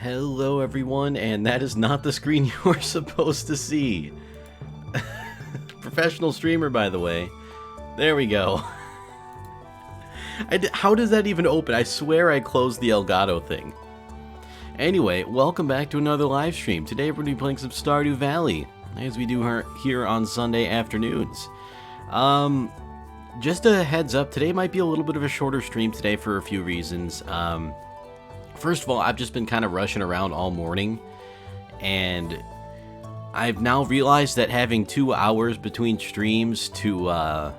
Hello everyone, and that is not the screen you were supposed to see. Professional streamer, by the way. There we go. How does that even open? I swear I closed the Elgato thing. Anyway, welcome back to another live stream. Today we're going to be playing some Stardew Valley, as we do here on Sunday afternoons. Just a heads up, today might be a little bit of a shorter stream today for a few reasons. First of all, I've just been kind of rushing around all morning, and I've now realized that having 2 hours between streams to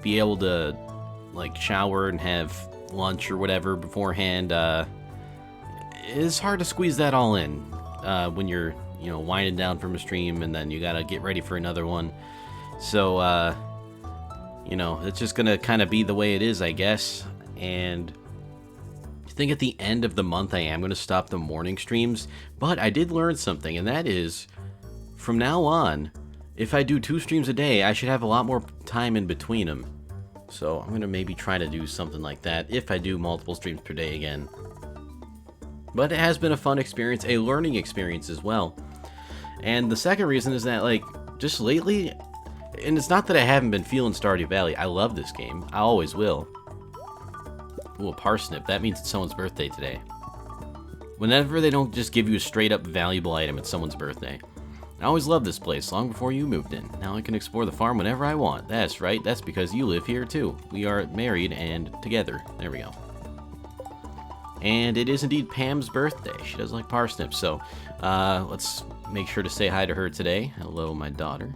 be able to like shower and have lunch or whatever beforehand is hard to squeeze that all in when you're winding down from a stream and then you gotta get ready for another one. So it's just gonna kind of be the way it is, I guess. And I think at the end of the month I am going to stop the morning streams, but I did learn something, and that is, from now on, if I do 2 streams a day, I should have a lot more time in between them. So I'm going to maybe try to do something like that if I do multiple streams per day again. But it has been a fun experience, a learning experience as well. And the second reason is that, like, just lately, and it's not that I haven't been feeling Stardew Valley, I love this game, I always will. Ooh, a parsnip. That means it's someone's birthday today. Whenever they don't just give you a straight up valuable item, it's someone's birthday. I always loved this place, long before you moved in. Now I can explore the farm whenever I want. That's right, that's because you live here too. We are married and together. There we go. And it is indeed Pam's birthday. She does like parsnips, so let's make sure to say hi to her today. Hello, my daughter.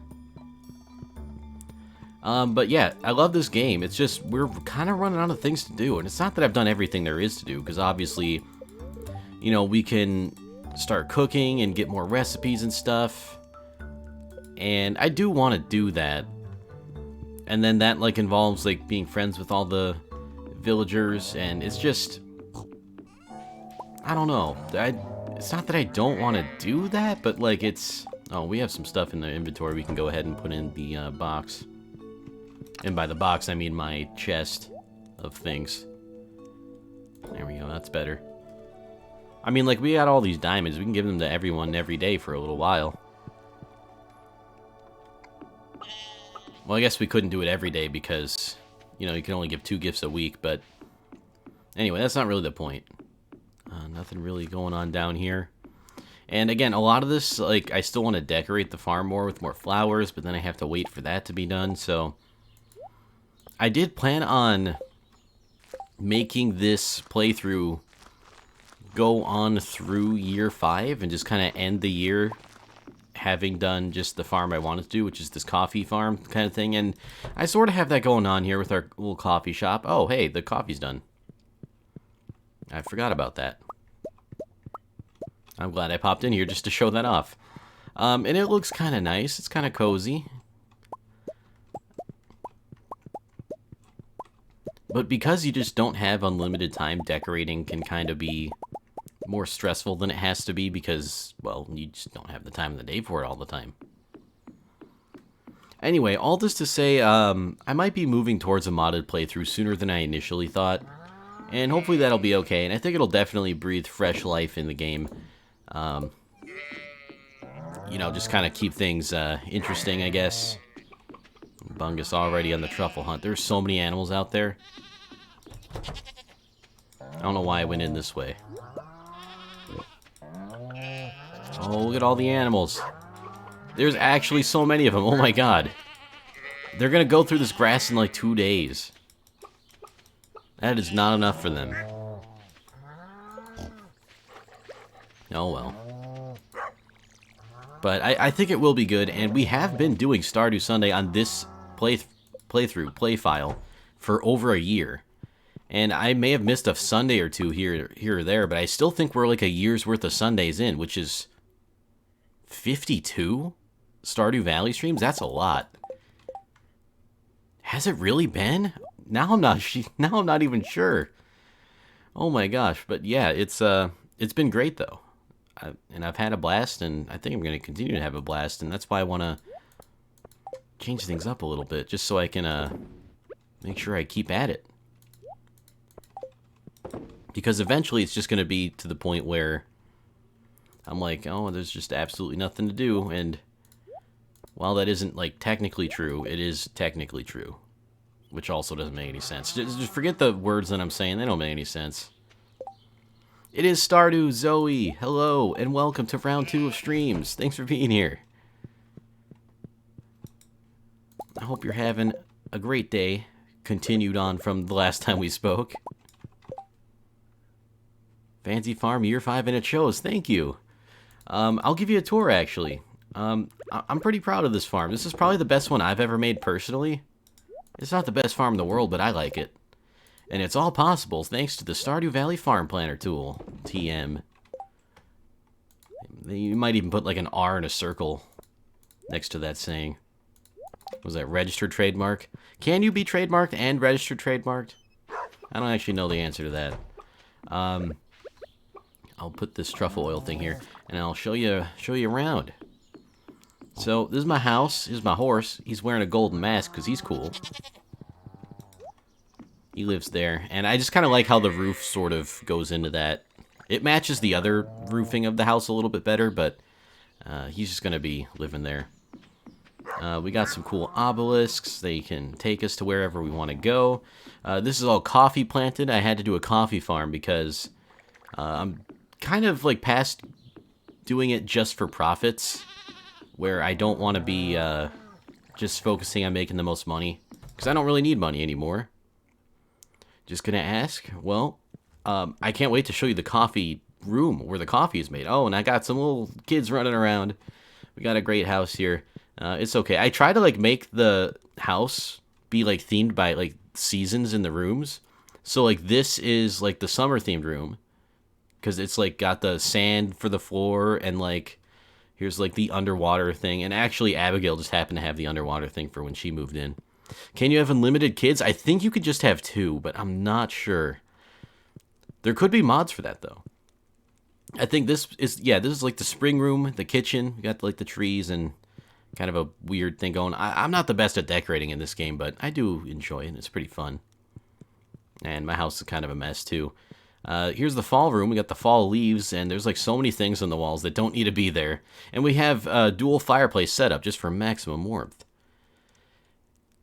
But yeah, I love this game. It's just, we're kind of running out of things to do. And it's not that I've done everything there is to do, because obviously, we can start cooking and get more recipes and stuff. And I do want to do that. And then that, like, involves, like, being friends with all the villagers. And it's just, I don't know. It's not that I don't want to do that, but, like, it's... Oh, we have some stuff in the inventory we can go ahead and put in the box. And by the box, I mean my chest of things. There we go, that's better. I mean, like, we got all these diamonds. We can give them to everyone every day for a little while. Well, I guess we couldn't do it every day because, you can only give 2 gifts a week. But anyway, that's not really the point. Nothing really going on down here. And again, a lot of this, like, I still want to decorate the farm more with more flowers, but then I have to wait for that to be done, so... I did plan on making this playthrough go on through year 5 and just kind of end the year having done just the farm I wanted to do, which is this coffee farm kind of thing. And I sort of have that going on here with our little coffee shop. Oh, hey, the coffee's done. I forgot about that. I'm glad I popped in here just to show that off. And it looks kind of nice. It's kind of cozy. But because you just don't have unlimited time, decorating can kind of be more stressful than it has to be because, well, you just don't have the time of the day for it all the time. Anyway, all this to say, I might be moving towards a modded playthrough sooner than I initially thought. And hopefully that'll be okay, and I think it'll definitely breathe fresh life in the game. Just kind of keep things interesting, I guess. Bungus already on the truffle hunt. There's so many animals out there. I don't know why I went in this way. Oh, look at all the animals. There's actually so many of them. Oh my god. They're gonna go through this grass in like 2 days. That is not enough for them. Oh well. But I think it will be good, and we have been doing Stardew Sunday on this play file for over a year. And I may have missed a Sunday or 2 here or there, but I still think we're like a year's worth of Sundays in, which is 52 Stardew Valley streams? That's a lot. Has it really been? Now I'm not even sure. Oh my gosh, but yeah, it's been great though. And I've had a blast, and I think I'm going to continue to have a blast, and that's why I want to change things up a little bit, just so I can make sure I keep at it. Because eventually it's just going to be to the point where I'm like, oh, there's just absolutely nothing to do. And while that isn't, like, technically true, it is technically true. Which also doesn't make any sense. Just forget the words that I'm saying. They don't make any sense. It is Stardew Zoe. Hello, and welcome to round 2 of streams. Thanks for being here. I hope you're having a great day. Continued on from the last time we spoke. Fancy Farm Year 5 and it shows. Thank you. I'll give you a tour, actually. I'm pretty proud of this farm. This is probably the best one I've ever made personally. It's not the best farm in the world, but I like it. And it's all possible thanks to the Stardew Valley Farm Planner tool. TM. You might even put like an R in a circle next to that saying. Was that registered trademark? Can you be trademarked and registered trademarked? I don't actually know the answer to that. I'll put this truffle oil thing here, and I'll show you around. So this is my house. This is my horse. He's wearing a golden mask because he's cool. He lives there, and I just kind of like how the roof sort of goes into that. It matches the other roofing of the house a little bit better, but he's just going to be living there. We got some cool obelisks. They can take us to wherever we want to go. This is all coffee planted. I had to do a coffee farm because I'm kind of like past doing it just for profits, where I don't want to be just focusing on making the most money, because I don't really need money anymore. Just gonna ask. Well, I can't wait to show you the coffee room where the coffee is made. Oh, and I got some little kids running around. We got a great house here. It's okay. I try to like make the house be like themed by like seasons in the rooms. So like this is like the summer themed room, because it's like got the sand for the floor, and like here's like the underwater thing. And actually Abigail just happened to have the underwater thing for when she moved in. Can you have unlimited kids? I think you could just have 2, but I'm not sure. There could be mods for that, though. I think this is like the spring room, the kitchen. We got like the trees and kind of a weird thing going. I'm not the best at decorating in this game, but I do enjoy it. It's pretty fun. And my house is kind of a mess, too. Here's the fall room. We got the fall leaves, and there's like so many things on the walls that don't need to be there. And we have a dual fireplace set up just for maximum warmth.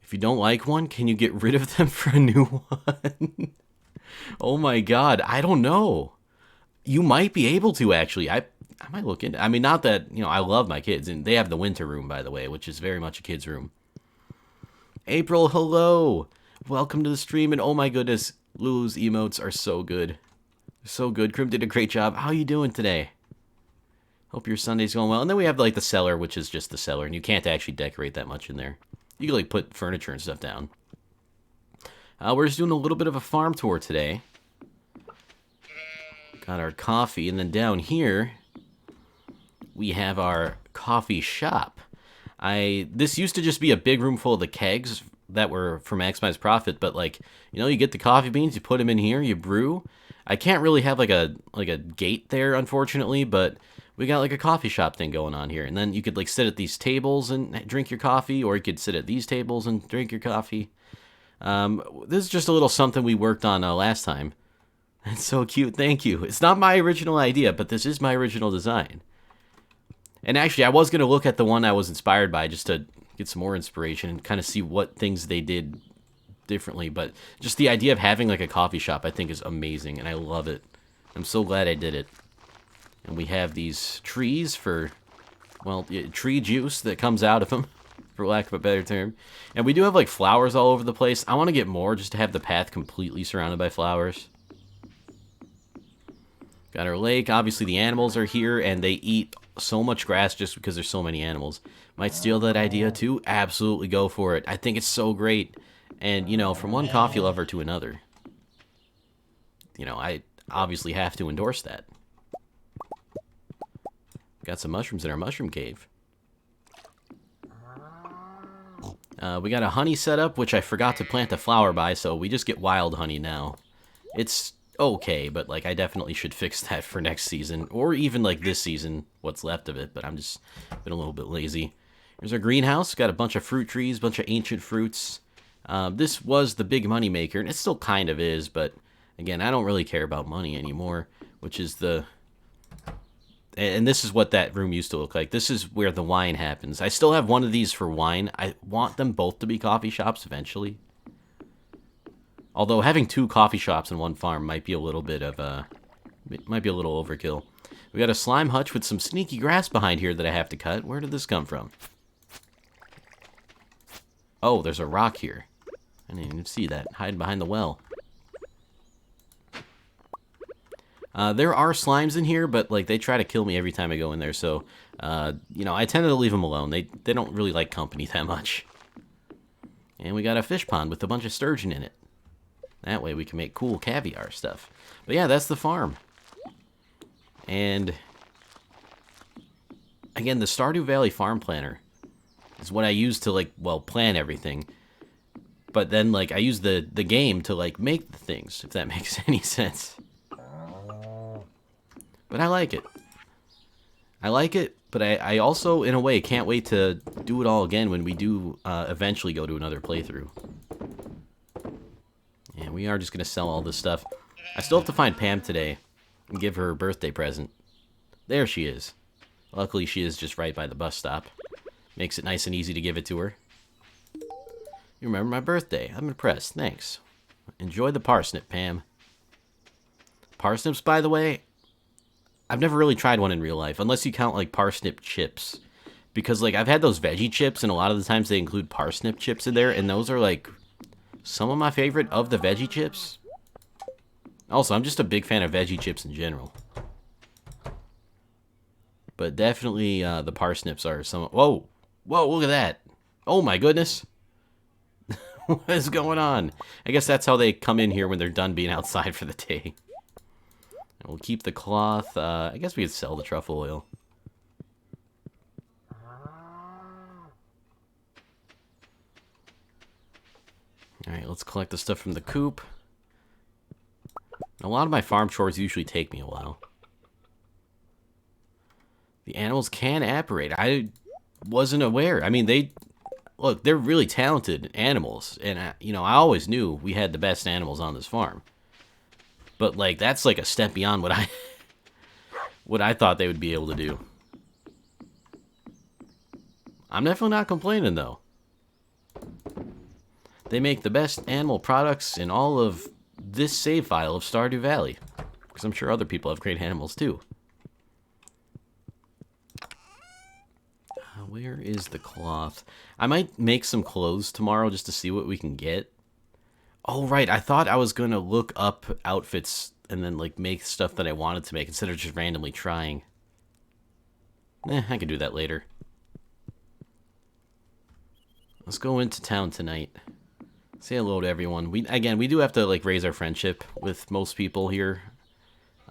If you don't like one, can you get rid of them for a new one? Oh my god, I don't know. You might be able to, actually. I might look into. I mean, not that, I love my kids, and they have the winter room, by the way, which is very much a kid's room. April, hello. Welcome to the stream, and oh my goodness, Lulu's emotes are so good. So good. Crim did a great job. How are you doing today? Hope your Sunday's going well. And then we have like the cellar, which is just the cellar, and you can't actually decorate that much in there. You can like put furniture and stuff down. We're just doing a little bit of a farm tour today. Got our coffee, and then down here we have our coffee shop. This used to just be a big room full of the kegs that were for maximized profit, but like, you get the coffee beans, you put them in here, you brew. I can't really have like a gate there, unfortunately, but we got like a coffee shop thing going on here. And then you could like sit at these tables and drink your coffee, or you could sit at these tables and drink your coffee. This is just a little something we worked on last time. It's so cute, thank you. It's not my original idea, but this is my original design. And actually, I was going to look at the one I was inspired by just to get some more inspiration and kind of see what things they did differently. But just the idea of having like a coffee shop, I think, is amazing, and I love it. I'm so glad I did it. And we have these trees for, well, tree juice that comes out of them, for lack of a better term. And we do have like flowers all over the place. I want to get more just to have the path completely surrounded by flowers. Got our lake. Obviously, the animals are here, and they eat so much grass just because there's so many animals. Might steal that idea, too. Absolutely go for it. I think it's so great. And, from one coffee lover to another, I obviously have to endorse that. Got some mushrooms in our mushroom cave. We got a honey setup, which I forgot to plant a flower by, so we just get wild honey now. It's okay, but like I definitely should fix that for next season, or even like this season, what's left of it, but I'm just been a little bit lazy. Here's our greenhouse. Got a bunch of fruit trees, bunch of ancient fruits. This was the big money maker, and it still kind of is, but again, I don't really care about money anymore, which is the And this is what that room used to look like. This is where the wine happens. I still have one of these for wine. I want them both to be coffee shops eventually. Although having 2 coffee shops in one farm might be a little bit of a... It might be a little overkill. We got a slime hutch with some sneaky grass behind here that I have to cut. Where did this come from? Oh, there's a rock here. I didn't even see that. Hiding behind the well. There are slimes in here, but like they try to kill me every time I go in there, so you know, I tend to leave them alone. They don't really like company that much. And we got a fish pond with a bunch of sturgeon in it. That way we can make cool caviar stuff. But yeah, that's the farm. And again, the Stardew Valley farm planner is what I use to like, well, plan everything. But then like I use the game to like make the things, if that makes any sense. But I like it. I like it, but I also, in a way, can't wait to do it all again when we do eventually go to another playthrough. And we are just going to sell all this stuff. I still have to find Pam today and give her a birthday present. There she is. Luckily, she is just right by the bus stop. Makes it nice and easy to give it to her. You remember my birthday. I'm impressed. Thanks. Enjoy the parsnip, Pam. Parsnips, by the way... I've never really tried one in real life, unless you count, like, parsnip chips. Because, like, I've had those veggie chips, and a lot of the times they include parsnip chips in there, and those are, like, some of my favorite of the veggie chips. Also, I'm just a big fan of veggie chips in general. But definitely, the parsnips are some... Whoa! Whoa, look at that! Oh, my goodness! What is going on? I guess that's how they come in here when they're done being outside for the day. We'll keep the cloth. I guess we could sell the truffle oil. Alright, let's collect the stuff from the coop. A lot of my farm chores usually take me a while. The animals can apparate. I wasn't aware. I mean, look, they're really talented animals. And, you know, I always knew we had the best animals on this farm. But, like, that's, like, a step beyond what I thought they would be able to do. I'm definitely not complaining, though. They make the best animal products in all of this save file of Stardew Valley. Because I'm sure other people have great animals, too. Where is the cloth? I might make some clothes tomorrow just to see what we can get. Oh, right. I thought I was going to look up outfits and then, like, make stuff that I wanted to make instead of just randomly trying. I can do that later. Let's go into town tonight. Say hello to everyone. We do have to, like, raise our friendship with most people here.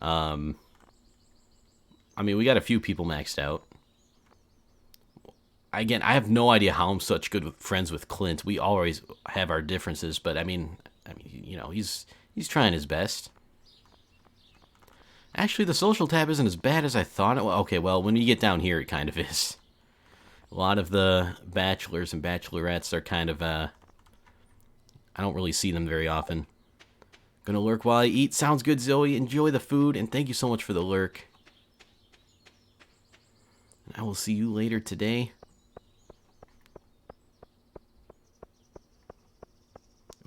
I mean, we got a few people maxed out. Again, I have no idea how I'm such good friends with Clint. We always have our differences, but I mean, you know, he's trying his best. Actually, the social tab isn't as bad as I thought it was. Okay, well, when you get down here, it kind of is. A lot of the bachelors and bachelorettes are kind of, I don't really see them very often. Gonna lurk while I eat. Sounds good, Zoe. Enjoy the food, and thank you so much for the lurk. And I will see you later today.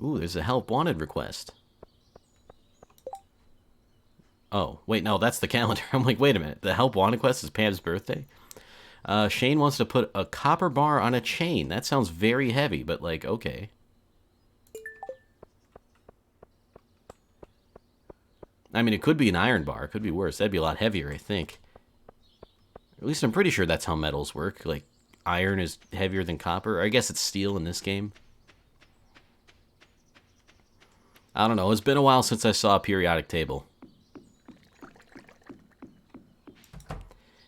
Ooh, there's a help wanted request. Oh, wait, no, that's the calendar. I'm like, wait a minute. The help wanted request is Pam's birthday? Shane wants to put a copper bar on a chain. That sounds very heavy, but, like, okay. I mean, it could be an iron bar. It could be worse. That'd be a lot heavier, I think. At least I'm pretty sure that's how metals work. Like, iron is heavier than copper. Or I guess it's steel in this game. I don't know. It's been a while since I saw a periodic table.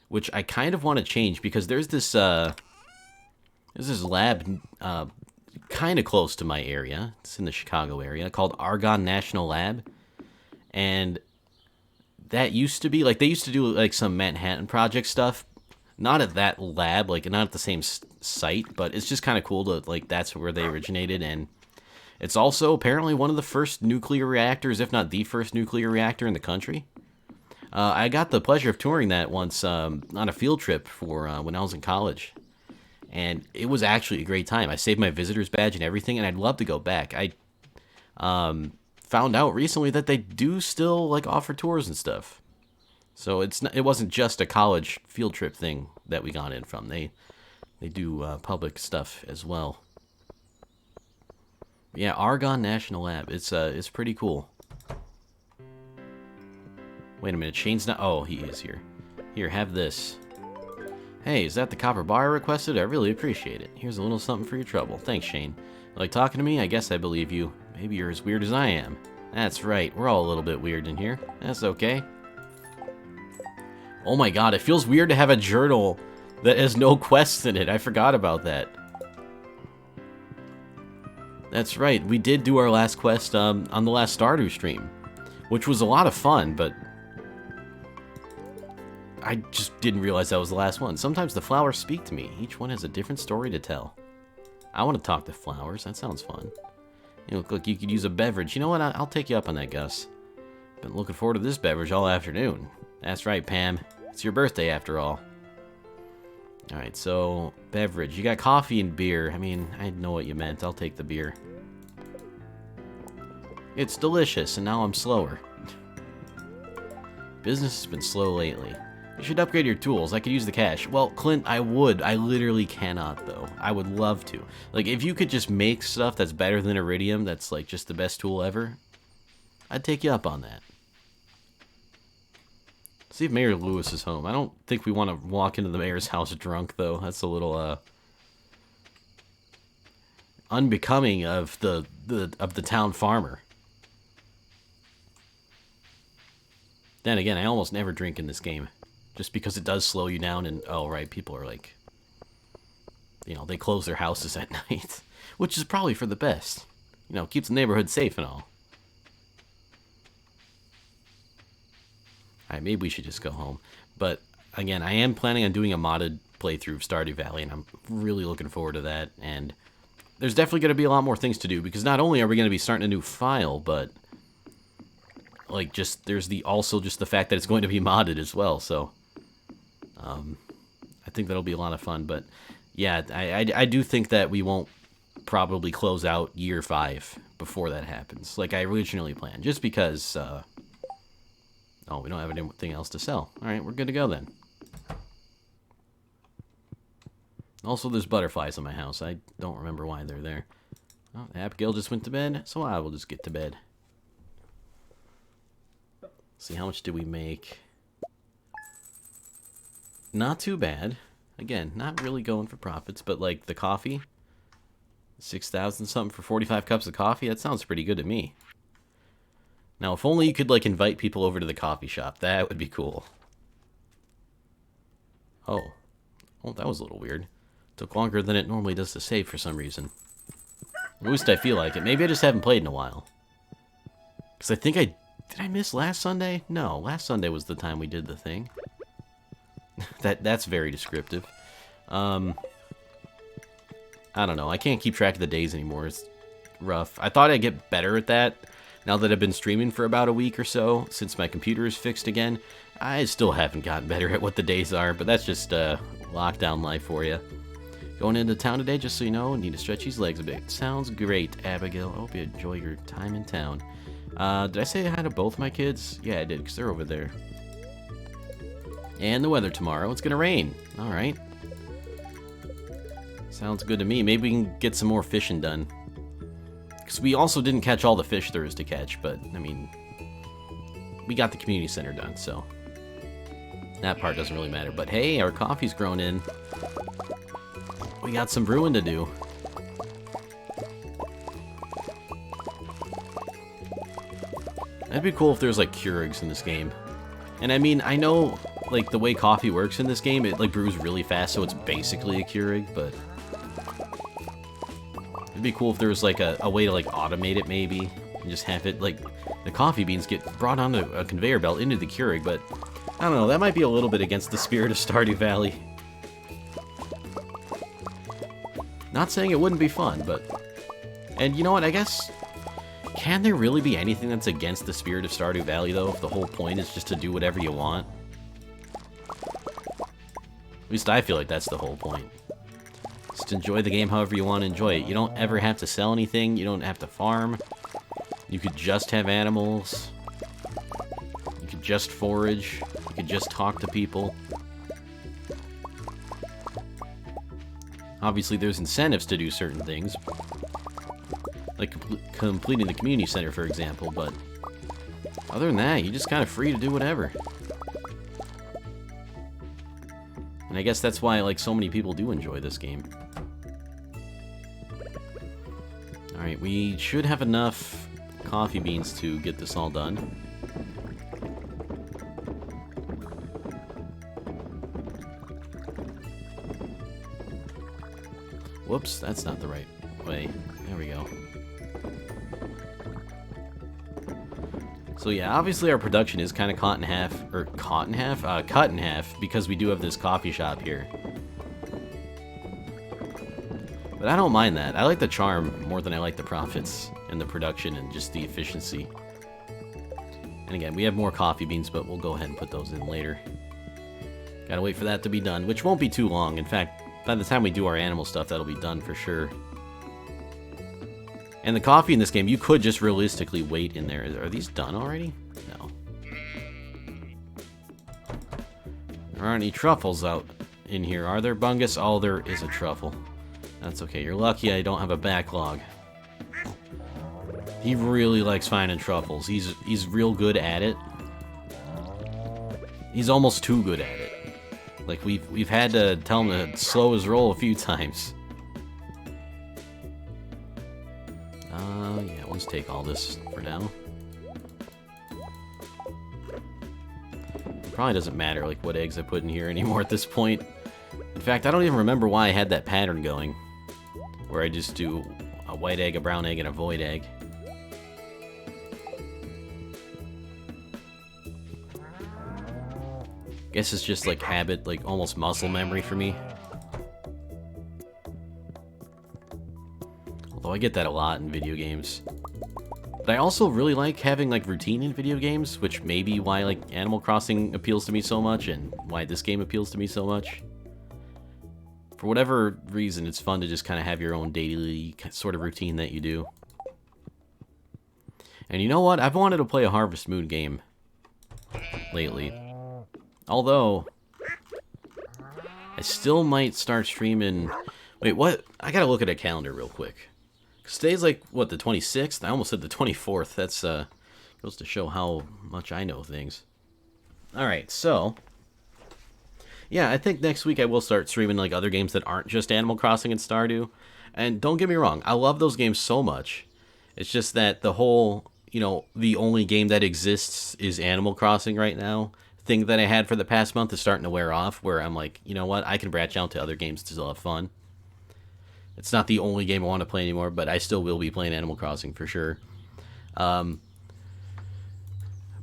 Which I kind of want to change because there's this lab kind of close to my area. It's in the Chicago area called Argonne National Lab. And that used to be, like, they used to do, like, some Manhattan Project stuff. Not at that lab, like, not at the same site, but it's just kind of cool to, like, that's where they originated. And it's also apparently one of the first nuclear reactors, if not the first nuclear reactor in the country. I got the pleasure of touring that once on a field trip for when I was in college. And it was actually a great time. I saved my visitor's badge and everything, and I'd love to go back. I found out recently that they do still like offer tours and stuff. So it wasn't just a college field trip thing that we got in from. They do public stuff as well. Yeah, Argonne National Lab. It's pretty cool. Wait a minute, Shane's not. Oh, he is here. Here, have this. Hey, is that the copper bar I requested? I really appreciate it. Here's a little something for your trouble. Thanks, Shane. You like talking to me? I guess I believe you. Maybe you're as weird as I am. That's right. We're all a little bit weird in here. That's okay. Oh my god, it feels weird to have a journal that has no quests in it. I forgot about that. That's right. We did do our last quest on the last Stardew stream, which was a lot of fun, but I just didn't realize that was the last one. Sometimes the flowers speak to me. Each one has a different story to tell. I want to talk to flowers. That sounds fun. You look like you could use a beverage. You know what? I'll take you up on that, Gus. Been looking forward to this beverage all afternoon. That's right, Pam. It's your birthday, after all. Alright, so, beverage. You got coffee and beer. I mean, I know what you meant. I'll take the beer. It's delicious, and now I'm slower. Business has been slow lately. You should upgrade your tools. I could use the cash. Well, Clint, I would. I literally cannot, though. I would love to. Like, if you could just make stuff that's better than Iridium, that's, like, just the best tool ever, I'd take you up on that. See if Mayor Lewis is home. I don't think we want to walk into the mayor's house drunk, though. That's a little, unbecoming of the town farmer. Then again, I almost never drink in this game. Just because it does slow you down and, oh, right, people are like, you know, they close their houses at night. Which is probably for the best. You know, keeps the neighborhood safe and all. Alright, maybe we should just go home. But, again, I am planning on doing a modded playthrough of Stardew Valley, and I'm really looking forward to that. And there's definitely going to be a lot more things to do, because not only are we going to be starting a new file, but, like, just, there's also just the fact that it's going to be modded as well, so I think that'll be a lot of fun. But, yeah, I do think that we won't probably close out year 5 before that happens, like I originally planned, just because, oh, we don't have anything else to sell. Alright, we're good to go then. Also, there's butterflies in my house. I don't remember why they're there. Oh, Abigail just went to bed, so I will just get to bed. See, how much did we make? Not too bad. Again, not really going for profits, but like the coffee, 6,000 something for 45 cups of coffee. That sounds pretty good to me. Now, if only you could like invite people over to the coffee shop, that would be cool. Oh, that was a little weird. Took longer than it normally does to save for some reason. At least I feel like it. Maybe I just haven't played in a while. Because I think did I miss last Sunday? No, last Sunday was the time we did the thing. That's very descriptive. I don't know. I can't keep track of the days anymore. It's rough. I thought I'd get better at that now that I've been streaming for about a week or so, since my computer is fixed again. I still haven't gotten better at what the days are, but that's just lockdown life for you. Going into town today, just so you know, need to stretch these legs a bit. Sounds great, Abigail. I hope you enjoy your time in town. Did I say hi to both my kids? Yeah, I did, because they're over there. And the weather tomorrow. It's going to rain. Alright. Sounds good to me. Maybe we can get some more fishing done. Because we also didn't catch all the fish there is to catch, but, I mean, we got the community center done, so that part doesn't really matter. But hey, our coffee's grown in. We got some brewing to do. That'd be cool if there's like Keurigs in this game. And I mean, I know like the way coffee works in this game, it like brews really fast, so it's basically a Keurig, but it'd be cool if there was like a way to like automate it maybe, and just have it like the coffee beans get brought onto a conveyor belt into the Keurig, but I don't know, that might be a little bit against the spirit of Stardew Valley. Not saying it wouldn't be fun, but... And you know what, I guess... Can there really be anything that's against the spirit of Stardew Valley, though, if the whole point is just to do whatever you want? At least I feel like that's the whole point. Just enjoy the game however you want to enjoy it. You don't ever have to sell anything. You don't have to farm. You could just have animals. You could just forage. You could just talk to people. Obviously, there's incentives to do certain things. Like completing the community center, for example, but other than that, you're just kind of free to do whatever. And I guess that's why, like, so many people do enjoy this game. Alright, we should have enough coffee beans to get this all done. Whoops, that's not the right way. There we go. So yeah, obviously our production is kind of cut in half, because we do have this coffee shop here. But I don't mind that. I like the charm more than I like the profits and the production and just the efficiency. And again, we have more coffee beans, but we'll go ahead and put those in later. Gotta wait for that to be done, which won't be too long. In fact, by the time we do our animal stuff, that'll be done for sure. And the coffee in this game, you could just realistically wait in there. Are these done already? No. There aren't any truffles out in here, are there, Bungus? Oh, there is a truffle. That's okay. You're lucky I don't have a backlog. He really likes finding truffles. He's real good at it. He's almost too good at it. Like, we've had to tell him to slow his roll a few times. Yeah, let's take all this for now. It probably doesn't matter, like, what eggs I put in here anymore at this point. In fact, I don't even remember why I had that pattern going, where I just do a white egg, a brown egg, and a void egg. Guess it's just like habit, like almost muscle memory for me. Although I get that a lot in video games. But I also really like having like routine in video games, which may be why like Animal Crossing appeals to me so much and why this game appeals to me so much. For whatever reason, it's fun to just kind of have your own daily sort of routine that you do. And you know what? I've wanted to play a Harvest Moon game lately. Although, I still might start streaming... Wait, what? I gotta look at a calendar real quick. Today's like, what, the 26th? I almost said the 24th. That's, goes to show how much I know things. Alright, so... yeah, I think next week I will start streaming, like, other games that aren't just Animal Crossing and Stardew. And don't get me wrong, I love those games so much. It's just that the whole, you know, the only game that exists is Animal Crossing right now thing that I had for the past month is starting to wear off, where I'm like, you know what, I can branch out to other games to still have fun. It's not the only game I want to play anymore, but I still will be playing Animal Crossing for sure. But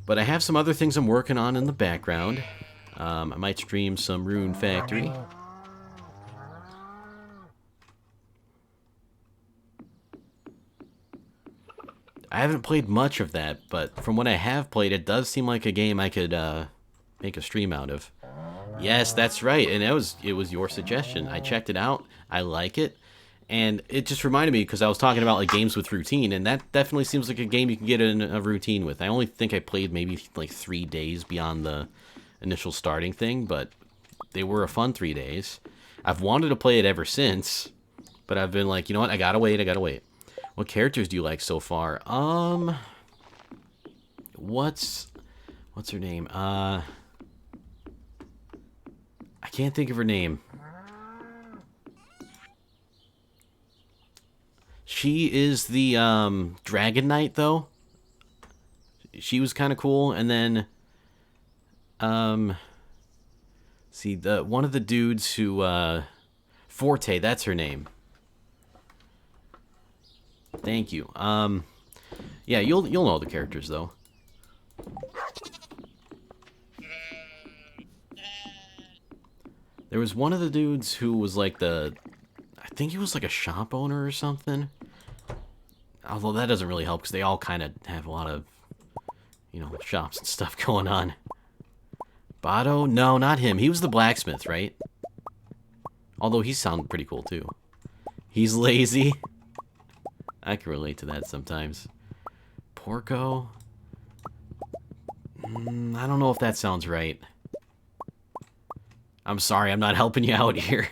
I have some other things I'm working on in the background. I might stream some Rune Factory. I haven't played much of that, but from what I have played, it does seem like a game I could make a stream out of. Yes, that's right, and it was your suggestion. I checked it out. I like it. And it just reminded me, because I was talking about like games with routine, and that definitely seems like a game you can get in a routine with. I only think I played maybe like 3 days beyond the initial starting thing, but they were a fun 3 days. I've wanted to play it ever since, but I've been like, you know what, I gotta wait. What characters do you like so far? What's her name? I can't think of her name. She is the Dragon Knight, though. She was kind of cool, and then see, one of the dudes who Forte, that's her name. Thank you. Yeah, you'll know the characters though. There was one of the dudes who was like I think he was like a shop owner or something. Although that doesn't really help because they all kind of have a lot of, shops and stuff going on. Bado? No, not him. He was the blacksmith, right? Although he sounded pretty cool, too. He's lazy. I can relate to that sometimes. Porco? I don't know if that sounds right. I'm sorry, I'm not helping you out here.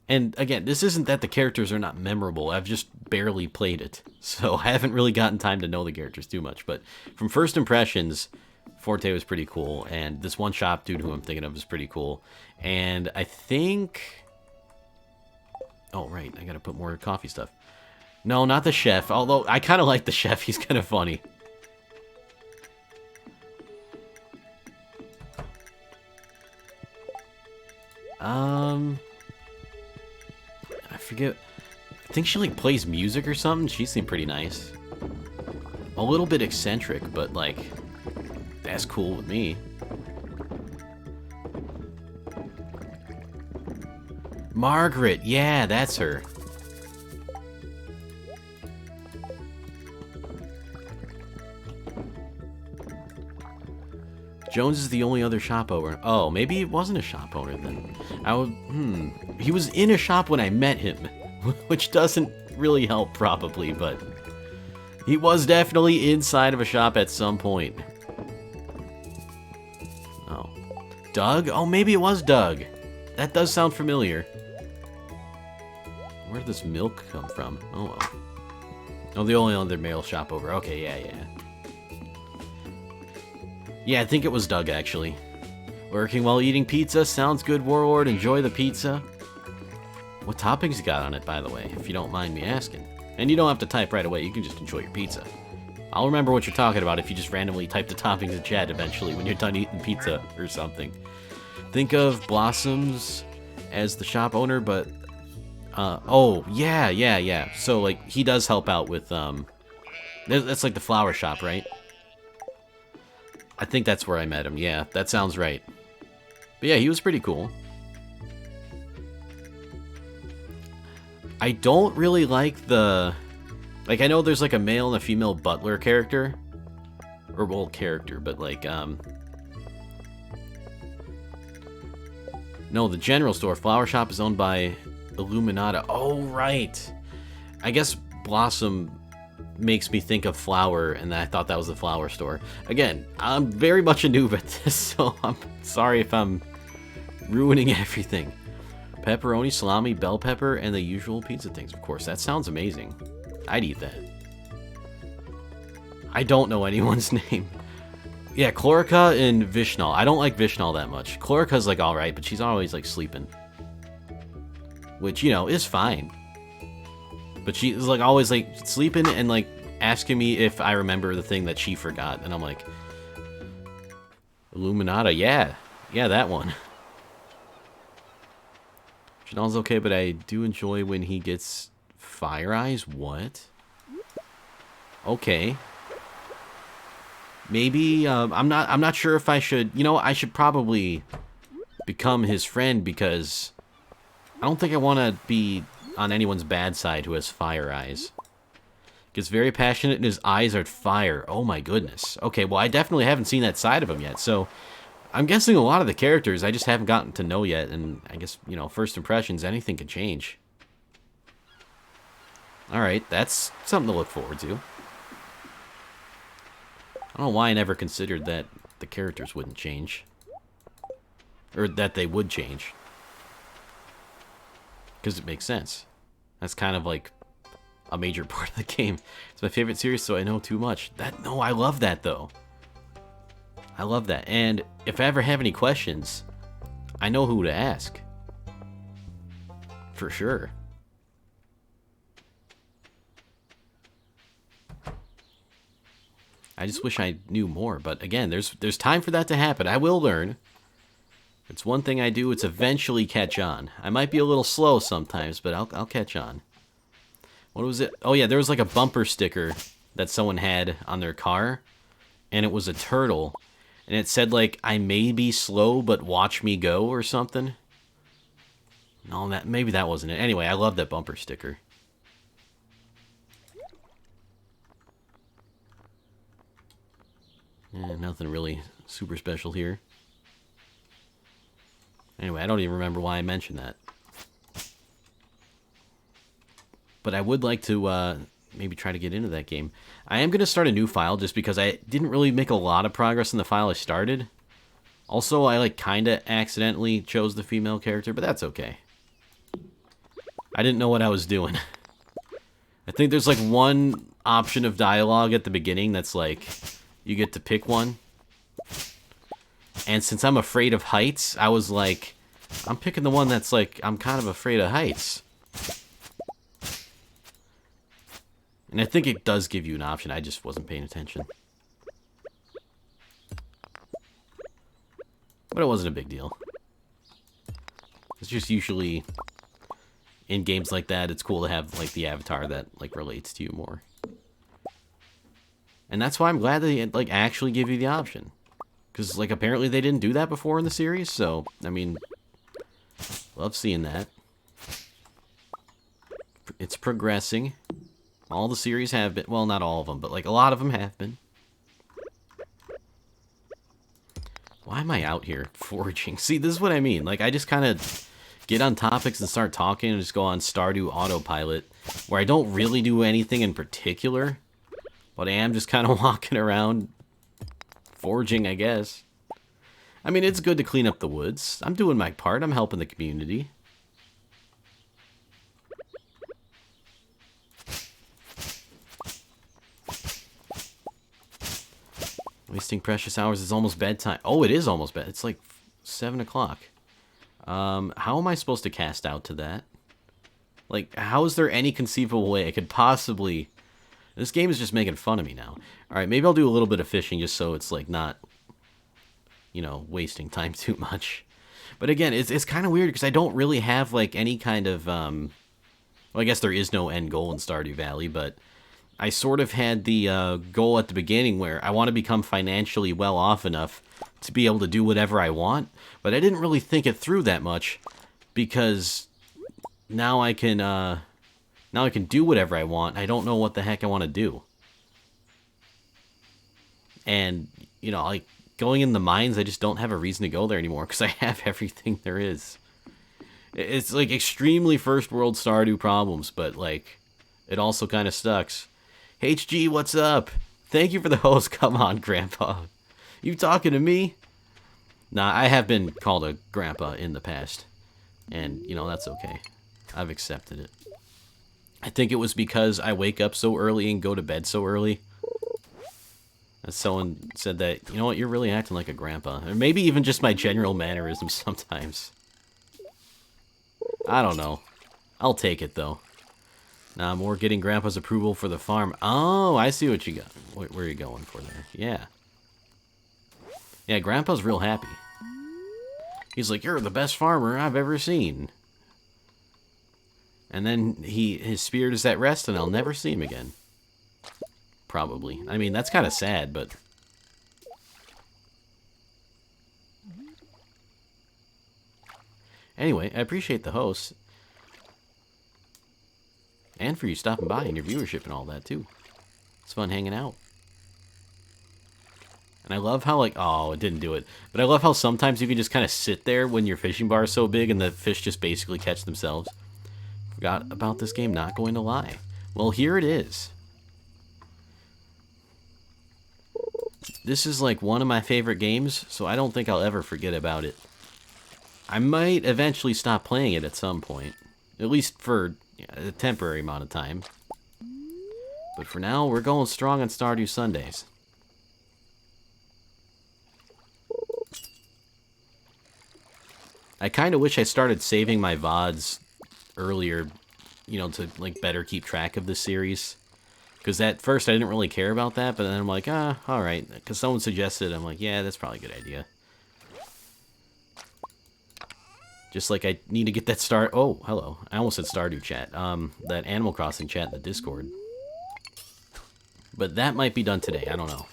And again, this isn't that the characters are not memorable. I've just barely played it. So I haven't really gotten time to know the characters too much. But from first impressions, Forte was pretty cool. And this one shop dude who I'm thinking of is pretty cool. And I think... Oh, right. I gotta put more coffee stuff. No, not the chef. Although, I kind of like the chef. He's kind of funny. I forget. I think she, like, plays music or something. She seemed pretty nice. A little bit eccentric, but, like, that's cool with me. Margaret. Yeah, that's her. Jones is the only other shop owner. Oh, maybe he wasn't a shop owner then. He was in a shop when I met him, which doesn't really help probably, but he was definitely inside of a shop at some point. Oh. Doug? Oh, maybe it was Doug. That does sound familiar. Where did this milk come from? Oh, well. Oh, the only other male shop over. Okay, yeah. Yeah, I think it was Doug, actually. Working while eating pizza. Sounds good, Warlord. Enjoy the pizza. What toppings you got on it, by the way, if you don't mind me asking? And you don't have to type right away. You can just enjoy your pizza. I'll remember what you're talking about if you just randomly type the toppings in chat eventually when you're done eating pizza or something. Think of Blossoms as the shop owner, but... oh, yeah. So, like, he does help out with, that's like the flower shop, right? I think that's where I met him. Yeah, that sounds right. But yeah, he was pretty cool. I don't really like the... Like, I know there's like a male and a female butler character. Or, well, character, but like, No, the general store. Flower shop is owned by Illuminata. Oh, right. I guess Blossom makes me think of flower, and I thought that was the flower store. Again, I'm very much a noob at this, so I'm sorry if I'm ruining everything. Pepperoni, salami, bell pepper, and the usual pizza things, of course. That sounds amazing. I'd eat that. I don't know anyone's name. Yeah, Chlorica and Vishnal. I don't like Vishnal that much. Chlorica's like alright, but she's always like sleeping. Which, you know, is fine. But she's like always like sleeping and like asking me if I remember the thing that she forgot. And I'm like, Illuminata, yeah, that one. Chanel's okay, but I do enjoy when he gets fire eyes. What? Okay. Maybe I'm not sure if I should. You know, I should probably become his friend because I don't think I want to be on anyone's bad side who has fire eyes. Gets very passionate and his eyes are fire. Oh my goodness. Okay, well I definitely haven't seen that side of him yet, so I'm guessing a lot of the characters I just haven't gotten to know yet, and I guess, you know, first impressions, anything can change. Alright, that's something to look forward to. I don't know why I never considered that the characters wouldn't change. Or that they would change. Because it makes sense. That's kind of like a major part of the game. It's my favorite series, so I know too much. No, I love that though. I love that. And if I ever have any questions, I know who to ask. For sure. I just wish I knew more, but again, there's time for that to happen. I will learn. It's one thing I do, it's eventually catch on. I might be a little slow sometimes, but I'll catch on. What was it? Oh yeah, there was like a bumper sticker that someone had on their car, and it was a turtle. And it said, like, I may be slow, but watch me go or something. No, maybe that wasn't it. Anyway, I love that bumper sticker. Nothing really super special here. Anyway, I don't even remember why I mentioned that. But I would like to maybe try to get into that game. I am going to start a new file just because I didn't really make a lot of progress in the file I started. Also, I like kind of accidentally chose the female character, but that's okay. I didn't know what I was doing. I think there's like one option of dialogue at the beginning that's like, you get to pick one. And since I'm afraid of heights, I was like, I'm picking the one that's like, I'm kind of afraid of heights. And I think it does give you an option, I just wasn't paying attention. But it wasn't a big deal. It's just usually, in games like that, it's cool to have like the avatar that like relates to you more. And that's why I'm glad they like actually give you the option. Because like apparently they didn't do that before in the series, so I mean, love seeing that. It's progressing. All the series have been, well, not all of them, but like a lot of them have been. Why am I out here foraging? See, this is what I mean. Like I just kind of get on topics and start talking and just go on Stardew autopilot, where I don't really do anything in particular, but I am just kind of walking around foraging, I guess. I mean, it's good to clean up the woods. I'm doing my part. I'm helping the community. Wasting precious hours is almost bedtime. Oh, it is almost bed. It's like 7 o'clock. How am I supposed to cast out to that? Like, how is there any conceivable way I could possibly... This game is just making fun of me now. Alright, maybe I'll do a little bit of fishing just so it's, like, not, you know, wasting time too much. But again, it's kind of weird because I don't really have, like, any kind of, well, I guess there is no end goal in Stardew Valley, but I sort of had the goal at the beginning where I want to become financially well off enough to be able to do whatever I want, but I didn't really think it through that much because now I can do whatever I want. I don't know what the heck I want to do. And, you know, like, going in the mines, I just don't have a reason to go there anymore because I have everything there is. It's, like, extremely first world Stardew problems, but, like, it also kind of sucks. HG, what's up? Thank you for the host. Come on, Grandpa. You talking to me? Nah, I have been called a grandpa in the past. And, you know, that's okay. I've accepted it. I think it was because I wake up so early and go to bed so early. And someone said that, you know what, you're really acting like a grandpa. Or maybe even just my general mannerisms sometimes. I don't know. I'll take it, though. Nah, more getting Grandpa's approval for the farm. Oh, I see what you got. Where are you going for there? Yeah. Yeah, Grandpa's real happy. He's like, you're the best farmer I've ever seen. And then his spirit is at rest and I'll never see him again. Probably. I mean, that's kind of sad, but... Anyway, I appreciate the host. And for you stopping by and your viewership and all that, too. It's fun hanging out. And I love how, like, oh, it didn't do it. But I love how sometimes you can just kind of sit there when your fishing bar is so big and the fish just basically catch themselves. Forgot about this game, not going to lie. Well, here it is. This is, like, one of my favorite games, so I don't think I'll ever forget about it. I might eventually stop playing it at some point. At least for... a temporary amount of time. But for now, we're going strong on Stardew Sundays. I kind of wish I started saving my VODs earlier, you know, to like better keep track of the series. Because at first I didn't really care about that, but then I'm like, alright. Because someone suggested, I'm like, yeah, that's probably a good idea. Just like I need to get that oh, hello. I almost said Stardew chat. That Animal Crossing chat in the Discord. But that might be done today. I don't know.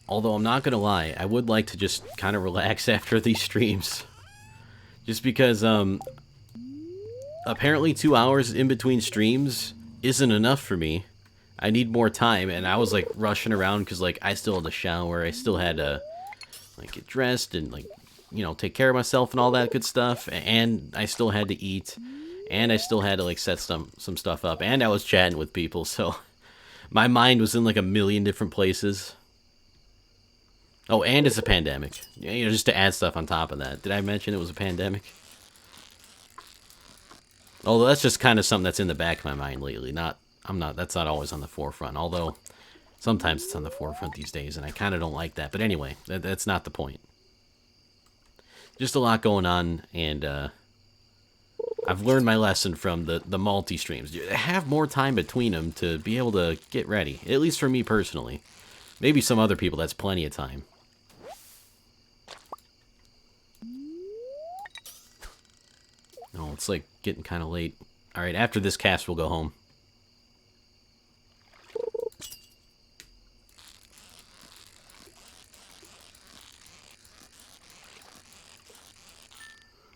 Although I'm not gonna lie, I would like to just kind of relax after these streams. Just because, apparently 2 hours in between streams isn't enough for me. I need more time, and I was, like, rushing around because, like, I still had to shower, I still had to, like, get dressed and, like, you know, take care of myself and all that good stuff, and I still had to eat, and I still had to, like, set some stuff up, and I was chatting with people, so my mind was in, like, a million different places. Oh, and it's a pandemic. You know, just to add stuff on top of that. Did I mention it was a pandemic? Although that's just kind of something that's in the back of my mind lately. That's not always on the forefront. Although, sometimes it's on the forefront these days, and I kind of don't like that. But anyway, that's not the point. Just a lot going on, and I've learned my lesson from the multi-streams. Have more time between them to be able to get ready. At least for me personally. Maybe some other people, that's plenty of time. Oh, it's like getting kind of late. Alright, after this cast, we'll go home.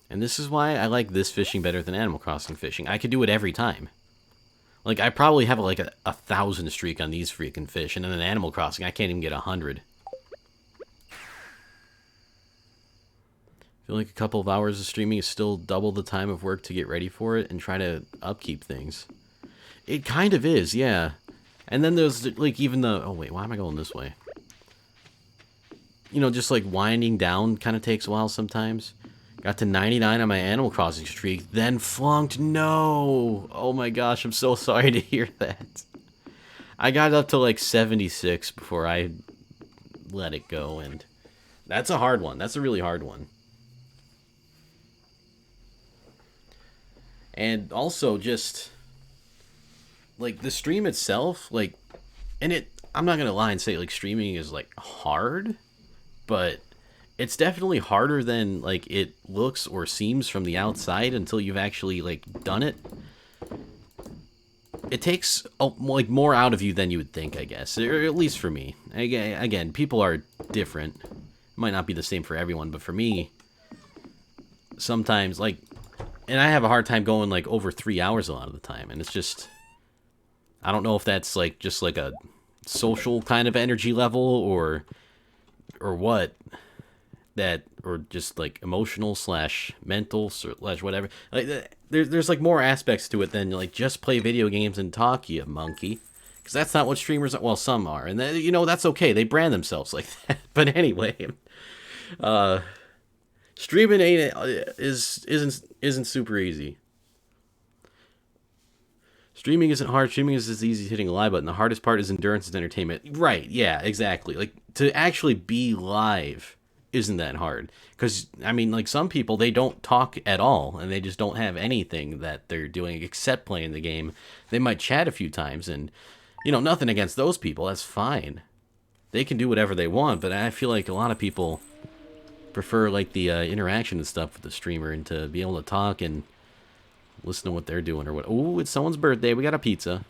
And this is why I like this fishing better than Animal Crossing fishing. I could do it every time. Like, I probably have like a 1,000 streak on these freaking fish, and then in Animal Crossing, I can't even get 100. I feel like a couple of hours of streaming is still double the time of work to get ready for it and try to upkeep things. It kind of is, yeah. And then there's, like, even the... Oh, wait, why am I going this way? You know, just, like, winding down kind of takes a while sometimes. Got to 99 on my Animal Crossing streak, then flunked. No! Oh my gosh, I'm so sorry to hear that. I got up to, like, 76 before I let it go, and that's a hard one. That's a really hard one. And also just, like, the stream itself, like, and I'm not gonna lie and say, like, streaming is, like, hard, but it's definitely harder than, like, it looks or seems from the outside until you've actually, like, done it. It takes, like, more out of you than you would think, I guess, or at least for me. Again, people are different. It might not be the same for everyone, but for me, sometimes, like, and I have a hard time going, like, over 3 hours a lot of the time. And it's just, I don't know if that's, like, just, like, a social kind of energy level or what. That, or just, like, emotional / mental / whatever. Like, there's, like, more aspects to it than, like, just play video games and talk, you monkey. Because that's not what streamers are. Well, some are. And, you know, that's okay. They brand themselves like that. But anyway, streaming isn't super easy. Streaming isn't hard. Streaming is as easy as hitting a live button. The hardest part is endurance and entertainment. Right, yeah, exactly. Like, to actually be live isn't that hard. Because, I mean, like, some people, they don't talk at all, and they just don't have anything that they're doing except playing the game. They might chat a few times, and, you know, nothing against those people. That's fine. They can do whatever they want, but I feel like a lot of people prefer, like, the interaction and stuff with the streamer, and to be able to talk and listen to what they're doing or what. Oh, it's someone's birthday. We got a pizza.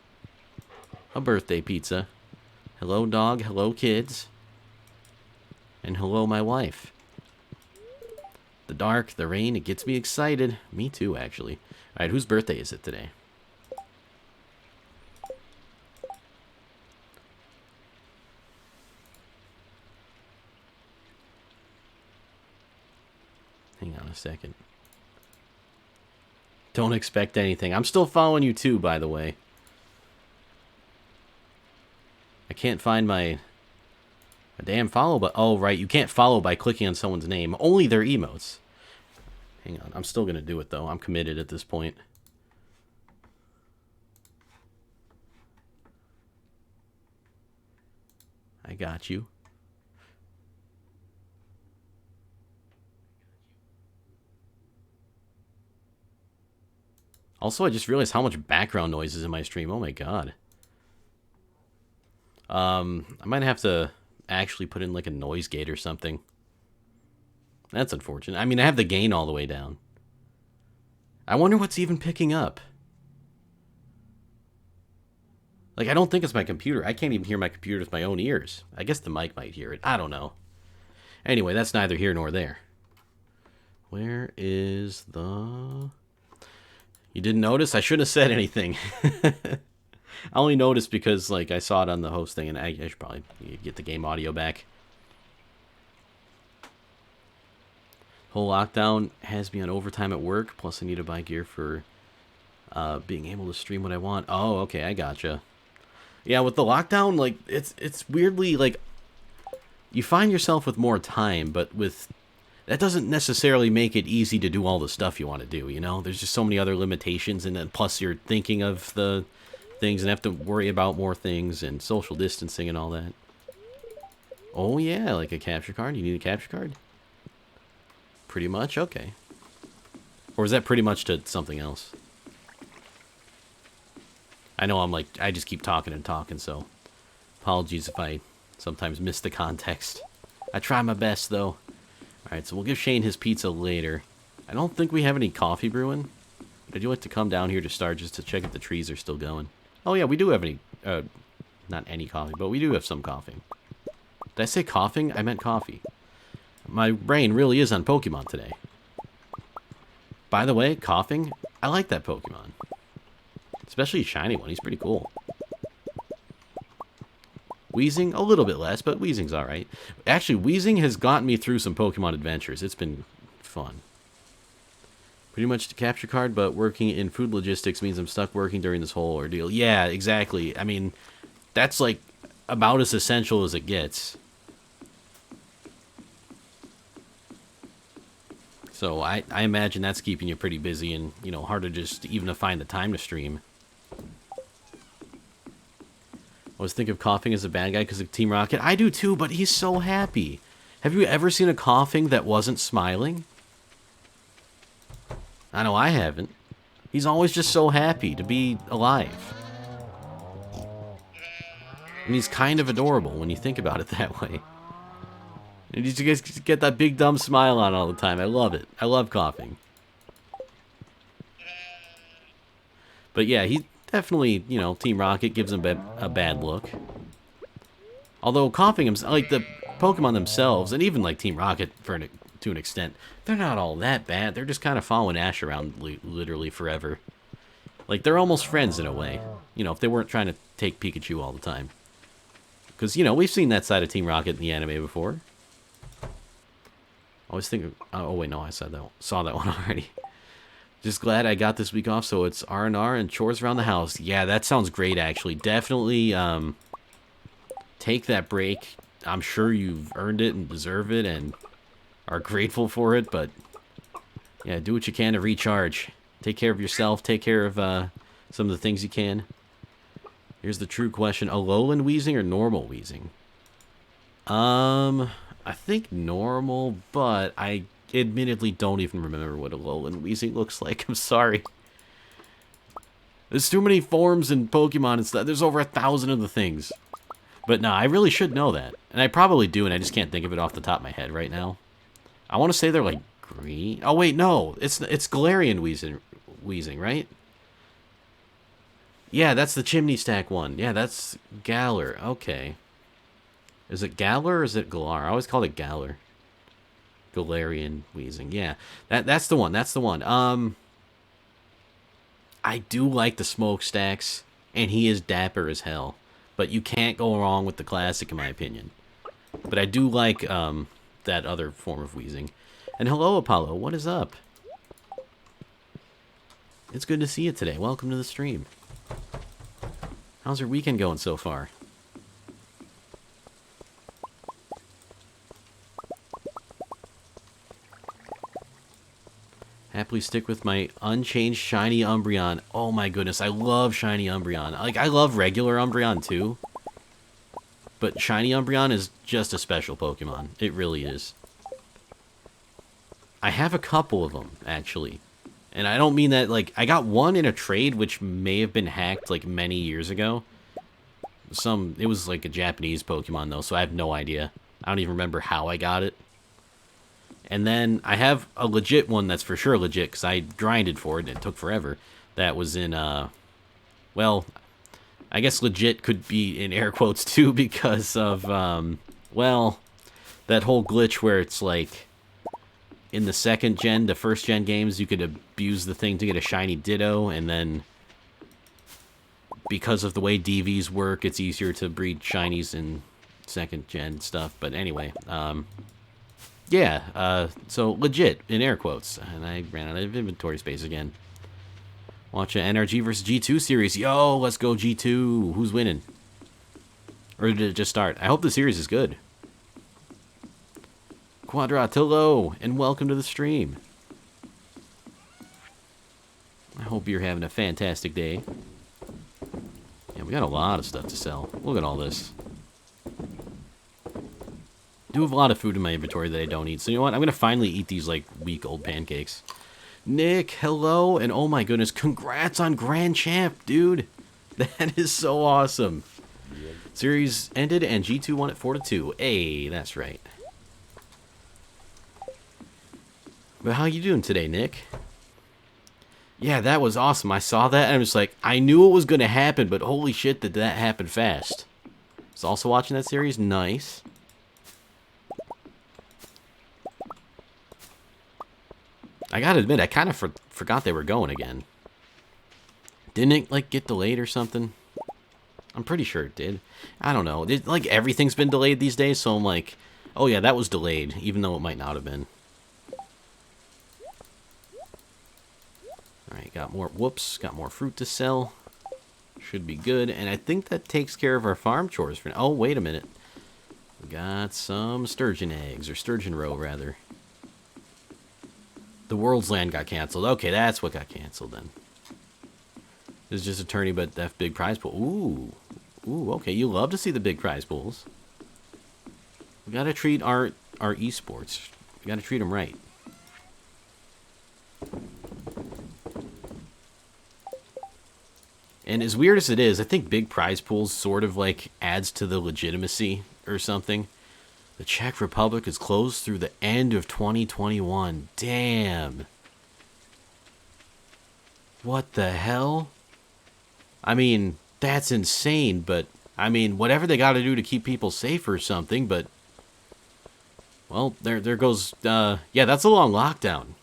A birthday pizza. Hello, dog. Hello, kids. And hello, my wife. The dark, the rain, it gets me excited. Me too, actually. Alright, whose birthday is it today? Hang on a second. Don't expect anything. I'm still following you too, by the way. I can't find my damn follow button. Oh, right. You can't follow by clicking on someone's name. Only their emotes. Hang on. I'm still going to do it, though. I'm committed at this point. I got you. Also, I just realized how much background noise is in my stream. Oh my god. I might have to actually put in like a noise gate or something. That's unfortunate. I mean, I have the gain all the way down. I wonder what's even picking up. Like, I don't think it's my computer. I can't even hear my computer with my own ears. I guess the mic might hear it. I don't know. Anyway, that's neither here nor there. Where is the... You didn't notice? I shouldn't have said anything. I only noticed because, like, I saw it on the host thing, and I should probably get the game audio back. Whole lockdown has me on overtime at work, plus I need to buy gear for being able to stream what I want. Oh, okay, I gotcha. Yeah, with the lockdown, like, it's weirdly, like, you find yourself with more time, but with... That doesn't necessarily make it easy to do all the stuff you want to do, you know? There's just so many other limitations, and then plus you're thinking of the things and have to worry about more things and social distancing and all that. Oh, yeah, like a capture card? You need a capture card? Pretty much? Okay. Or is that pretty much to something else? I know I'm like, I just keep talking and talking, so apologies if I sometimes miss the context. I try my best, though. Alright, so we'll give Shane his pizza later. I don't think we have any coffee brewing. But I do like to come down here to start just to check if the trees are still going. Oh yeah, we do have any, not any coffee, but we do have some coffee. Did I say coughing? I meant coffee. My brain really is on Pokemon today. By the way, coughing, I like that Pokemon. Especially a shiny one, he's pretty cool. Wheezing, a little bit less, but Wheezing's alright. Actually, Wheezing has gotten me through some Pokemon adventures. It's been fun. Pretty much the capture card, but working in food logistics means I'm stuck working during this whole ordeal. Yeah, exactly. I mean, that's like about as essential as it gets. So I imagine that's keeping you pretty busy and, you know, harder just even to find the time to stream. I was thinking of coughing as a bad guy because of Team Rocket. I do too, but he's so happy. Have you ever seen a coughing that wasn't smiling? I know I haven't. He's always just so happy to be alive. And he's kind of adorable when you think about it that way. And you just get that big dumb smile on all the time. I love it. I love coughing. But yeah, he definitely, you know, Team Rocket gives him a bad look. Although coughing, like the Pokemon themselves, and even like Team Rocket to an extent, they're not all that bad. They're just kind of following Ash around literally forever. Like, they're almost friends in a way. You know, if they weren't trying to take Pikachu all the time. Because, you know, we've seen that side of Team Rocket in the anime before. I was thinking... Oh, wait, no, I saw that one already. Just glad I got this week off, so it's R&R and chores around the house. Yeah, that sounds great, actually. Definitely take that break. I'm sure you've earned it and deserve it and are grateful for it, but yeah, do what you can to recharge. Take care of yourself. Take care of some of the things you can. Here's the true question. Alolan wheezing or normal wheezing? I think normal, but I admittedly don't even remember what Alolan wheezing looks like. I'm sorry. There's too many forms in Pokemon and stuff. There's over 1,000 of the things. But no, I really should know that. And I probably do, and I just can't think of it off the top of my head right now. I want to say they're like green. Oh, wait, no. It's Galarian wheezing, right? Yeah, that's the Chimney Stack one. Yeah, that's Galar. Okay. Is it Galar or is it Galar? I always call it Galar. Galarian wheezing. Yeah, that's the one. That's the one. I do like the Smokestacks, and he is dapper as hell. But you can't go wrong with the classic, in my opinion. But I do like that other form of wheezing. And hello, Apollo. What is up? It's good to see you today. Welcome to the stream. How's your weekend going so far? Happily stick with my unchanged shiny Umbreon. Oh my goodness, I love shiny Umbreon. Like, I love regular Umbreon too. But shiny Umbreon is just a special Pokemon. It really is. I have a couple of them, actually. And I don't mean that, like, I got one in a trade which may have been hacked, like, many years ago. It was, like, a Japanese Pokemon, though, so I have no idea. I don't even remember how I got it. And then I have a legit one that's for sure legit, because I grinded for it, and it took forever. That was in, well, I guess legit could be in air quotes too because of, well, that whole glitch where it's like, in the second gen, the first gen games, you could abuse the thing to get a shiny Ditto, and then because of the way DVs work, it's easier to breed shinies in second gen stuff. But anyway, yeah, so legit, in air quotes. And I ran out of inventory space again. Watch an NRG versus G2 series. Yo, let's go G2. Who's winning? Or did it just start? I hope the series is good. Quadratillo, and welcome to the stream. I hope you're having a fantastic day. Yeah, we got a lot of stuff to sell. Look at all this. Do have a lot of food in my inventory that I don't eat. So you know what? I'm going to finally eat these, like, week-old pancakes. Nick, hello, and oh my goodness, congrats on Grand Champ, dude. That is so awesome. Series ended, and G2 won it 4-2. Hey, that's right. But how you doing today, Nick? Yeah, that was awesome. I saw that, and I was like, I knew it was going to happen, but holy shit, did that happen fast. I was also watching that series. Nice. I gotta admit, I kind of forgot they were going again. Didn't it, like, get delayed or something? I'm pretty sure it did. I don't know. Like, everything's been delayed these days, so I'm like, oh yeah, that was delayed, even though it might not have been. Alright, got more, whoops, got more fruit to sell. Should be good, and I think that takes care of our farm chores for now. Oh, wait a minute. We got some sturgeon eggs, or sturgeon roe, rather. The World's Land got canceled. Okay, that's what got canceled then. This is just a tourney, but that big prize pool. Ooh. Ooh, okay, you love to see the big prize pools. We gotta treat our esports. We gotta treat them right. And as weird as it is, I think big prize pools sort of like adds to the legitimacy or something. The Czech Republic is closed through the end of 2021. Damn. What the hell? I mean, that's insane, but I mean, whatever they got to do to keep people safe or something, but well, there goes yeah, that's a long lockdown.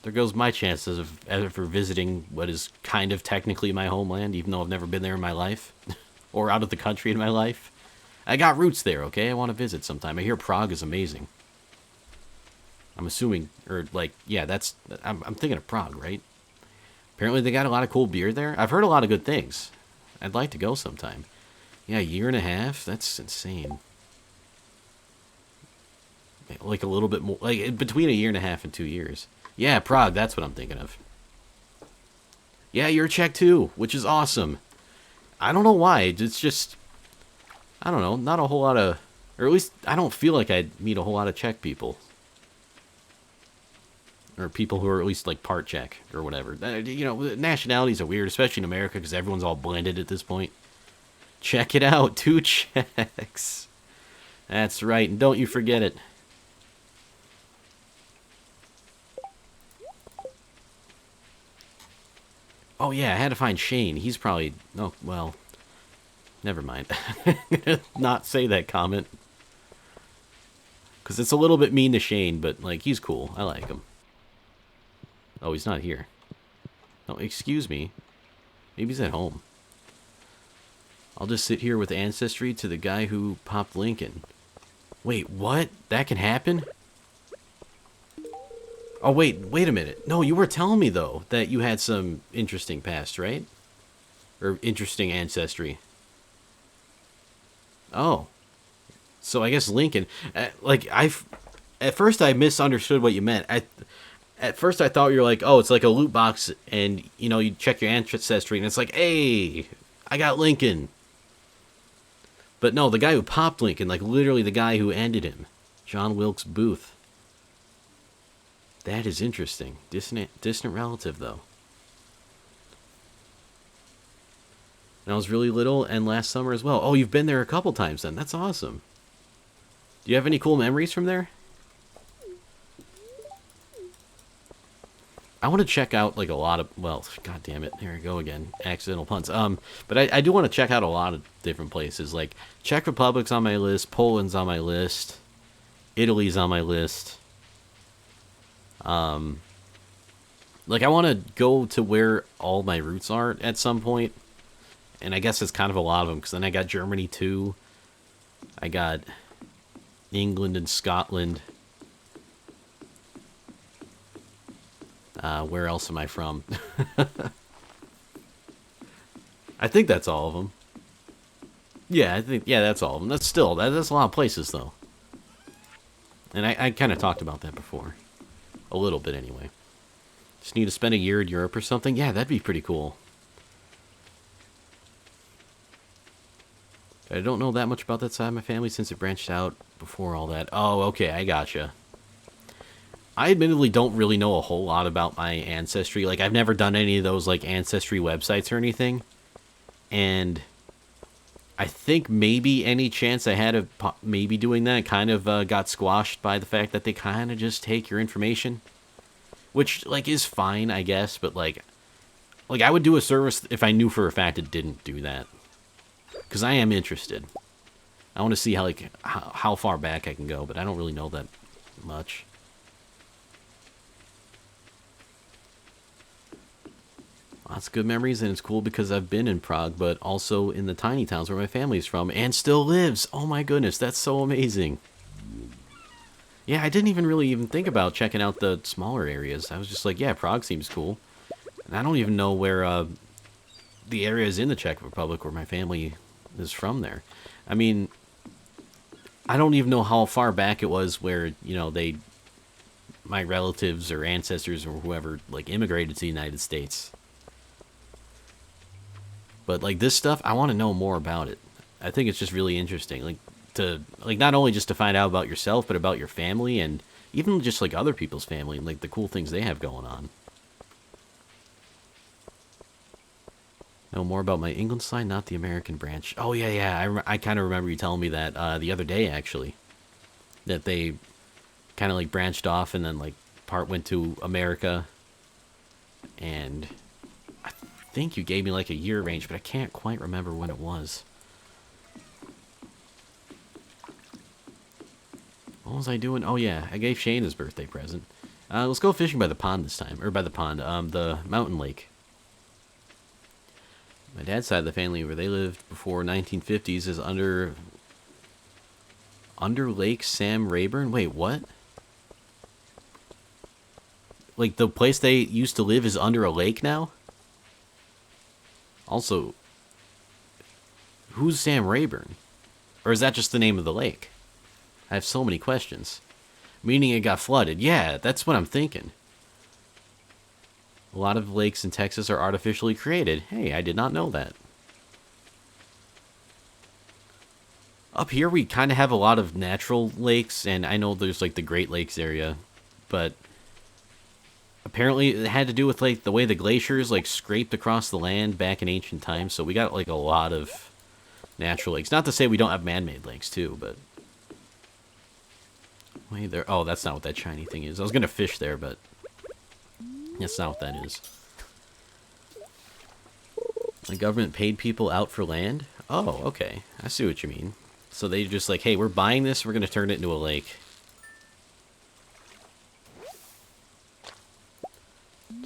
There goes my chances of ever visiting what is kind of technically my homeland, even though I've never been there in my life. Or out of the country in my life. I got roots there, okay? I want to visit sometime. I hear Prague is amazing. I'm assuming, or like, yeah, that's, I'm thinking of Prague, right? Apparently they got a lot of cool beer there. I've heard a lot of good things. I'd like to go sometime. Yeah, a year and a half? That's insane. Like a little bit more, like between a year and a half and 2 years. Yeah, Prague, that's what I'm thinking of. Yeah, you're Czech too, which is awesome. I don't know why, it's just, I don't know, not a whole lot of, or at least I don't feel like I'd meet a whole lot of Czech people. Or people who are at least like part Czech or whatever. You know, nationalities are weird, especially in America because everyone's all blended at this point. Check it out, 2 Czechs. That's right, and don't you forget it. Oh yeah, I had to find Shane. He's probably, oh, well, never mind. Not say that comment. Because it's a little bit mean to Shane, but like, he's cool. I like him. Oh, he's not here. Oh, excuse me. Maybe he's at home. I'll just sit here with ancestry to the guy who popped Lincoln. Wait, what? That can happen? Oh, wait a minute. No, you were telling me, though, that you had some interesting past, right? Or interesting ancestry. Oh. So I guess Lincoln... like, at first I misunderstood what you meant. At first I thought you were like, oh, it's like a loot box, and, you know, you check your ancestry, and it's like, hey, I got Lincoln. But no, the guy who popped Lincoln, like, literally the guy who ended him. John Wilkes Booth. That is interesting. Distant relative, though. And I was really little, and last summer as well. Oh, you've been there a couple times then. That's awesome. Do you have any cool memories from there? I want to check out like a lot of, well, god damn it, here I go again, accidental puns. But I do want to check out a lot of different places. Like Czech Republic's on my list, Poland's on my list, Italy's on my list. Like I want to go to where all my roots are at some point, and I guess it's kind of a lot of them because then I got Germany too. I got England and Scotland. Where else am I from? I think that's all of them. Yeah, that's all of them. That's a lot of places though. And I kind of talked about that before. A little bit anyway. Just need to spend a year in Europe or something? Yeah, that'd be pretty cool. I don't know that much about that side of my family since it branched out before all that. Oh, okay, I gotcha. I admittedly don't really know a whole lot about my ancestry. Like, I've never done any of those, like, ancestry websites or anything. And I think maybe any chance I had of maybe doing that kind of got squashed by the fact that they kind of just take your information. Which, like, is fine, I guess, but, like, I would do a service if I knew for a fact it didn't do that. Because I am interested. I want to see how far back I can go, but I don't really know that much. Lots of good memories, and it's cool because I've been in Prague, but also in the tiny towns where my family's from, and still lives. Oh my goodness, that's so amazing. Yeah, I didn't even really think about checking out the smaller areas. I was just like, yeah, Prague seems cool. And I don't even know where the area is in the Czech Republic where my family is from there. I mean, I don't even know how far back it was where, you know, my relatives or ancestors or whoever, like, immigrated to the United States. But, like, this stuff, I want to know more about it. I think it's just really interesting. Like, not only just to find out about yourself, but about your family and even just, like, other people's family and, like, the cool things they have going on. Know more about my England side, not the American branch. Oh, yeah. I kind of remember you telling me that the other day, actually. That they kind of, like, branched off and then, like, part went to America. And I think you gave me, like, a year range, but I can't quite remember when it was. What was I doing? Oh, yeah, I gave Shane his birthday present. Let's go fishing by the pond this time. Or by the pond, the mountain lake. My dad's side of the family, where they lived before 1950s, is under Lake Sam Rayburn. Wait, what? Like, the place they used to live is under a lake now? Also, who's Sam Rayburn? Or is that just the name of the lake? I have so many questions. Meaning it got flooded. Yeah, that's what I'm thinking. A lot of lakes in Texas are artificially created. Hey, I did not know that. Up here, we kind of have a lot of natural lakes, and I know there's, like, the Great Lakes area, but apparently it had to do with, like, the way the glaciers, like, scraped across the land back in ancient times, so we got, like, a lot of natural lakes. Not to say we don't have man-made lakes, too, but... Wait, there... Oh, that's not what that shiny thing is. I was gonna fish there, but... That's not what that is. The government paid people out for land? Oh, okay. I see what you mean. So they just like, hey, we're buying this, we're going to turn it into a lake.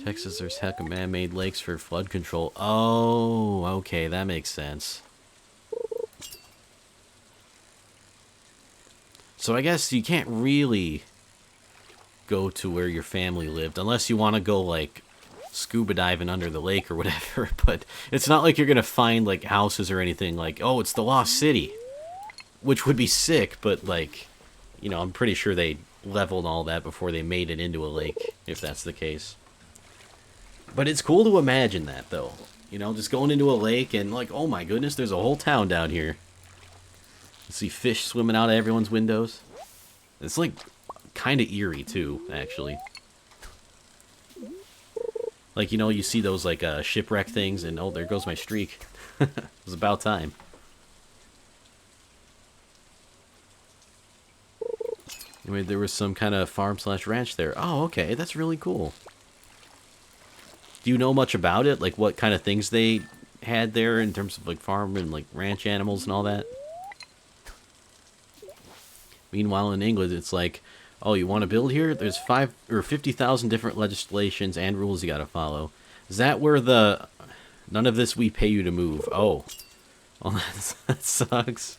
Texas, there's heck of man-made lakes for flood control. Oh, okay, that makes sense. So I guess you can't really go to where your family lived unless you want to go like scuba diving under the lake or whatever, but it's not like you're gonna find like houses or anything like, oh, it's the Lost City, which would be sick, but like, you know, I'm pretty sure they leveled all that before they made it into a lake, if that's the case. But it's cool to imagine that though, you know, just going into a lake and like, oh my goodness, there's a whole town down here. You see fish swimming out of everyone's windows. It's like kind of eerie too, actually. Like, you know, you see those like shipwreck things and oh, there goes my streak. It was about time. Anyway, there was some kind of farm/ranch there. Oh, okay, that's really cool. Do you know much about it? Like, what kind of things they had there in terms of, like, farm and, like, ranch animals and all that? Meanwhile, in England, it's like, oh, you want to build here? There's 5 or 50,000 different legislations and rules you got to follow. Is that where the none of this we pay you to move? Oh, well, that sucks.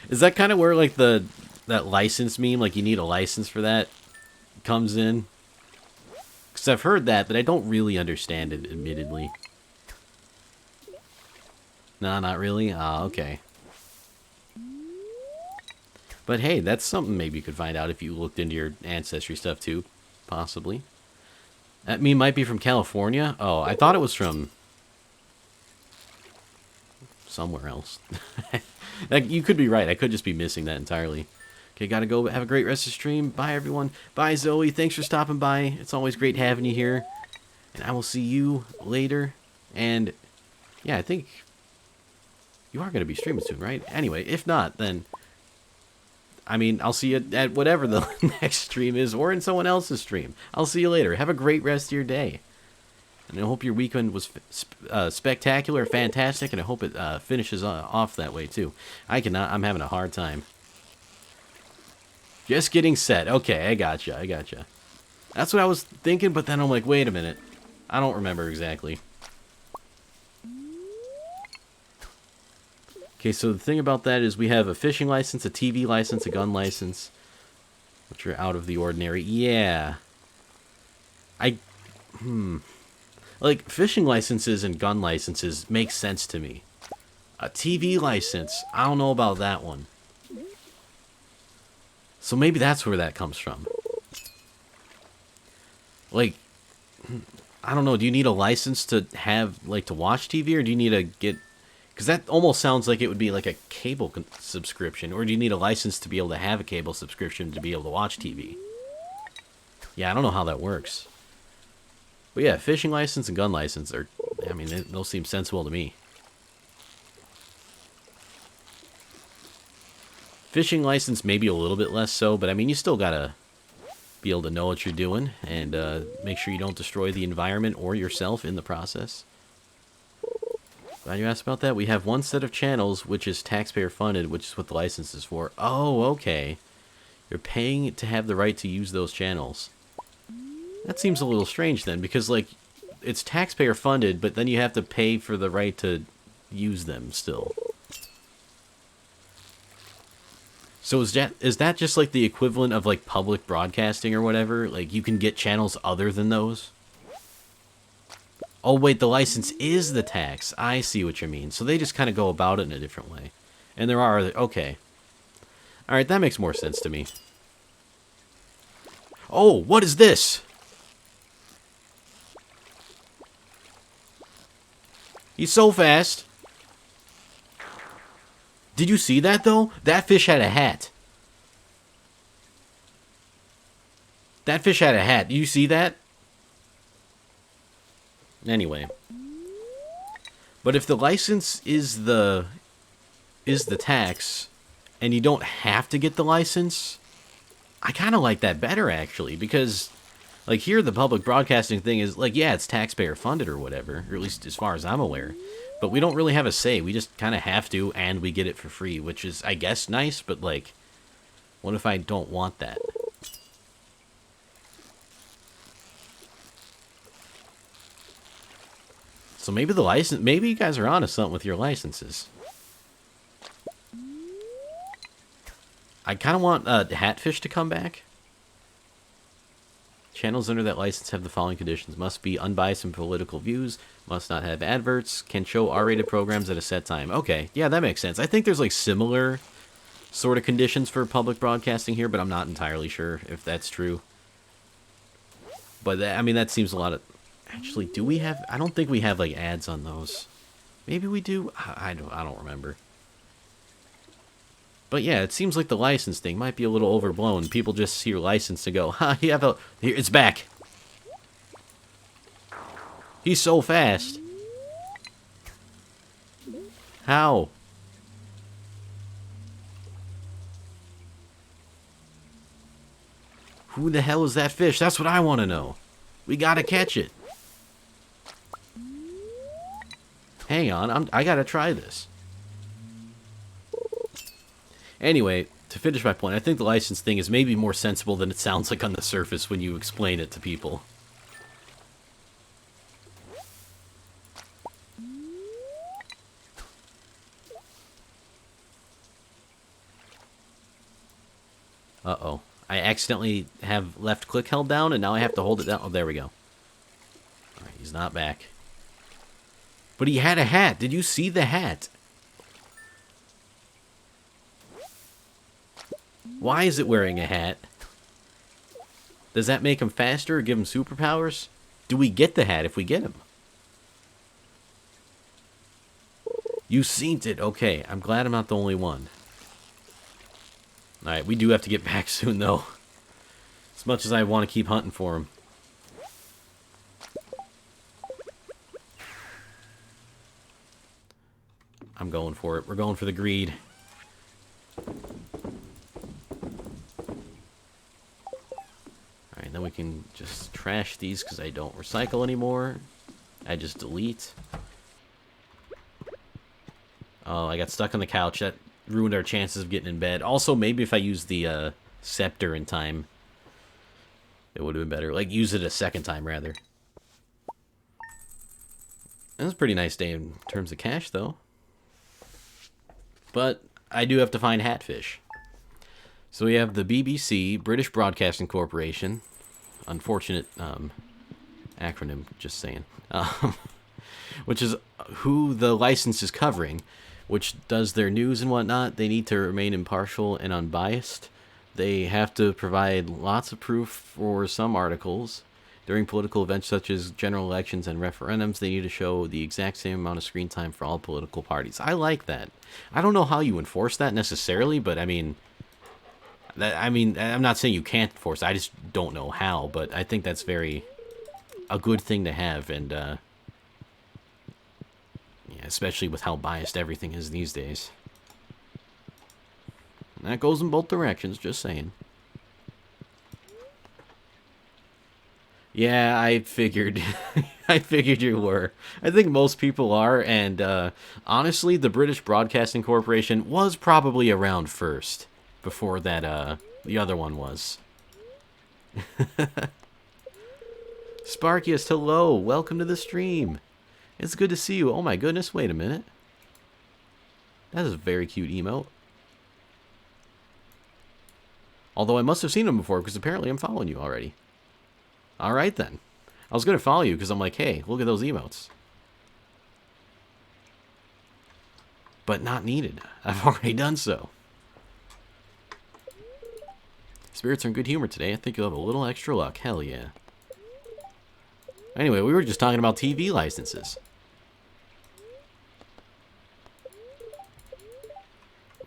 Is that kind of where like that license meme, like you need a license for that, comes in? Because I've heard that, but I don't really understand it, admittedly. No, not really. Ah, okay. But hey, that's something maybe you could find out if you looked into your ancestry stuff too, possibly. That meme might be from California. Oh, I thought it was from somewhere else. Like, you could be right. I could just be missing that entirely. Okay, gotta go. Have a great rest of the stream. Bye, everyone. Bye, Zoe. Thanks for stopping by. It's always great having you here. And I will see you later. And, yeah, I think you are going to be streaming soon, right? Anyway, if not, then, I mean, I'll see you at whatever the next stream is or in someone else's stream. I'll see you later. Have a great rest of your day. And I hope your weekend was spectacular, fantastic, and I hope it finishes off that way, too. I cannot. I'm having a hard time. Just getting set. Okay, I gotcha. I gotcha. That's what I was thinking, but then I'm like, wait a minute. I don't remember exactly. Okay, so the thing about that is we have a fishing license, a TV license, a gun license, which are out of the ordinary. Yeah. Like, fishing licenses and gun licenses make sense to me. A TV license, I don't know about that one. So maybe that's where that comes from. Like, I don't know, do you need a license to have, like, to watch TV, or do you need to get... Because that almost sounds like it would be like a cable subscription, or do you need a license to be able to have a cable subscription to be able to watch TV? Yeah, I don't know how that works. But yeah, fishing license and gun license are, I mean, those seem sensible to me. Fishing license maybe a little bit less so, but I mean, you still gotta be able to know what you're doing and make sure you don't destroy the environment or yourself in the process. Glad you asked about that. We have one set of channels, which is taxpayer funded, which is what the license is for. Oh, okay. You're paying to have the right to use those channels. That seems a little strange then, because, like, it's taxpayer funded, but then you have to pay for the right to use them still. So is that just, like, the equivalent of, like, public broadcasting or whatever? Like, you can get channels other than those? Oh, wait, the license is the tax. I see what you mean. So they just kind of go about it in a different way. And there are other... Okay. Alright, that makes more sense to me. Oh, what is this? He's so fast. Did you see that, though? That fish had a hat. That fish had a hat. Do you see that? Anyway. But if the license is the tax, and you don't have to get the license, I kind of like that better, actually, because... Like, here, the public broadcasting thing is, like, yeah, it's taxpayer funded or whatever, or at least as far as I'm aware. But we don't really have a say. We just kind of have to, and we get it for free, which is, I guess, nice, but, like, what if I don't want that? So maybe the license, maybe you guys are onto something with your licenses. I kind of want Hatfish to come back. Channels under that license have the following conditions. Must be unbiased in political views. Must not have adverts. Can show R-rated programs at a set time. Okay, yeah, that makes sense. I think there's like similar sort of conditions for public broadcasting here, but I'm not entirely sure if that's true. But, I mean, that seems a lot of... Actually, do we have... I don't think we have, like, ads on those. Maybe we do? I don't remember. But yeah, it seems like the license thing might be a little overblown. People just see your license and go, ha, you have a... Here, it's back. He's so fast. How? Who the hell is that fish? That's what I want to know. We gotta catch it. Hang on, I gotta try this. Anyway, to finish my point, I think the license thing is maybe more sensible than it sounds like on the surface when you explain it to people. Uh-oh. I accidentally have left click held down, and now I have to hold it down. Oh, there we go. Alright, he's not back. But he had a hat. Did you see the hat? Why is it wearing a hat? Does that make him faster or give him superpowers? Do we get the hat if we get him? You seen it. Okay, I'm glad I'm not the only one. Alright, we do have to get back soon, though. As much as I want to keep hunting for him. I'm going for it. We're going for the greed. Alright, then we can just trash these because I don't recycle anymore. I just delete. Oh, I got stuck on the couch. That ruined our chances of getting in bed. Also, maybe if I used the scepter in time, it would have been better. Like, use it a second time, rather. That was a pretty nice day in terms of cash, though. But I do have to find Hatfish. So we have the BBC, British Broadcasting Corporation. Unfortunate acronym, just saying. Which is who the license is covering, which does their news and whatnot. They need to remain impartial and unbiased. They have to provide lots of proof for some articles. During political events such as general elections and referendums, they need to show the exact same amount of screen time for all political parties. I like that. I don't know how you enforce that necessarily, but I mean, I'm not saying you can't enforce it. I just don't know how, but I think that's a good thing to have, and yeah, especially with how biased everything is these days. And that goes in both directions, just saying. Yeah, I figured. I figured you were. I think most people are, and honestly, the British Broadcasting Corporation was probably around first, before that, the other one was. Sparkiest, hello! Welcome to the stream! It's good to see you. Oh my goodness, wait a minute. That is a very cute emote. Although I must have seen him before, because apparently I'm following you already. Alright then. I was going to follow you because I'm like, hey, look at those emotes. But not needed. I've already done so. Spirits are in good humor today. I think you'll have a little extra luck. Hell yeah. Anyway, we were just talking about TV licenses.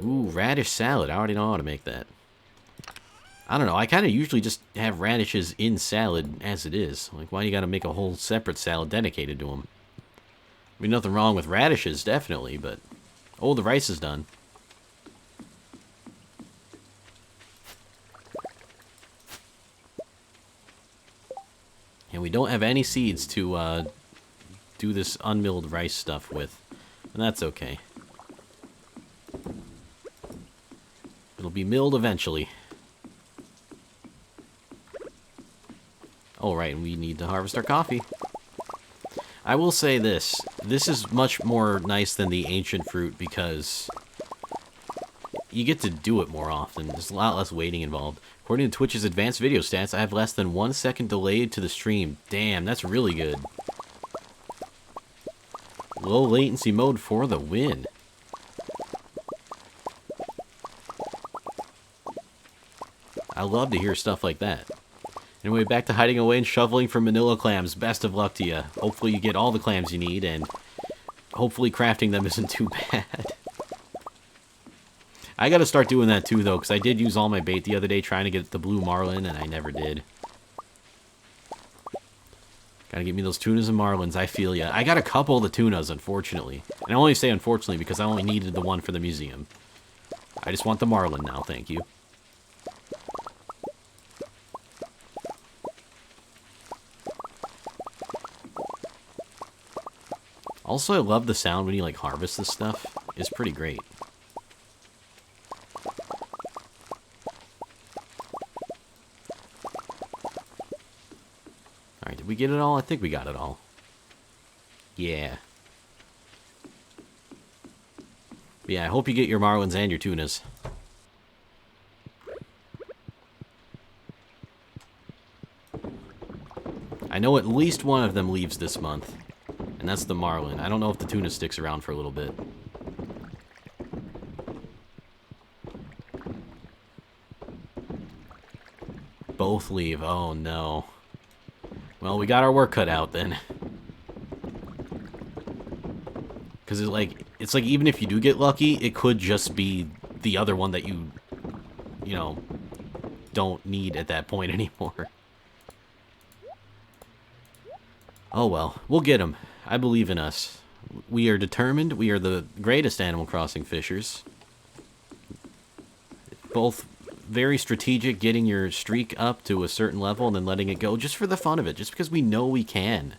Ooh, radish salad. I already know how to make that. I don't know. I kind of usually just have radishes in salad as it is. Like, why do you got to make a whole separate salad dedicated to them? I mean, nothing wrong with radishes, definitely, but... Oh, the rice is done. And we don't have any seeds to do this unmilled rice stuff with. And that's okay. It'll be milled eventually. Oh, right, and we need to harvest our coffee. I will say this. This is much more nice than the ancient fruit because you get to do it more often. There's a lot less waiting involved. According to Twitch's advanced video stats, I have less than 1 second delayed to the stream. Damn, that's really good. Low latency mode for the win. I love to hear stuff like that. Anyway, back to hiding away and shoveling for manila clams. Best of luck to you. Hopefully you get all the clams you need, and hopefully crafting them isn't too bad. I gotta start doing that too, though, because I did use all my bait the other day trying to get the blue marlin, and I never did. Gotta get me those tunas and marlins, I feel ya. I got a couple of the tunas, unfortunately. And I only say unfortunately because I only needed the one for the museum. I just want the marlin now, thank you. Also, I love the sound when you, like, harvest this stuff. It's pretty great. Alright, did we get it all? I think we got it all. Yeah. Yeah, I hope you get your marlins and your tunas. I know at least one of them leaves this month. And that's the marlin. I don't know if the tuna sticks around for a little bit. Both leave. Oh, no. Well, we got our work cut out then. Because it's like even if you do get lucky, it could just be the other one that you know, don't need at that point anymore. Oh well, we'll get them. I believe in us. We are determined. We are the greatest Animal Crossing fishers. Both very strategic, getting your streak up to a certain level and then letting it go just for the fun of it, just because we know we can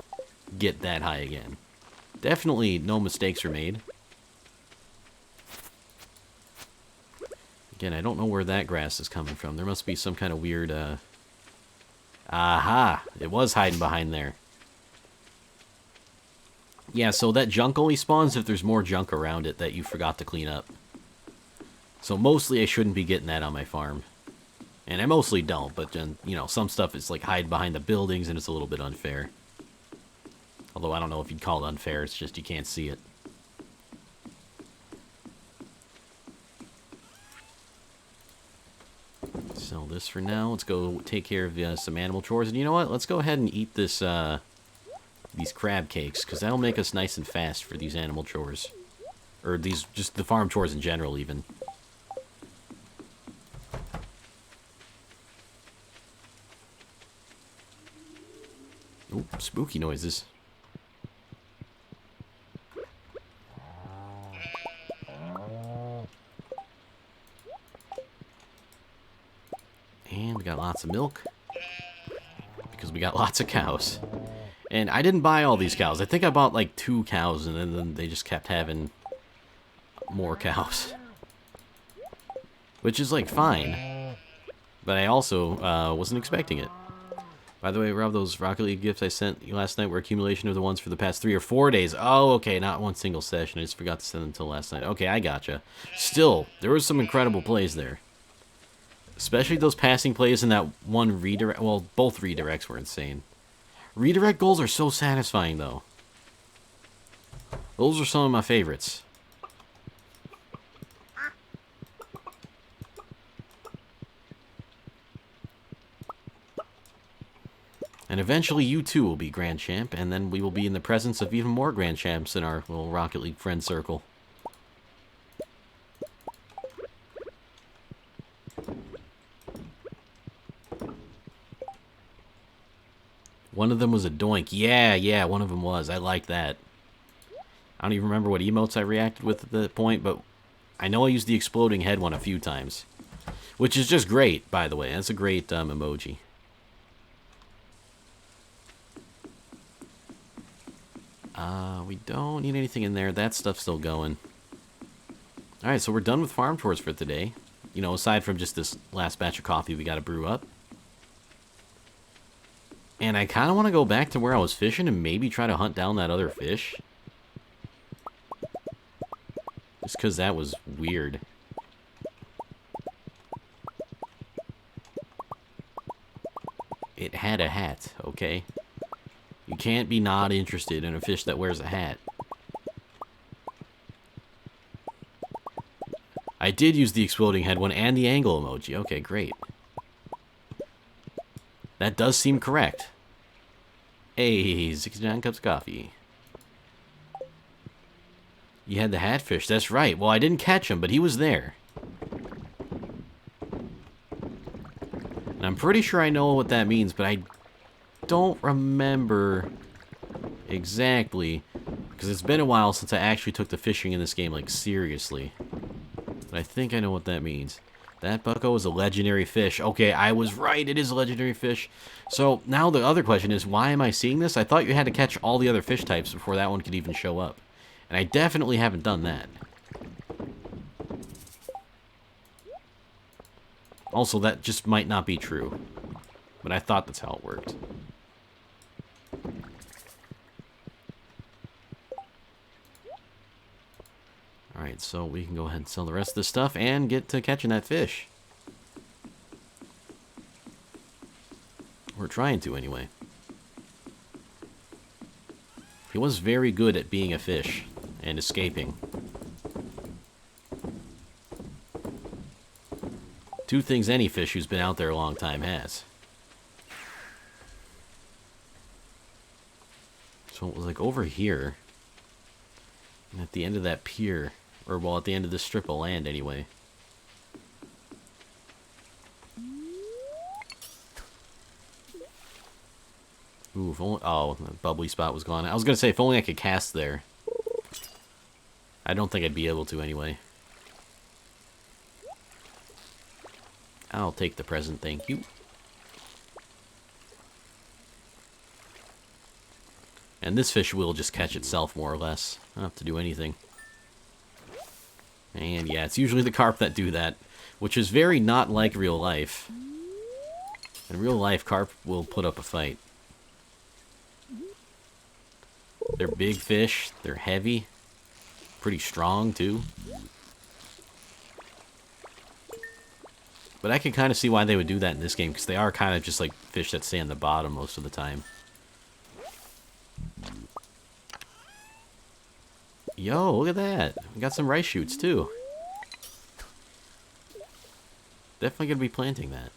get that high again. Definitely no mistakes are made. Again, I don't know where that grass is coming from. There must be some kind of weird, Aha! It was hiding behind there. Yeah, so that junk only spawns if there's more junk around it that you forgot to clean up. So mostly I shouldn't be getting that on my farm. And I mostly don't, but then, you know, some stuff is like hide behind the buildings and it's a little bit unfair. Although I don't know if you'd call it unfair, it's just you can't see it. Sell this for now. Let's go take care of some animal chores. And you know what? Let's go ahead and eat this, these crab cakes, because that'll make us nice and fast for these animal chores. Or these, just the farm chores in general, even. Ooh, spooky noises. And we got lots of milk. Because we got lots of cows. And I didn't buy all these cows. I think I bought like 2 cows, and then they just kept having more cows. Which is like fine. But I also wasn't expecting it. By the way, Rob, those Rocket League gifts I sent you last night were accumulation of the ones for the past 3 or 4 days. Oh, okay, not one single session. I just forgot to send them until last night. Okay, I gotcha. Still, there was some incredible plays there. Especially those passing plays and that one redirect. Well, both redirects were insane. Redirect goals are so satisfying, though. Those are some of my favorites. And eventually you too will be Grand Champ, and then we will be in the presence of even more Grand Champs in our little Rocket League friend circle. One of them was a doink. Yeah, one of them was. I liked that. I don't even remember what emotes I reacted with at that point, but I know I used the exploding head one a few times. Which is just great, by the way. That's a great emoji. We don't need anything in there. That stuff's still going. Alright, so we're done with farm tours for today. You know, aside from just this last batch of coffee we gotta brew up. And I kind of want to go back to where I was fishing and maybe try to hunt down that other fish. Just because that was weird. It had a hat, okay? You can't be not interested in a fish that wears a hat. I did use the exploding head one and the angle emoji. Okay, great. That does seem correct. Hey, 69 cups of coffee. You had the hatfish, that's right. Well, I didn't catch him, but he was there. And I'm pretty sure I know what that means, but I don't remember exactly. Because it's been a while since I actually took the fishing in this game, like, seriously. But I think I know what that means. That bucko is a legendary fish. Okay, I was right. It is a legendary fish. So now the other question is, why am I seeing this? I thought you had to catch all the other fish types before that one could even show up. And I definitely haven't done that. Also, that just might not be true. But I thought that's how it worked. Alright, so we can go ahead and sell the rest of this stuff and get to catching that fish. We're trying to, anyway. He was very good at being a fish and escaping. Two things any fish who's been out there a long time has. So it was like over here. And at the end of that pier. Or, well, at the end of this strip of land, anyway. Ooh, if only... Oh, the bubbly spot was gone. I was going to say, if only I could cast there. I don't think I'd be able to, anyway. I'll take the present, thank you. And this fish will just catch itself, more or less. I don't have to do anything. And yeah, it's usually the carp that do that, which is very not like real life. In real life, carp will put up a fight. They're big fish, they're heavy, pretty strong too. But I can kind of see why they would do that in this game, because they are kind of just like fish that stay on the bottom most of the time. Yo, look at that. We got some rice shoots, too. Definitely going to be planting that.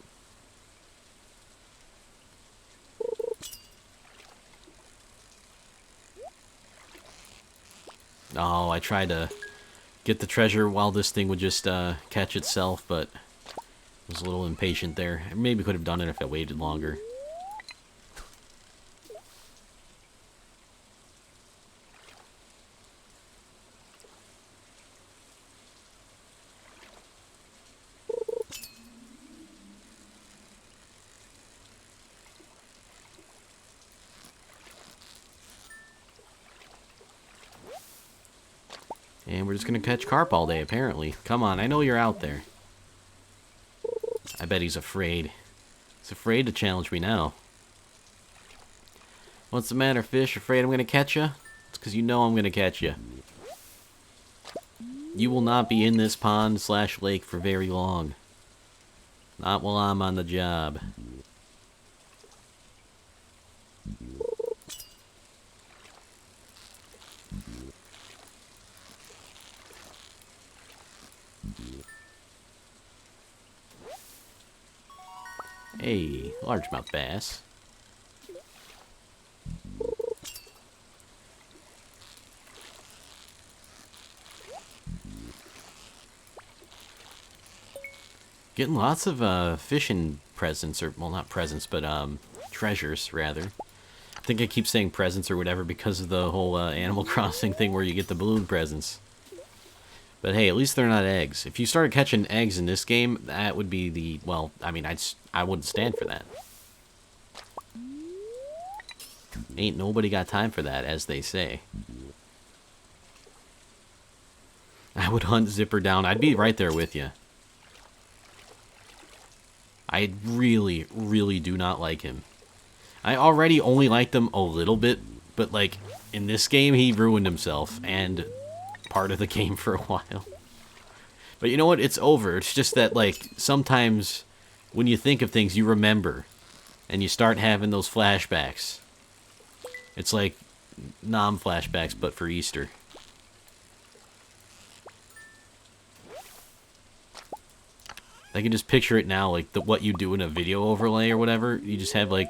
Oh, I tried to get the treasure while this thing would just catch itself, but I was a little impatient there. I maybe could have done it if I waited longer. And we're just going to catch carp all day, apparently. Come on, I know you're out there. I bet he's afraid. He's afraid to challenge me now. What's the matter, fish? Afraid I'm going to catch you? It's because you know I'm going to catch you. You will not be in this pond/lake for very long. Not while I'm on the job. Hey, largemouth bass. Getting lots of fishing presents, or, well, not presents, but treasures, rather. I think I keep saying presents or whatever because of the whole Animal Crossing thing where you get the balloon presents. But hey, at least they're not eggs. If you started catching eggs in this game, that would be the, well, I mean, I wouldn't stand for that. Ain't nobody got time for that, as they say. I would hunt Zipper down. I'd be right there with you. I really, really do not like him. I already only liked him a little bit, but like, in this game, he ruined himself, and part of the game for a while. But you know what? It's over. It's just that, like, sometimes when you think of things, you remember, and you start having those flashbacks. It's like non-flashbacks, but for Easter. I can just picture it now, like what you do in a video overlay or whatever. You just have like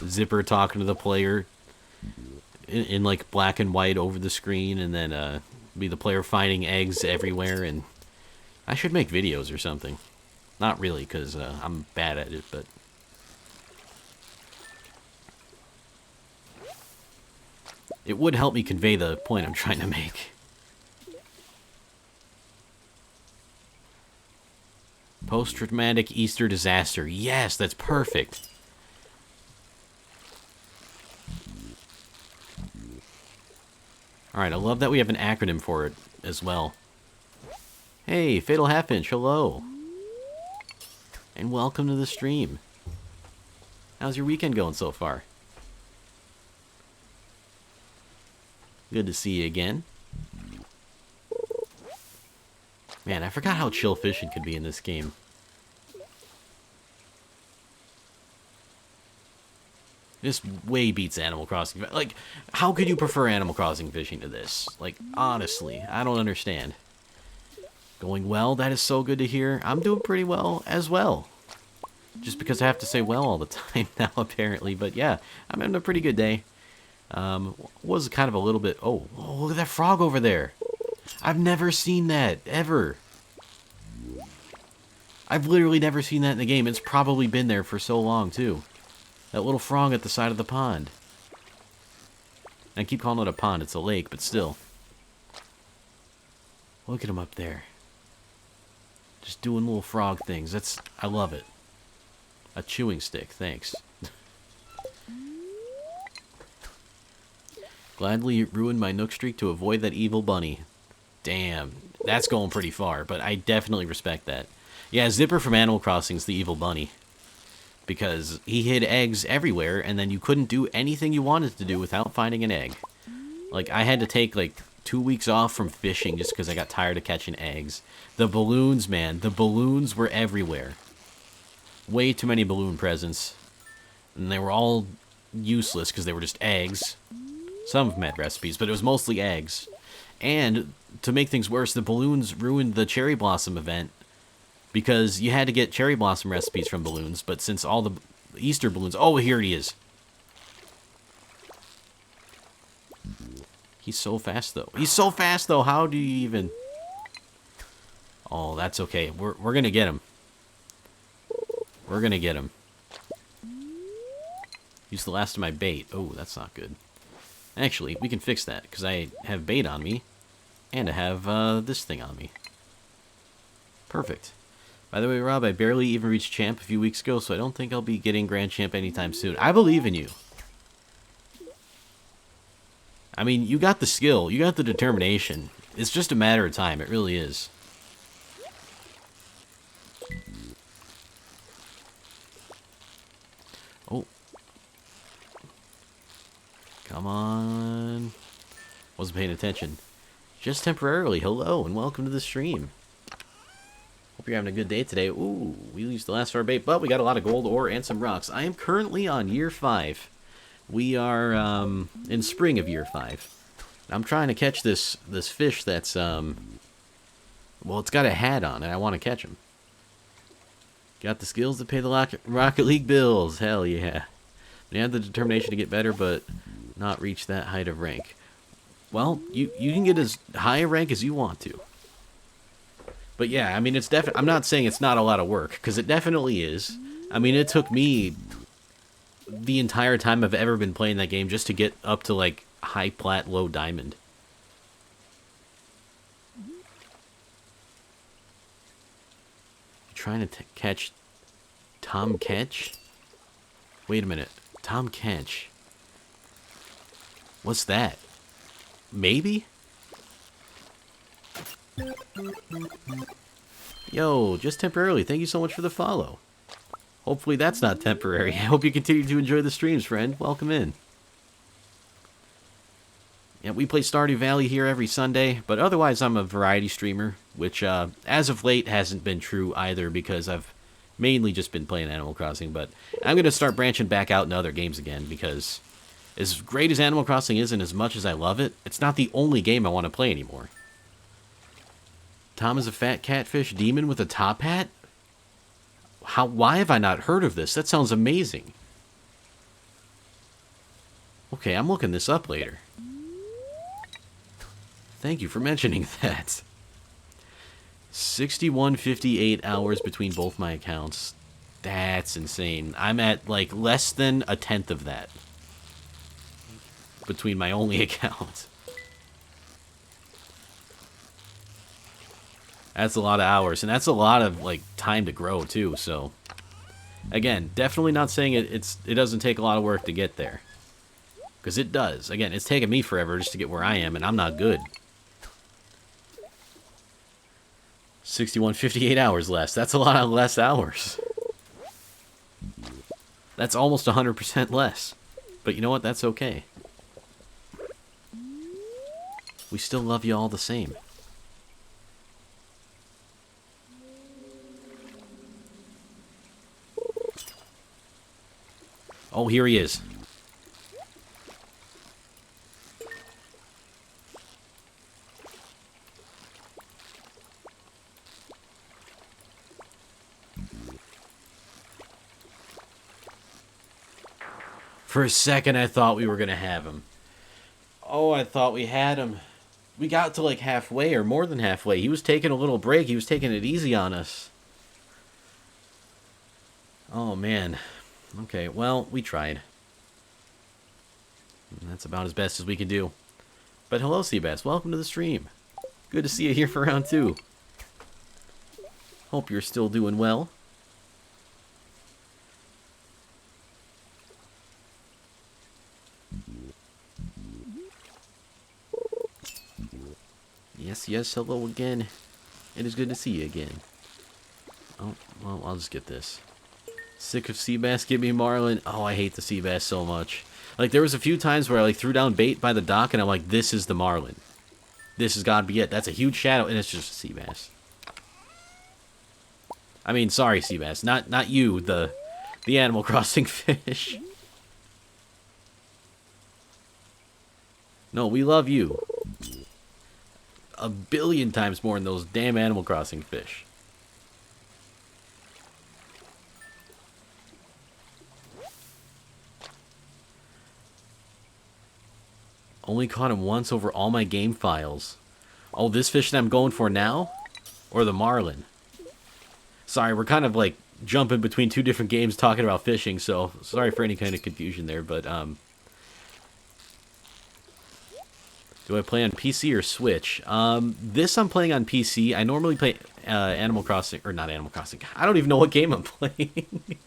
Zipper talking to the player in like black and white over the screen, and then be the player finding eggs everywhere. And I should make videos or something. Not really, because I'm bad at it, but it would help me convey the point I'm trying to make. Post-traumatic Easter disaster. Yes, that's perfect. Alright, I love that we have an acronym for it as well. Hey, Fatal Half-Inch, hello. And welcome to the stream. How's your weekend going so far? Good to see you again. Man, I forgot how chill fishing could be in this game. This way beats Animal Crossing. Like, how could you prefer Animal Crossing fishing to this? Like, honestly, I don't understand. Going well, that is so good to hear. I'm doing pretty well as well. Just because I have to say well all the time now, apparently. But yeah, I'm having a pretty good day. Was kind of a little bit... Oh, look at that frog over there. I've never seen that, ever. I've literally never seen that in the game. It's probably been there for so long, too. That little frog at the side of the pond. I keep calling it a pond. It's a lake, but still. Look at him up there. Just doing little frog things. I love it. A chewing stick, thanks. Gladly ruined my Nook streak to avoid that evil bunny. Damn, that's going pretty far, but I definitely respect that. Yeah, Zipper from Animal Crossing's the evil bunny. Because he hid eggs everywhere, and then you couldn't do anything you wanted to do without finding an egg. Like, I had to take, like, 2 weeks off from fishing just because I got tired of catching eggs. The balloons, man, the balloons were everywhere. Way too many balloon presents. And they were all useless because they were just eggs. Some of them had recipes, but it was mostly eggs. And, to make things worse, the balloons ruined the cherry blossom event. Because you had to get cherry blossom recipes from balloons, but since all the Easter balloons... Oh, here he is. He's so fast, though. He's so fast, though. How do you even... Oh, that's okay. We're gonna get him. We're gonna get him. Use the last of my bait. Oh, that's not good. Actually, we can fix that, because I have bait on me, and I have this thing on me. Perfect. By the way, Rob, I barely even reached Champ a few weeks ago, so I don't think I'll be getting Grand Champ anytime soon. I believe in you. I mean, you got the skill. You got the determination. It's just a matter of time. It really is. Oh. Come on. Wasn't paying attention. Just temporarily. Hello, and welcome to the stream. Hope you're having a good day today. Ooh, we used the last of our bait, but we got a lot of gold ore and some rocks. I am currently on year 5. We are in spring of year 5. I'm trying to catch this fish that's well, it's got a hat on, and I want to catch him. Got the skills to pay the Rocket League bills. Hell yeah. You have the determination to get better, but not reach that height of rank. Well, you can get as high a rank as you want to. But yeah, I mean, it's definitely... I'm not saying it's not a lot of work, because it definitely is. I mean, it took me the entire time I've ever been playing that game just to get up to, like, high plat, low diamond. You trying to catch Tom Ketch? Wait a minute. Tom Ketch. What's that? Maybe? Yo, just temporarily. Thank you so much for the follow. Hopefully that's not temporary. I hope you continue to enjoy the streams, friend. Welcome in. Yeah, we play Stardew Valley here every Sunday, but otherwise I'm a variety streamer, which as of late hasn't been true either because I've mainly just been playing Animal Crossing, but I'm going to start branching back out into other games again because as great as Animal Crossing is and as much as I love it, it's not the only game I want to play anymore. Tom is a fat catfish demon with a top hat? Why have I not heard of this? That sounds amazing. Okay, I'm looking this up later. Thank you for mentioning that. 61:58 hours between both my accounts. That's insane. I'm at like less than a tenth of that between my only account. That's a lot of hours, and that's a lot of like time to grow too. So, again, definitely not saying it doesn't take a lot of work to get there, because it does. Again, it's taken me forever just to get where I am, and I'm not good. 61.58 hours less. That's a lot of less hours. That's almost 100% less. But you know what? That's okay. We still love you all the same. Oh, here he is. For a second, I thought we were going to have him. Oh, I thought we had him. We got to like halfway or more than halfway. He was taking a little break. He was taking it easy on us. Oh, man. Okay, well, we tried. That's about as best as we can do. But hello, Seabass. Welcome to the stream. Good to see you here for round 2. Hope you're still doing well. Yes, yes, hello again. It is good to see you again. Oh, well, I'll just get this. Sick of sea bass, give me marlin. Oh, I hate the sea bass so much. Like, there was a few times where I, like, threw down bait by the dock, and I'm like, this is the marlin. This has got to be it. That's a huge shadow, and it's just a sea bass. I mean, sorry, sea bass. Not you, the Animal Crossing fish. No, we love you. A billion times more than those damn Animal Crossing fish. Only caught him once over all my game files. Oh, this fish that I'm going for now? Or the marlin? Sorry, we're kind of like jumping between two different games talking about fishing, so sorry for any kind of confusion there, but do I play on PC or Switch? This I'm playing on PC. I normally play Animal Crossing, or not Animal Crossing. I don't even know what game I'm playing.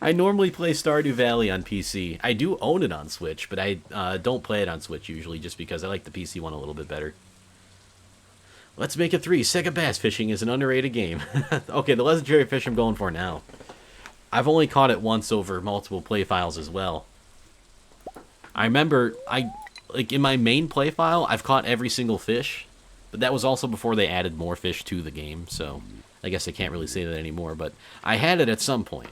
I normally play Stardew Valley on PC. I do own it on Switch, but I don't play it on Switch usually just because I like the PC one a little bit better. Let's make it 3. Sega bass fishing is an underrated game. Okay, the legendary fish I'm going for now. I've only caught it once over multiple play files as well. I remember, like in my main play file, I've caught every single fish, but that was also before they added more fish to the game, so I guess I can't really say that anymore, but I had it at some point.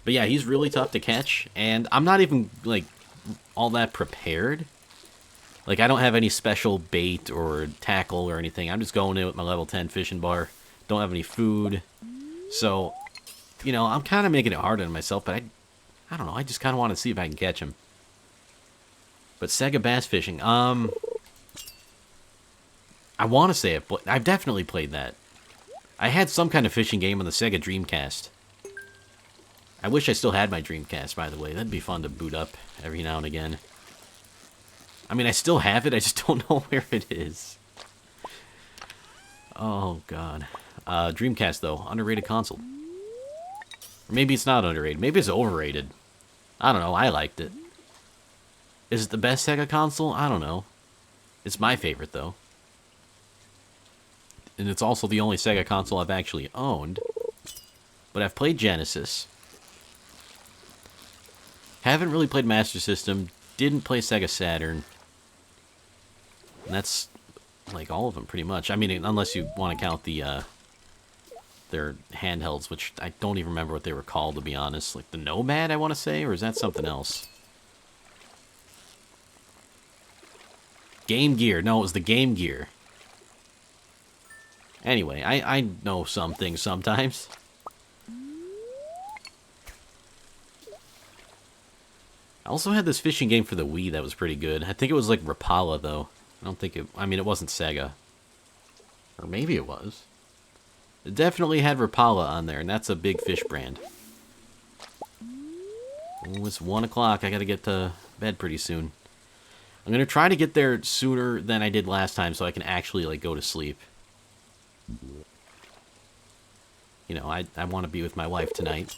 But yeah, he's really tough to catch, and I'm not even, like, all that prepared. Like, I don't have any special bait or tackle or anything. I'm just going in with my level 10 fishing bar. Don't have any food. So, you know, I'm kind of making it hard on myself, but I don't know. I just kind of want to see if I can catch him. But Sega bass fishing, I want to say I've definitely played that. I had some kind of fishing game on the Sega Dreamcast. I wish I still had my Dreamcast, by the way. That'd be fun to boot up every now and again. I mean, I still have it, I just don't know where it is. Oh, God. Dreamcast, though. Underrated console. Or maybe it's not underrated. Maybe it's overrated. I don't know, I liked it. Is it the best Sega console? I don't know. It's my favorite, though. And it's also the only Sega console I've actually owned. But I've played Genesis. Haven't really played Master System. Didn't play Sega Saturn. And that's like all of them, pretty much. I mean, unless you want to count the their handhelds, which I don't even remember what they were called, to be honest. Like the Nomad, I want to say, or is that something else? Game Gear. No, it was the Game Gear. Anyway, I know some things sometimes. I also had this fishing game for the Wii that was pretty good. I think it was like Rapala, though. I don't think it... I mean, it wasn't Sega. Or maybe it was. It definitely had Rapala on there, and that's a big fish brand. Oh, it's 1 o'clock. I gotta get to bed pretty soon. I'm going to try to get there sooner than I did last time so I can actually, like, go to sleep. You know, I want to be with my wife tonight.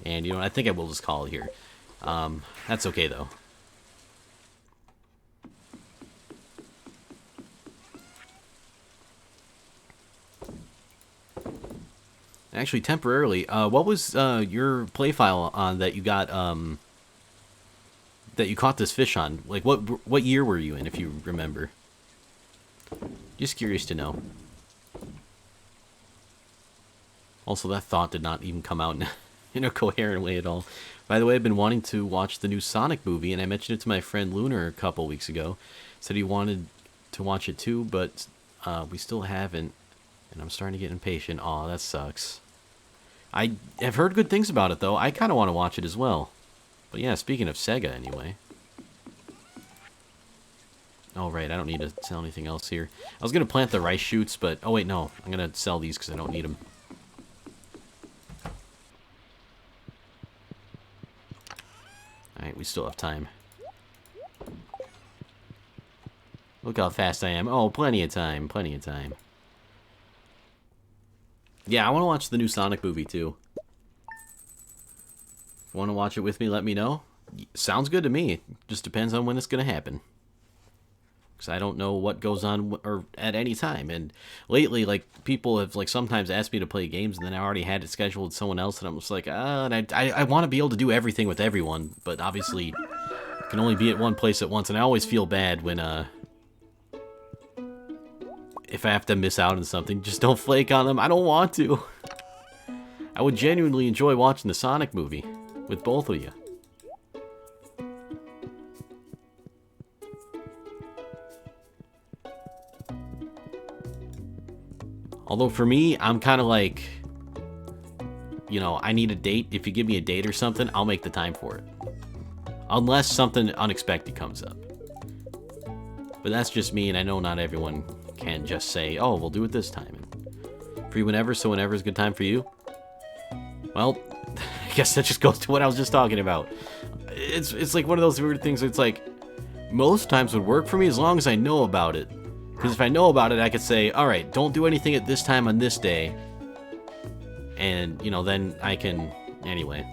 And, you know, I think I will just call it here. That's okay, though. Actually, temporarily, what was your play file on that you got, that you caught this fish on? Like, what year were you in, if you remember? Just curious to know. Also, that thought did not even come out in a coherent way at all. By the way, I've been wanting to watch the new Sonic movie, and I mentioned it to my friend Lunar a couple weeks ago. Said he wanted to watch it too, but we still haven't, and I'm starting to get impatient. Aw, that sucks. I have heard good things about it, though. I kind of want to watch it as well. But yeah, speaking of Sega, anyway. Oh, right, I don't need to sell anything else here. I was going to plant the rice shoots, but... Oh, wait, no. I'm going to sell these because I don't need them. Alright, we still have time. Look how fast I am. Oh, plenty of time, plenty of time. Yeah, I want to watch the new Sonic movie, too. Want to watch it with me, let me know. Sounds good to me. It just depends on when it's going to happen. Because I don't know what goes on or at any time. And lately, like, people have, like, sometimes asked me to play games, and then I already had it scheduled with someone else, and I'm just like, and I want to be able to do everything with everyone, but obviously can only be at one place at once, and I always feel bad when, if I have to miss out on something. Just don't flake on them. I don't want to. I would genuinely enjoy watching the Sonic movie with both of you. Although for me, I'm kind of like, you know, I need a date. If you give me a date or something, I'll make the time for it. Unless something unexpected comes up. But that's just me, and I know not everyone can just say, oh, we'll do it this time. Free whenever, so whenever is a good time for you? Well, I guess that just goes to what I was just talking about. It's like one of those weird things. It's like, most times would work for me as long as I know about it. Because if I know about it, I could say, alright, don't do anything at this time on this day. And, you know, then I can... Anyway.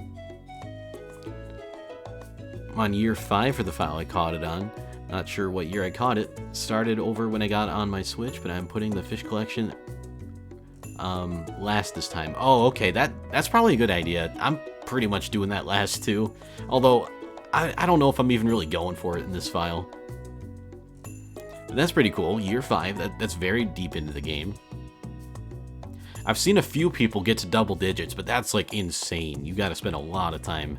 I'm on year 5 for the file I caught it on. Not sure what year I caught it. Started over when I got on my Switch, but I'm putting the fish collection last this time. Oh, okay, that's probably a good idea. I'm pretty much doing that last too. Although, I don't know if I'm even really going for it in this file. But that's pretty cool. Year 5, that's very deep into the game. I've seen a few people get to double digits, but that's like insane. You gotta spend a lot of time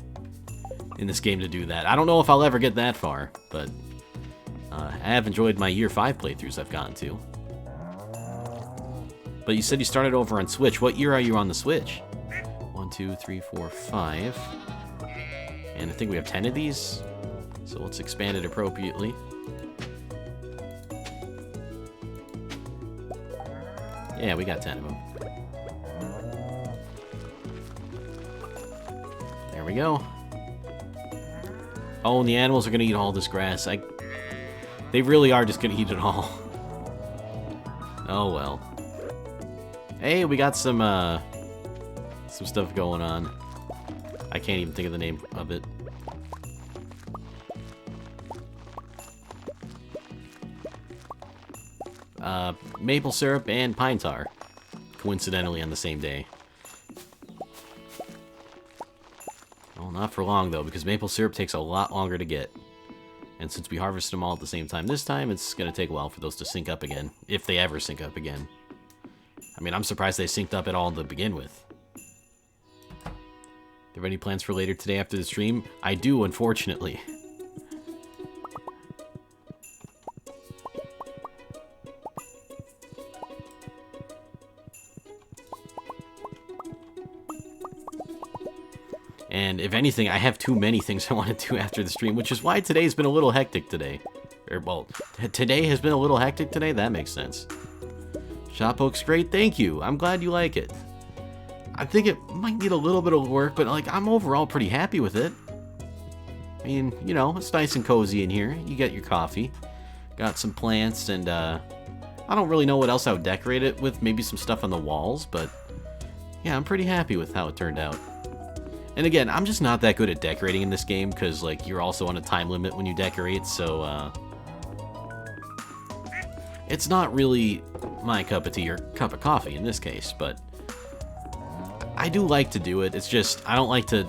in this game to do that. I don't know if I'll ever get that far, but I have enjoyed my year 5 playthroughs I've gotten to. But you said you started over on Switch. What year are you on the Switch? 1, 2, 3, 4, 5. And I think we have 10 of these. So let's expand it appropriately. Yeah, we got 10 of them. There we go. Oh, and the animals are going to eat all this grass. They really are just going to eat it all. Oh, well. Hey, we got some stuff going on. I can't even think of the name of it. Maple syrup and pine tar. Coincidentally on the same day. Well, not for long, though, because maple syrup takes a lot longer to get. And since we harvested them all at the same time this time, it's going to take a while for those to sync up again. If they ever sync up again. I mean, I'm surprised they synced up at all to begin with. Do you have any plans for later today after the stream? I do, unfortunately. And if anything, I have too many things I want to do after the stream, which is why today's been a little hectic today. Or, well, today has been a little hectic today? That makes sense. Shop looks great, thank you. I'm glad you like it. I think it might need a little bit of work, but like I'm overall pretty happy with it. I mean, you know, it's nice and cozy in here. You get your coffee. Got some plants, and I don't really know what else I would decorate it with. Maybe some stuff on the walls, but yeah, I'm pretty happy with how it turned out. And again, I'm just not that good at decorating in this game, because like you're also on a time limit when you decorate, so it's not really my cup of tea or cup of coffee in this case, but I do like to do it. It's just, I don't like to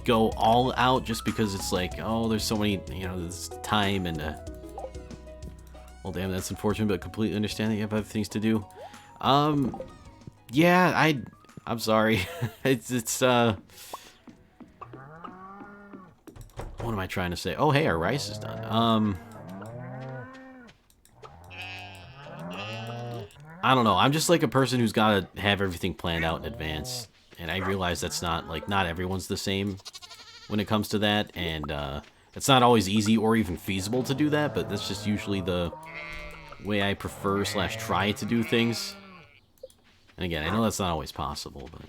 go all out just because it's like, oh, there's so many, you know, there's time and, well, damn, that's unfortunate, but completely understand that you have other things to do. Yeah, I'm sorry. What am I trying to say? Oh, hey, our rice is done. I don't know. I'm just like a person who's got to have everything planned out in advance. And I realize that's not, like, not everyone's the same when it comes to that. And it's not always easy or even feasible to do that, but that's just usually the way I prefer / try to do things. And again, I know that's not always possible, but...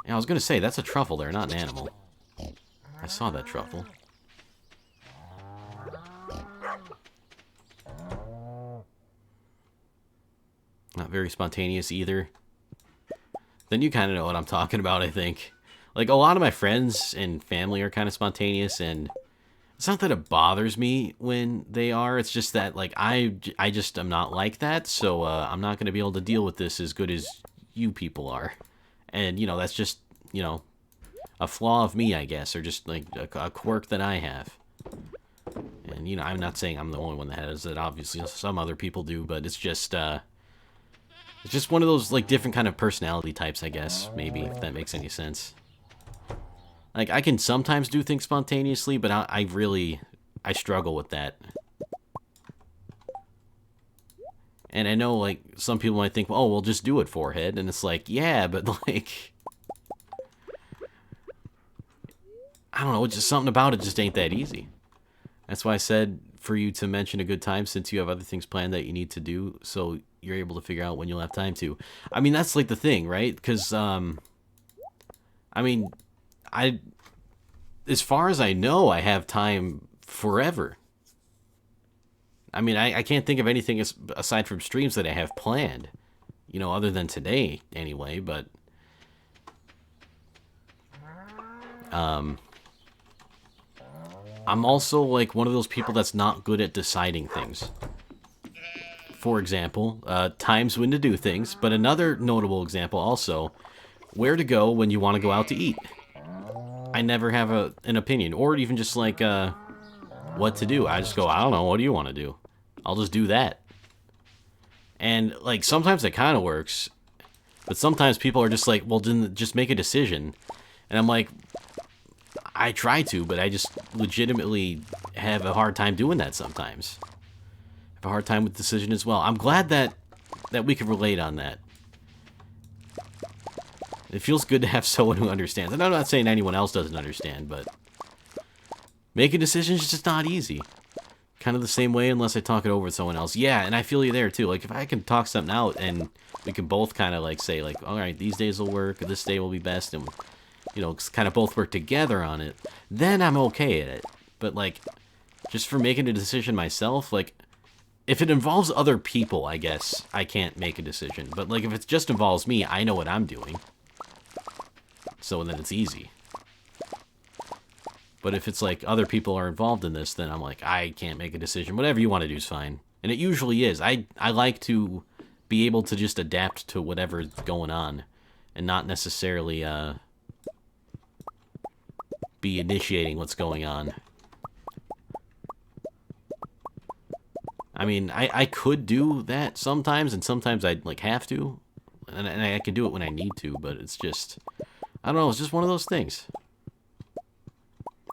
Yeah, I was going to say, that's a truffle there, not an animal. I saw that truffle. Not very spontaneous either. Then you kind of know what I'm talking about, I think. Like, a lot of my friends and family are kind of spontaneous, and it's not that it bothers me when they are. It's just that, like, I just am not like that, so I'm not going to be able to deal with this as good as you people are. And, you know, that's just, you know, a flaw of me, I guess, or just, like, a quirk that I have. And, you know, I'm not saying I'm the only one that has it. Obviously, some other people do, but it's just one of those, like, different kind of personality types, I guess, maybe, if that makes any sense. Like, I can sometimes do things spontaneously, but I struggle with that. And I know, like, some people might think, well, oh, we'll just do it, forehead. And it's like, yeah, but, like... I don't know, just something about it just ain't that easy. That's why I said for you to mention a good time, since you have other things planned that you need to do, so you're able to figure out when you'll have time to. I mean, that's, like, the thing, right? Because, I mean, as far as I know, I have time forever. I mean, I can't think of anything aside from streams that I have planned. You know, other than today, anyway, but... I'm also, like, one of those people that's not good at deciding things. For example, times when to do things, but another notable example also, where to go when you want to go out to eat. I never have an opinion, or even just, like, what to do. I just go, I don't know, what do you want to do? I'll just do that. And, like, sometimes it kind of works, but sometimes people are just like, well, then just make a decision. And I'm like, I try to, but I just legitimately have a hard time doing that sometimes. Have a hard time with decision as well. I'm glad that we can relate on that. It feels good to have someone who understands. And I'm not saying anyone else doesn't understand, but making decisions is just not easy. Kind of the same way unless I talk it over with someone else. Yeah, and I feel you there too. Like, if I can talk something out and we can both kind of, like, say, like, all right, these days will work, or this day will be best, and, you know, kind of both work together on it, then I'm okay at it. But, like, just for making a decision myself, like, if it involves other people, I guess I can't make a decision. But, like, if it just involves me, I know what I'm doing. So then it's easy. But if it's like other people are involved in this, then I'm like, I can't make a decision. Whatever you want to do is fine. And it usually is. I like to be able to just adapt to whatever's going on and not necessarily be initiating what's going on. I mean, I could do that sometimes, and sometimes I'd, like, have to. And I can do it when I need to, but it's just... I don't know, it's just one of those things.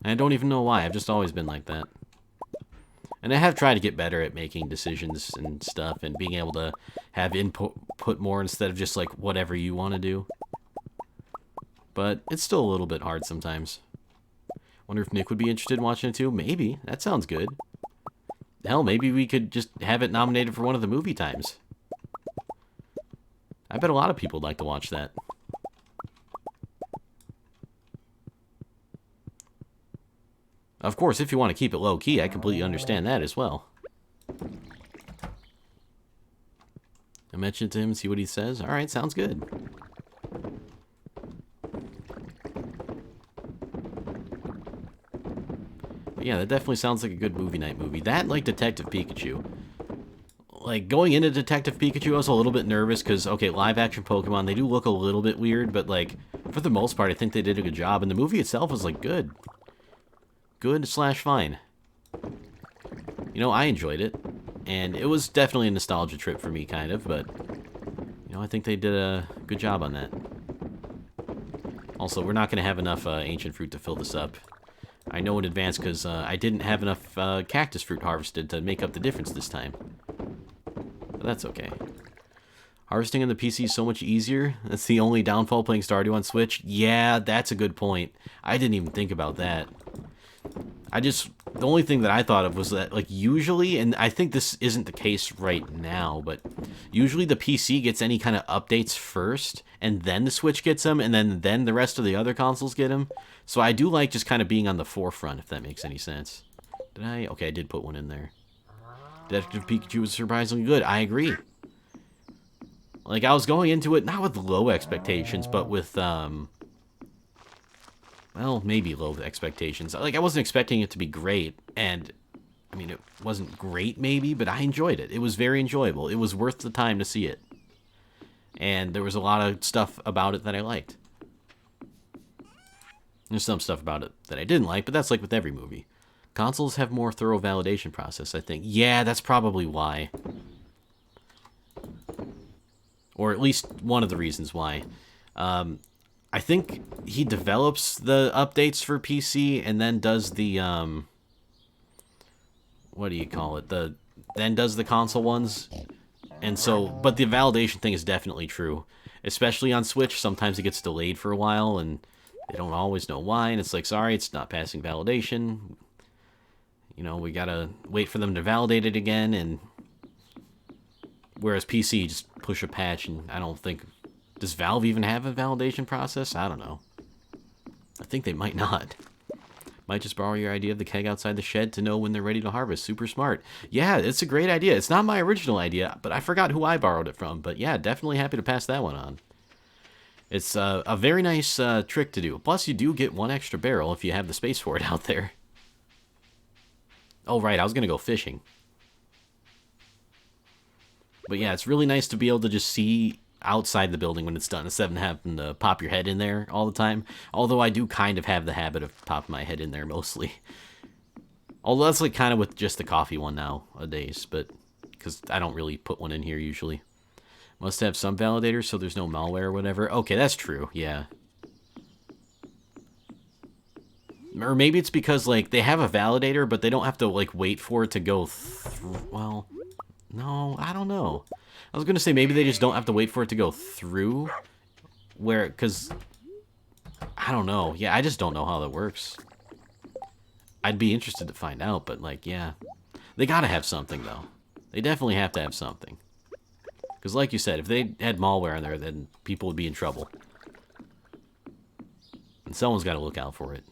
And I don't even know why, I've just always been like that. And I have tried to get better at making decisions and stuff, and being able to have input more instead of just, like, whatever you want to do. But it's still a little bit hard sometimes. Wonder if Nick would be interested in watching it too? Maybe, that sounds good. Hell, maybe we could just have it nominated for one of the movie times. I bet a lot of people would like to watch that. Of course, if you want to keep it low-key, I completely understand that as well. I mentioned to him, see what he says. Alright, sounds good. But yeah, that definitely sounds like a good movie night movie. That, like Detective Pikachu. Like, going into Detective Pikachu, I was a little bit nervous because, okay, live-action Pokemon, they do look a little bit weird, but, like, for the most part, I think they did a good job. And the movie itself was, like, good. Good/fine. You know, I enjoyed it. And it was definitely a nostalgia trip for me, kind of, but, you know, I think they did a good job on that. Also, we're not going to have enough ancient fruit to fill this up. I know in advance because I didn't have enough cactus fruit harvested to make up the difference this time. But that's okay. Harvesting on the PC is so much easier. That's the only downfall playing Stardew on Switch. Yeah, that's a good point. I didn't even think about that. The only thing that I thought of was that, like, usually, and I think this isn't the case right now, but usually the PC gets any kind of updates first, and then the Switch gets them, and then the rest of the other consoles get them. So I do like just kind of being on the forefront, if that makes any sense. Did I? Okay, I did put one in there. Detective Pikachu was surprisingly good. I agree. Like, I was going into it, not with low expectations, but with, well, maybe low expectations. Like, I wasn't expecting it to be great, and, I mean, it wasn't great, maybe, but I enjoyed it. It was very enjoyable. It was worth the time to see it. And there was a lot of stuff about it that I liked. There's some stuff about it that I didn't like, but that's like with every movie. Consoles have more thorough validation process, I think. Yeah, that's probably why. Or at least one of the reasons why. I think he develops the updates for PC and then does the, what do you call it? Then does the console ones. And so, but the validation thing is definitely true. Especially on Switch, sometimes it gets delayed for a while and they don't always know why. And it's like, sorry, it's not passing validation. You know, we gotta wait for them to validate it again. And whereas PC, just push a patch and I don't think... Does Valve even have a validation process? I don't know. I think they might not. Might just borrow your idea of the keg outside the shed to know when they're ready to harvest. Super smart. Yeah, it's a great idea. It's not my original idea, but I forgot who I borrowed it from. But yeah, definitely happy to pass that one on. It's a very nice trick to do. Plus, you do get one extra barrel if you have the space for it out there. Oh, right, I was going to go fishing. But yeah, it's really nice to be able to just see outside the building when it's done, instead of having to pop your head in there all the time. Although I do kind of have the habit of popping my head in there mostly. Although that's like kind of with just the coffee one nowadays, but because I don't really put one in here usually. Must have some validators so there's no malware or whatever. Okay, that's true, yeah. Or maybe it's because, like, they have a validator, but they don't have to, like, wait for it to go through. Well, no, I don't know. I was going to say maybe they just don't have to wait for it to go through. Because, I don't know. Yeah, I just don't know how that works. I'd be interested to find out, but, like, yeah. They gotta have something, though. They definitely have to have something. Because, like you said, if they had malware in there, then people would be in trouble. And someone's got to look out for it.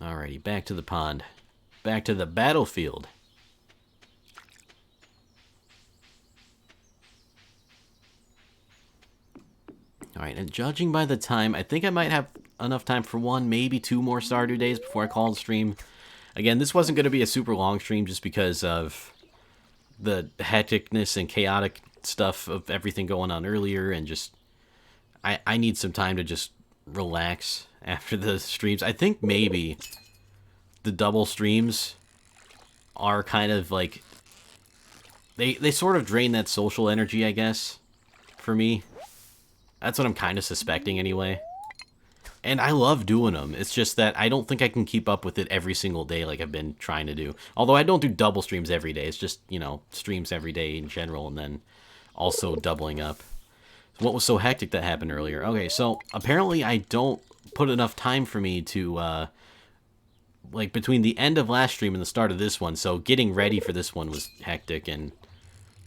Alrighty, back to the pond. Back to the battlefield. Alright, and judging by the time, I think I might have enough time for one, maybe two more Stardew days before I call the stream. Again, this wasn't going to be a super long stream just because of the hecticness and chaotic stuff of everything going on earlier, and just... I need some time to just relax after the streams. I think maybe the double streams are kind of like... They sort of drain that social energy, I guess, for me. That's what I'm kind of suspecting anyway. And I love doing them. It's just that I don't think I can keep up with it every single day like I've been trying to do. Although I don't do double streams every day. It's just, you know, streams every day in general and then also doubling up. What was so hectic that happened earlier? Okay, so apparently I don't put enough time for me to like between the end of last stream and the start of this one. So getting ready for this one was hectic and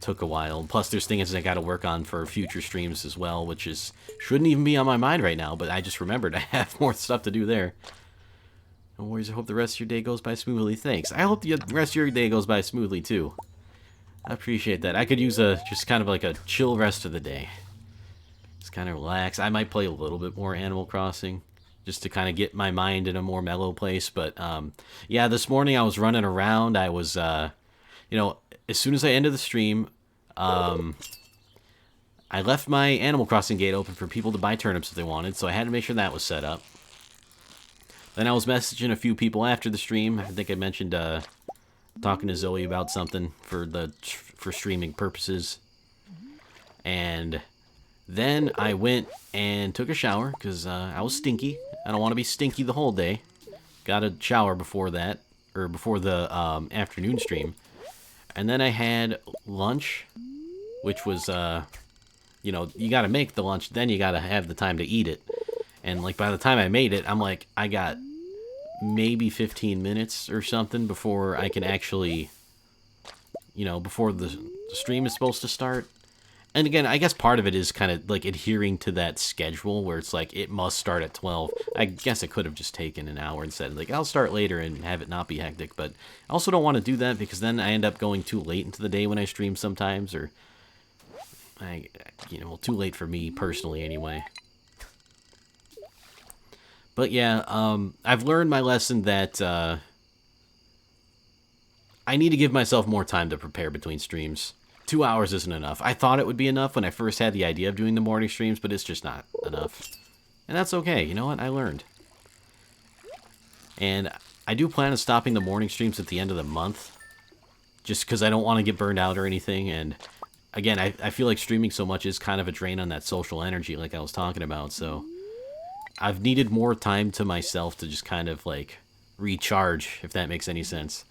took a while. Plus, there's things I got to work on for future streams as well, which is shouldn't even be on my mind right now. But I just remembered I have more stuff to do there. No worries. I hope the rest of your day goes by smoothly. Thanks. I hope the rest of your day goes by smoothly too. I appreciate that. I could use a just kind of like a chill rest of the day. Just kind of relax. I might play a little bit more Animal Crossing just to kind of get my mind in a more mellow place. But yeah, this morning I was running around. I was, you know, as soon as I ended the stream, I left my Animal Crossing gate open for people to buy turnips if they wanted, so I had to make sure that was set up. Then I was messaging a few people after the stream. I think I mentioned talking to Zoe about something for streaming purposes. And then I went and took a shower because I was stinky. I don't want to be stinky the whole day. Got a shower before that, or before the afternoon stream. And then I had lunch, which was, you know, you got to make the lunch, then you got to have the time to eat it. And, like, by the time I made it, I'm like, I got maybe 15 minutes or something before I can actually, you know, before the stream is supposed to start. And again, I guess part of it is kind of, like, adhering to that schedule where it's like, it must start at 12. I guess I could have just taken an hour and said, like, I'll start later and have it not be hectic. But I also don't want to do that because then I end up going too late into the day when I stream sometimes. Or, you know, well, too late for me personally anyway. But yeah, I've learned my lesson that I need to give myself more time to prepare between streams. 2 hours isn't enough. I thought it would be enough when I first had the idea of doing the morning streams, but it's just not enough. And that's okay. You know what? I learned. And I do plan on stopping the morning streams at the end of the month, just because I don't want to get burned out or anything. And again, I feel like streaming so much is kind of a drain on that social energy like I was talking about, so I've needed more time to myself to just kind of, like, recharge, if that makes any sense.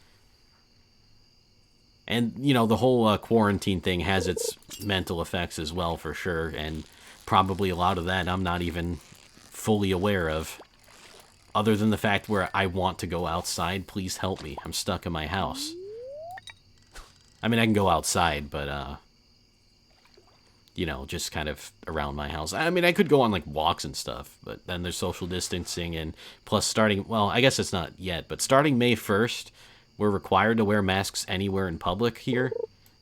And, you know, the whole quarantine thing has its mental effects as well, for sure, and probably a lot of that I'm not even fully aware of, other than the fact where I want to go outside. Please help me. I'm stuck in my house. I mean, I can go outside, but, you know, just kind of around my house. I mean, I could go on, like, walks and stuff, but then there's social distancing, and plus starting, well, I guess it's not yet, but starting May 1st, we're required to wear masks anywhere in public here,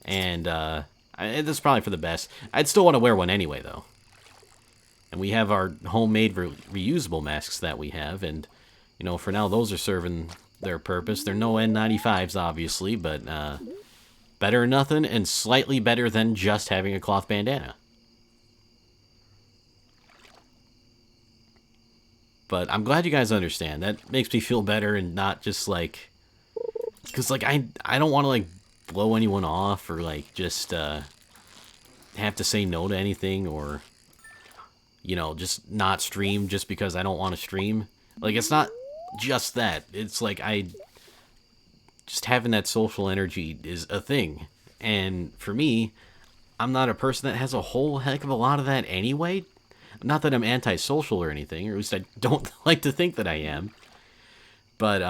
and that's probably for the best. I'd still want to wear one anyway, though. And we have our homemade reusable masks that we have, and, you know, for now, those are serving their purpose. They're no N95s, obviously, but better than nothing, and slightly better than just having a cloth bandana. But I'm glad you guys understand. That makes me feel better and not just, like, because, like, I don't want to, like, blow anyone off or, like, just have to say no to anything or, you know, just not stream just because I don't want to stream. Like, it's not just that. It's like just having that social energy is a thing. And for me, I'm not a person that has a whole heck of a lot of that anyway. Not that I'm antisocial or anything, or at least I don't like to think that I am. But,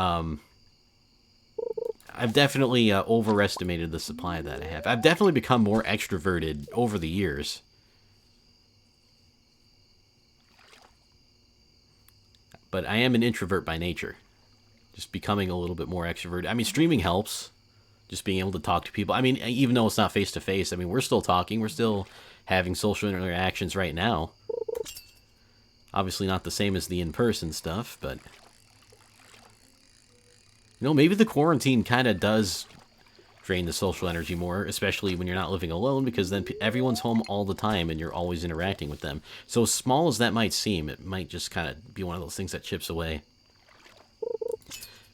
I've definitely overestimated the supply that I have. I've definitely become more extroverted over the years. But I am an introvert by nature. Just becoming a little bit more extroverted. I mean, streaming helps. Just being able to talk to people. I mean, even though it's not face-to-face, I mean, we're still talking. We're still having social interactions right now. Obviously not the same as the in-person stuff, but you know, maybe the quarantine kind of does drain the social energy more, especially when you're not living alone, because then everyone's home all the time and you're always interacting with them. So small as that might seem, it might just kind of be one of those things that chips away.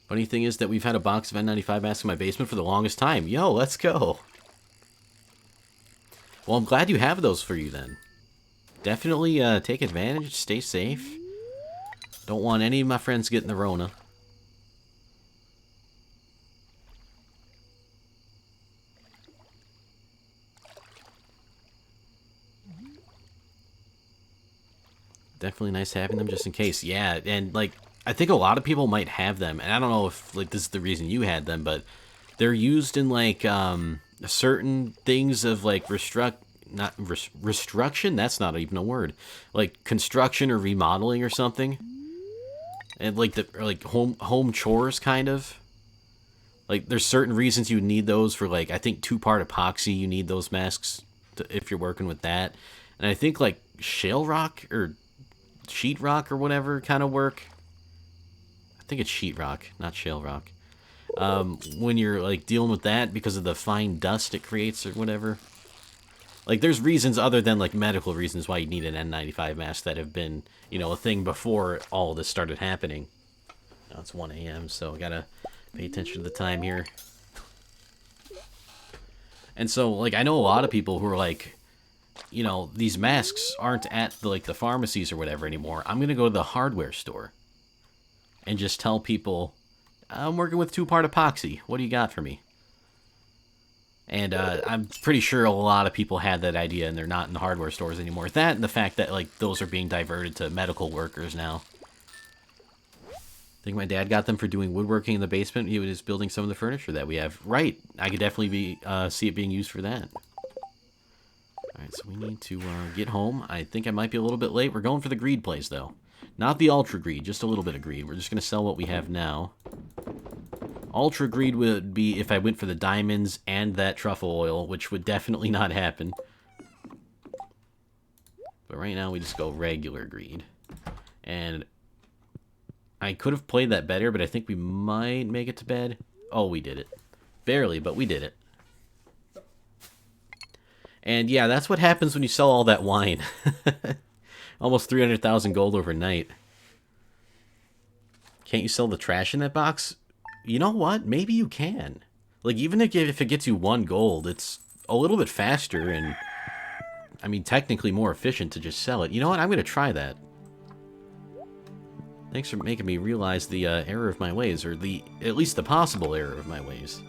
Funny thing is that we've had a box of N95 masks in my basement for the longest time. Yo, let's go. Well, I'm glad you have those for you then. Definitely take advantage, stay safe. Don't want any of my friends getting the Rona. definitely nice having them just in case. Yeah, and like I think a lot of people might have them, and I don't know if like this is the reason you had them, but they're used in like certain things of like restruction. That's not even a word. Like construction or remodeling or something, and like the or like home chores kind of. Like there's certain reasons you need those for like I think 2-part epoxy. You need those masks if you're working with that, and I think like shale rock or sheetrock or whatever kind of work. I think it's sheetrock, not shale rock. When you're like dealing with that because of the fine dust it creates or whatever. Like there's reasons other than like medical reasons why you need an N95 mask that have been, you know, a thing before all of this started happening. Now it's 1 a.m. so I gotta pay attention to the time here. And so like I know a lot of people who are like, you know, these masks aren't at the pharmacies or whatever anymore. I'm gonna go to the hardware store and just tell people, I'm working with 2-part epoxy. What do you got for me? And I'm pretty sure a lot of people had that idea and they're not in the hardware stores anymore. That and the fact that like those are being diverted to medical workers now. I think my dad got them for doing woodworking in the basement. He was building some of the furniture that we have. Right. I could definitely see it being used for that. Alright, so we need to get home. I think I might be a little bit late. We're going for the greed plays, though. Not the ultra greed, just a little bit of greed. We're just going to sell what we have now. Ultra greed would be if I went for the diamonds and that truffle oil, which would definitely not happen. But right now we just go regular greed. And I could have played that better, but I think we might make it to bed. Oh, we did it. Barely, but we did it. And yeah, that's what happens when you sell all that wine. Almost 300,000 gold overnight. Can't you sell the trash in that box? You know what? Maybe you can. Like, even if it gets you 1 gold, it's a little bit faster and, I mean, technically more efficient to just sell it. You know what? I'm going to try that. Thanks for making me realize the error of my ways, or at least the possible error of my ways.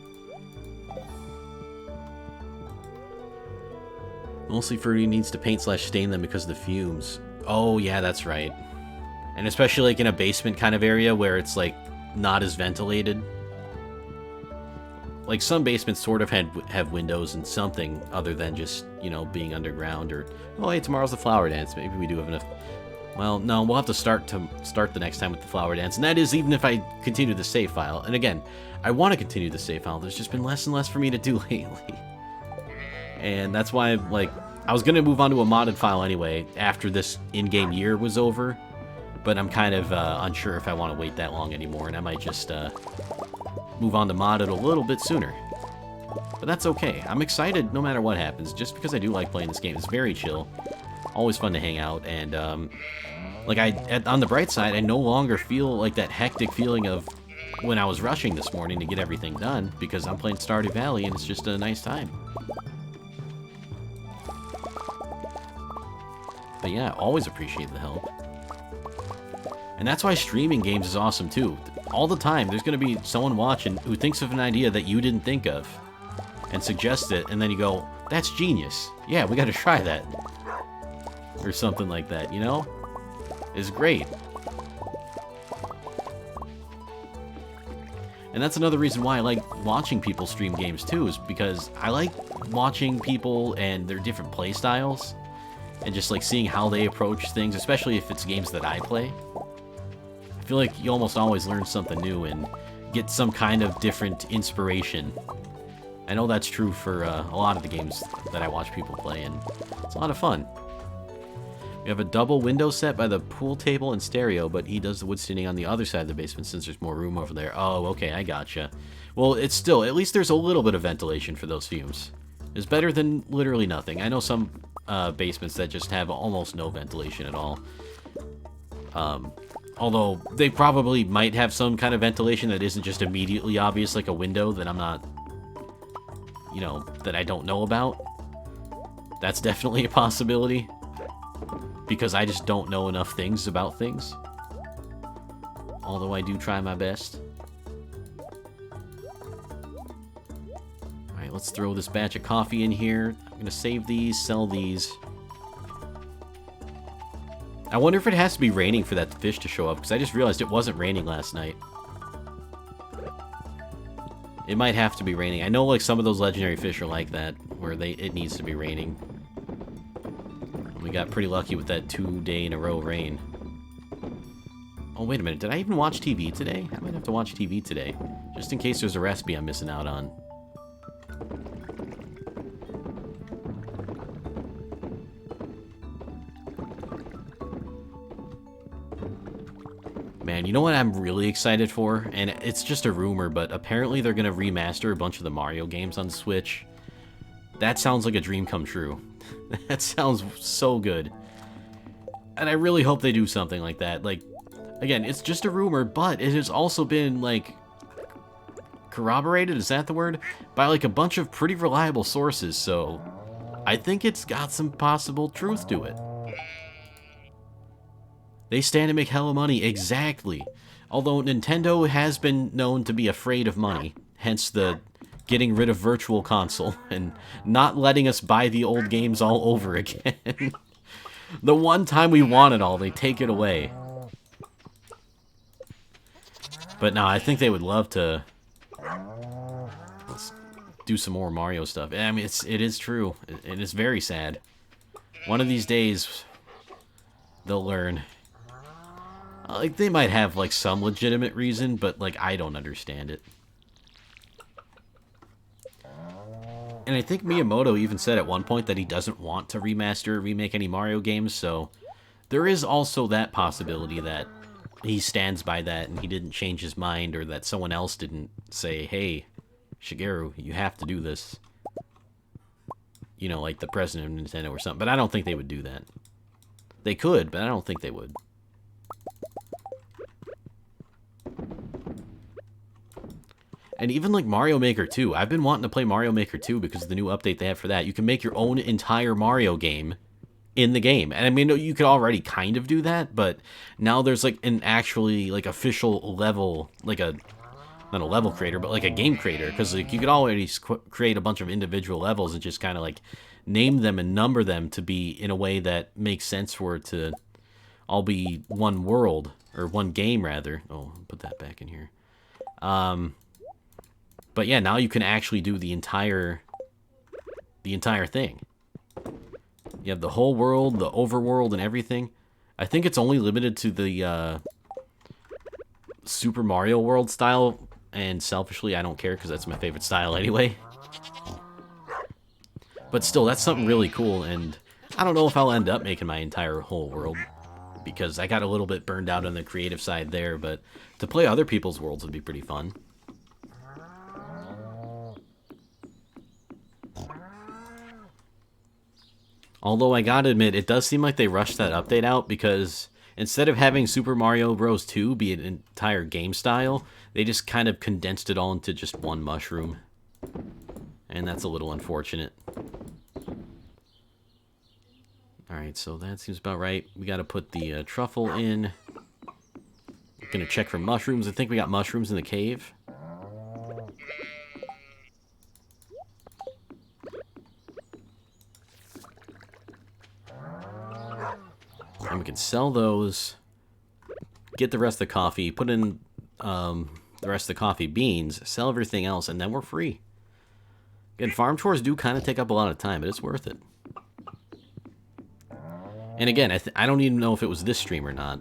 Mostly Fruity needs to paint/stain them because of the fumes. Oh, yeah, that's right. And especially, like, in a basement kind of area where it's, like, not as ventilated. Like, some basements sort of have windows and something other than just, you know, being underground or... Oh, hey, tomorrow's the flower dance. Maybe we do have enough... Well, no, we'll have to start the next time with the flower dance. And that is even if I continue the save file. And again, I want to continue the save file. There's just been less and less for me to do lately. And that's why, like, I was going to move on to a modded file anyway after this in-game year was over. But I'm kind of unsure if I want to wait that long anymore. And I might just move on to modded a little bit sooner. But that's okay. I'm excited no matter what happens. Just because I do like playing this game. It's very chill. Always fun to hang out. And, like, on the bright side, I no longer feel like that hectic feeling of when I was rushing this morning to get everything done. Because I'm playing Stardew Valley and it's just a nice time. But yeah, always appreciate the help. And that's why streaming games is awesome too. All the time, there's going to be someone watching who thinks of an idea that you didn't think of. And suggests it, and then you go, that's genius. Yeah, we got to try that. Or something like that, you know? It's great. And that's another reason why I like watching people stream games too, is because I like watching people and their different play styles. And just like seeing how they approach things, especially if it's games that I play. I feel like you almost always learn something new and get some kind of different inspiration. I know that's true for a lot of the games that I watch people play, and it's a lot of fun. We have a double window set by the pool table and stereo, but he does the wood staining on the other side of the basement since there's more room over there. Oh, okay, I gotcha. Well, it's still, at least there's a little bit of ventilation for those fumes. It's better than literally nothing. I know some basements that just have almost no ventilation at all. Although they probably might have some kind of ventilation that isn't just immediately obvious, like a window that I'm not, you know, that I don't know about. That's definitely a possibility. Because I just don't know enough things about things. Although I do try my best. Alright, let's throw this batch of coffee in here. I'm going to save these, sell these. I wonder if it has to be raining for that fish to show up, because I just realized it wasn't raining last night. It might have to be raining. I know like some of those legendary fish are like that, where it needs to be raining. We got pretty lucky with that 2-day in a row rain. Oh, wait a minute. Did I even watch TV today? I might have to watch TV today, just in case there's a recipe I'm missing out on. Man, you know what I'm really excited for? And it's just a rumor, but apparently they're going to remaster a bunch of the Mario games on Switch. That sounds like a dream come true. That sounds so good. And I really hope they do something like that. Like, again, it's just a rumor, but it has also been, like, corroborated, is that the word? By, like, a bunch of pretty reliable sources, so I think it's got some possible truth to it. They stand to make hella money, exactly. Although Nintendo has been known to be afraid of money, hence the getting rid of Virtual Console and not letting us buy the old games all over again. The one time we want it all, they take it away. But no, I think they would love to let's do some more Mario stuff. I mean, it is true. It is very sad. One of these days, they'll learn. Like, they might have, like, some legitimate reason, but, like, I don't understand it. And I think Miyamoto even said at one point that he doesn't want to remaster or remake any Mario games, so there is also that possibility that he stands by that and he didn't change his mind, or that someone else didn't say, hey, Shigeru, you have to do this. You know, like the president of Nintendo or something. But I don't think they would do that. They could, but I don't think they would. And even like Mario Maker 2. I've been wanting to play Mario Maker 2 because of the new update they have for that. You can make your own entire Mario game in the game. And I mean, you could already kind of do that, but now there's like an actually like official level, like a, not a level creator, but like a game creator. Because like you could already create a bunch of individual levels and just kind of like name them and number them to be in a way that makes sense for it to all be one world, or one game rather. Oh, put that back in here. But yeah, now you can actually do the entire thing. You have the whole world, the overworld, and everything. I think it's only limited to the Super Mario World style, and selfishly, I don't care because that's my favorite style anyway. But still, that's something really cool, and I don't know if I'll end up making my entire whole world, because I got a little bit burned out on the creative side there, but to play other people's worlds would be pretty fun. Although I gotta admit, it does seem like they rushed that update out, because instead of having Super Mario Bros. 2 be an entire game style, they just kind of condensed it all into just one mushroom. And that's a little unfortunate. Alright, so that seems about right. We gotta put the truffle in. Gonna check for mushrooms. I think we got mushrooms in the cave. And we can sell those, get the rest of the coffee, put in the rest of the coffee beans, sell everything else, and then we're free. Again, farm chores do kind of take up a lot of time, but it's worth it. And again, I don't even know if it was this stream or not.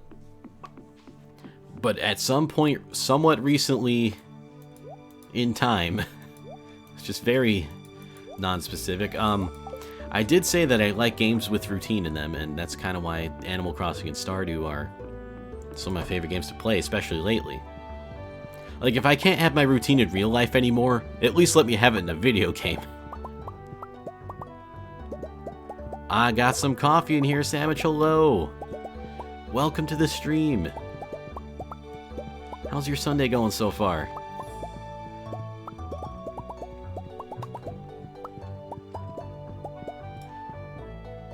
But at some point, somewhat recently in time, it's just very non-specific, I did say that I like games with routine in them, and that's kind of why Animal Crossing and Stardew are some of my favorite games to play, especially lately. Like, if I can't have my routine in real life anymore, at least let me have it in a video game. I got some coffee in here, Sandwich. Hello. Welcome to the stream. How's your Sunday going so far?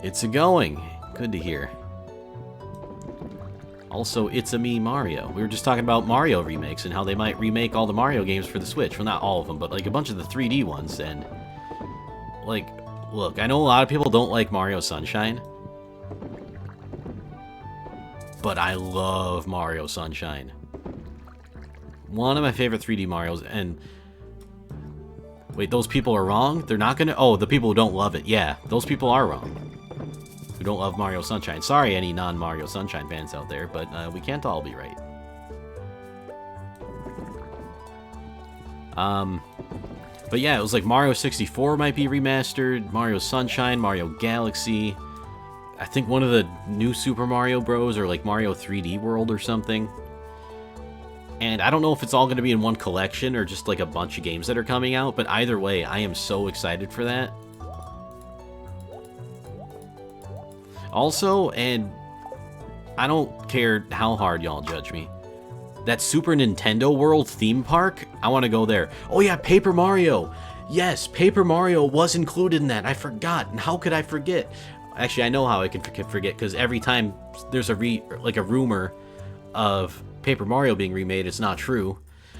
It's a-going. Good to hear. Also, it's a me Mario. We were just talking about Mario remakes and how they might remake all the Mario games for the Switch. Well, not all of them, but like a bunch of the 3D ones. And like, look, I know a lot of people don't like Mario Sunshine. but I love Mario Sunshine. One of my favorite 3D Marios, and... Wait, those people are wrong? They're not gonna... Oh, the people who don't love it. Yeah, those people are wrong. Who don't love Mario Sunshine. Sorry, any non-Mario Sunshine fans out there, but we can't all be right. But yeah, it was like Mario 64 might be remastered, Mario Sunshine, Mario Galaxy. I think one of the new Super Mario Bros. Or like Mario 3D World or something. And I don't know if it's all going to be in one collection or just like a bunch of games that are coming out, but either way, I am so excited for that. Also, and I don't care how hard y'all judge me, that Super Nintendo World theme park, I want to go there. Oh yeah, Paper Mario! Yes, Paper Mario was included in that. I forgot. And how could I forget? Actually, I know how I can forget, because every time there's a rumor of Paper Mario being remade, it's not true.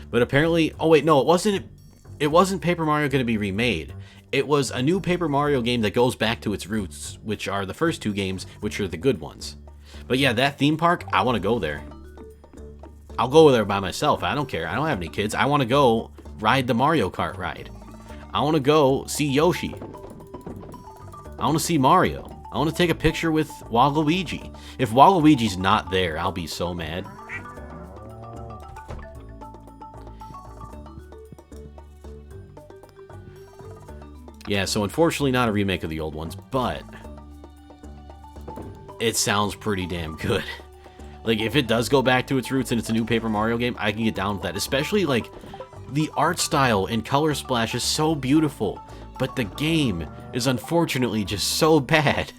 But apparently, oh wait, no, it wasn't Paper Mario going to be remade. It was a new Paper Mario game that goes back to its roots, which are the first two games, which are the good ones. But yeah, that theme park, I want to go there. I'll go there by myself. I don't care. I don't have any kids. I want to go ride the Mario Kart ride. I want to go see Yoshi. I want to see Mario. I want to take a picture with Waluigi. If Waluigi's not there, I'll be so mad. Yeah, so unfortunately not a remake of the old ones, but it sounds pretty damn good. Like, if it does go back to its roots and it's a new Paper Mario game, I can get down with that. Especially, like, the art style and color splash is so beautiful, but the game is unfortunately just so bad.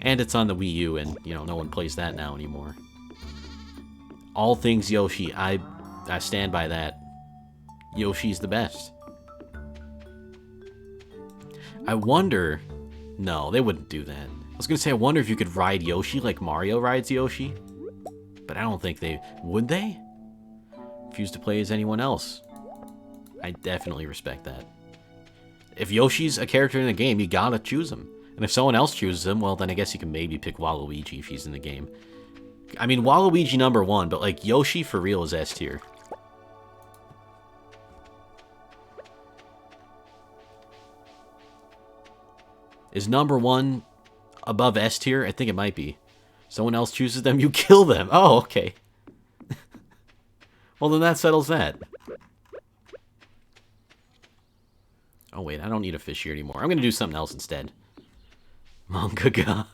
And it's on the Wii U, and, you know, no one plays that now anymore. All things Yoshi, I stand by that. Yoshi's the best. I wonder... No, they wouldn't do that. I was gonna say, I wonder if you could ride Yoshi like Mario rides Yoshi. But I don't think they... Would they? Refuse to play as anyone else. I definitely respect that. If Yoshi's a character in the game, you gotta choose him. And if someone else chooses him, well, then I guess you can maybe pick Waluigi if he's in the game. I mean, Waluigi #1, but, like, Yoshi for real is S tier. Is #1 above S tier? I think it might be. Someone else chooses them, you kill them. Oh, okay. Well, then that settles that. Oh, wait, I don't need a fish here anymore. I'm going to do something else instead. Manga gun.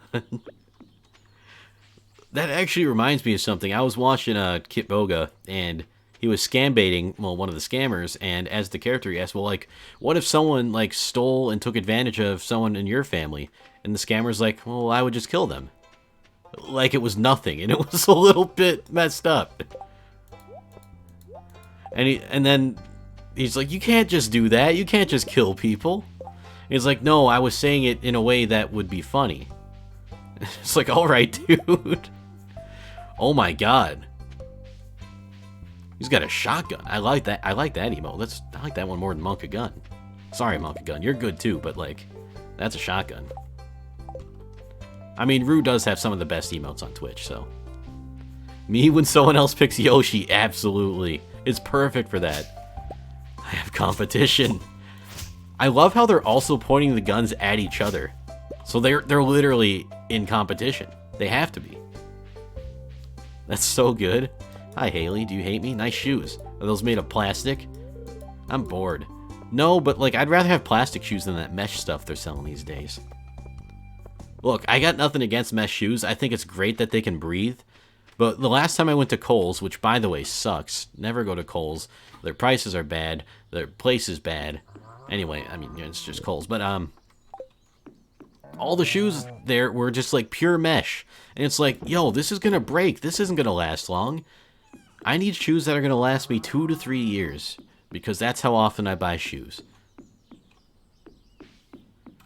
That actually reminds me of something. I was watching Kit Boga, and he was scam baiting, well, one of the scammers, and as the character, he asked, well, like, what if someone, like, stole and took advantage of someone in your family? And the scammer's like, well, I would just kill them. Like it was nothing, and it was a little bit messed up. And then he's like, you can't just do that. You can't just kill people. And he's like, no, I was saying it in a way that would be funny. It's like, all right, dude. Oh my god. He's got a shotgun. I like that. I like that emote. I like that one more than Monka Gun. Sorry, Monka Gun. You're good too, but like, that's a shotgun. I mean, Rue does have some of the best emotes on Twitch, so. Me when someone else picks Yoshi, absolutely. It's perfect for that. I have competition. I love how they're also pointing the guns at each other. So they're literally in competition. They have to be. That's so good. Hi, Haley. Do you hate me? Nice shoes. Are those made of plastic? I'm bored. No, but like, I'd rather have plastic shoes than that mesh stuff they're selling these days. Look, I got nothing against mesh shoes. I think it's great that they can breathe. But the last time I went to Kohl's, which by the way sucks, never go to Kohl's. Their prices are bad. Their place is bad. Anyway, I mean, it's just Kohl's. But, all the shoes there were just like pure mesh. And it's like, yo, this is gonna break. This isn't gonna last long. I need shoes that are gonna last me 2 to 3 years. Because that's how often I buy shoes.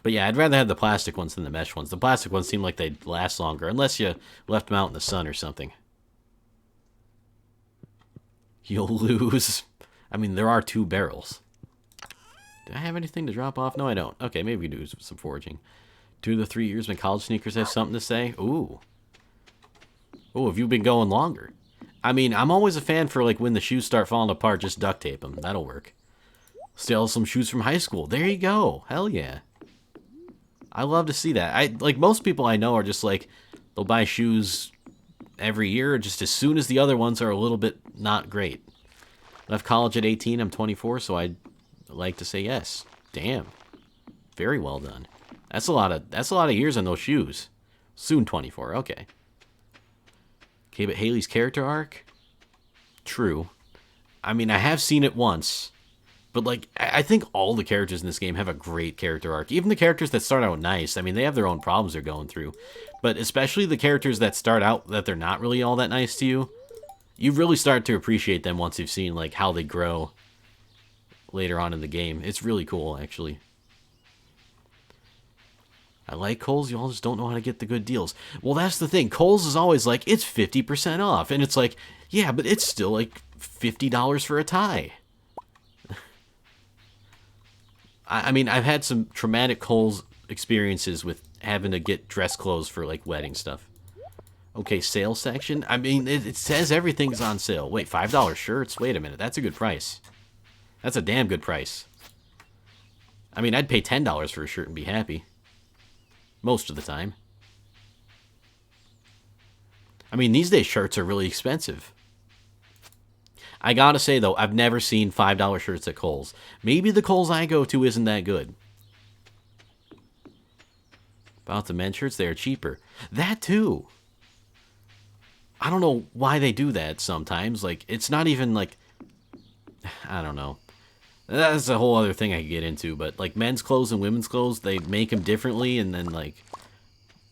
But yeah, I'd rather have the plastic ones than the mesh ones. The plastic ones seem like they'd last longer, unless you left them out in the sun or something. You'll lose. I mean, there are 2 barrels. Do I have anything to drop off? No, I don't. Okay, maybe we do some foraging. 2 to 3 years when college sneakers have something to say. Ooh. Ooh, have you been going longer? I mean, I'm always a fan for, like, when the shoes start falling apart, just duct tape them. That'll work. Steal some shoes from high school. There you go. Hell yeah. I love to see that. Like, most people I know are just, like, they'll buy shoes every year just as soon as the other ones are a little bit not great. Left college at 18. I'm 24, so I'd like to say yes. Damn. Very well done. That's a lot of years on those shoes. Soon 24. Okay. Okay, but Haley's character arc? True. I mean, I have seen it once. But, like, I think all the characters in this game have a great character arc. Even the characters that start out nice. I mean, they have their own problems they're going through. But especially the characters that start out that they're not really all that nice to you. You really start to appreciate them once you've seen, like, how they grow later on in the game. It's really cool, actually. I like Kohl's, y'all just don't know how to get the good deals. Well, that's the thing. Kohl's is always like, it's 50% off. And it's like, yeah, but it's still like $50 for a tie. I mean, I've had some traumatic Kohl's experiences with having to get dress clothes for, like, wedding stuff. Okay, sale section. I mean, it says everything's on sale. Wait, $5 shirts? Wait a minute. That's a good price. That's a damn good price. I mean, I'd pay $10 for a shirt and be happy. Most of the time. I mean, these days shirts are really expensive. I gotta say, though, I've never seen $5 shirts at Kohl's. Maybe the Kohl's I go to isn't that good. About the men's shirts, they're cheaper. That, too. I don't know why they do that sometimes. Like, it's not even, like... I don't know. That's a whole other thing I could get into. But, like, men's clothes and women's clothes, they make them differently. And then, like,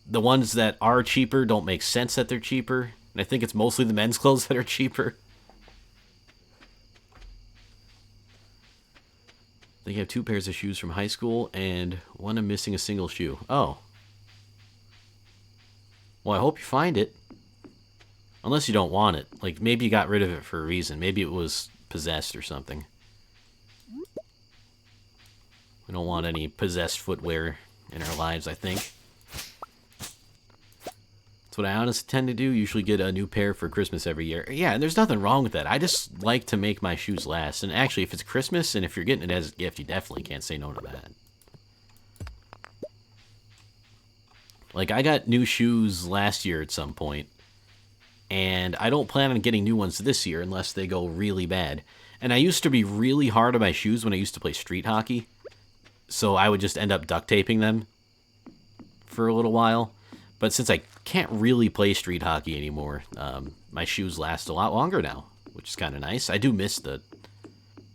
the ones that are cheaper don't make sense that they're cheaper. And I think it's mostly the men's clothes that are cheaper. They have 2 pairs of shoes from high school, and one I'm missing a single shoe. Oh. Well, I hope you find it. Unless you don't want it. Like, maybe you got rid of it for a reason. Maybe it was possessed or something. We don't want any possessed footwear in our lives, I think. That's what I honestly tend to do. Usually get a new pair for Christmas every year. Yeah, and there's nothing wrong with that. I just like to make my shoes last. And actually, if it's Christmas and if you're getting it as a gift, you definitely can't say no to that. Like, I got new shoes last year at some point. And I don't plan on getting new ones this year unless they go really bad. And I used to be really hard on my shoes when I used to play street hockey. So I would just end up duct taping them for a little while. But since I can't really play street hockey anymore, my shoes last a lot longer now, which is kind of nice. I do miss the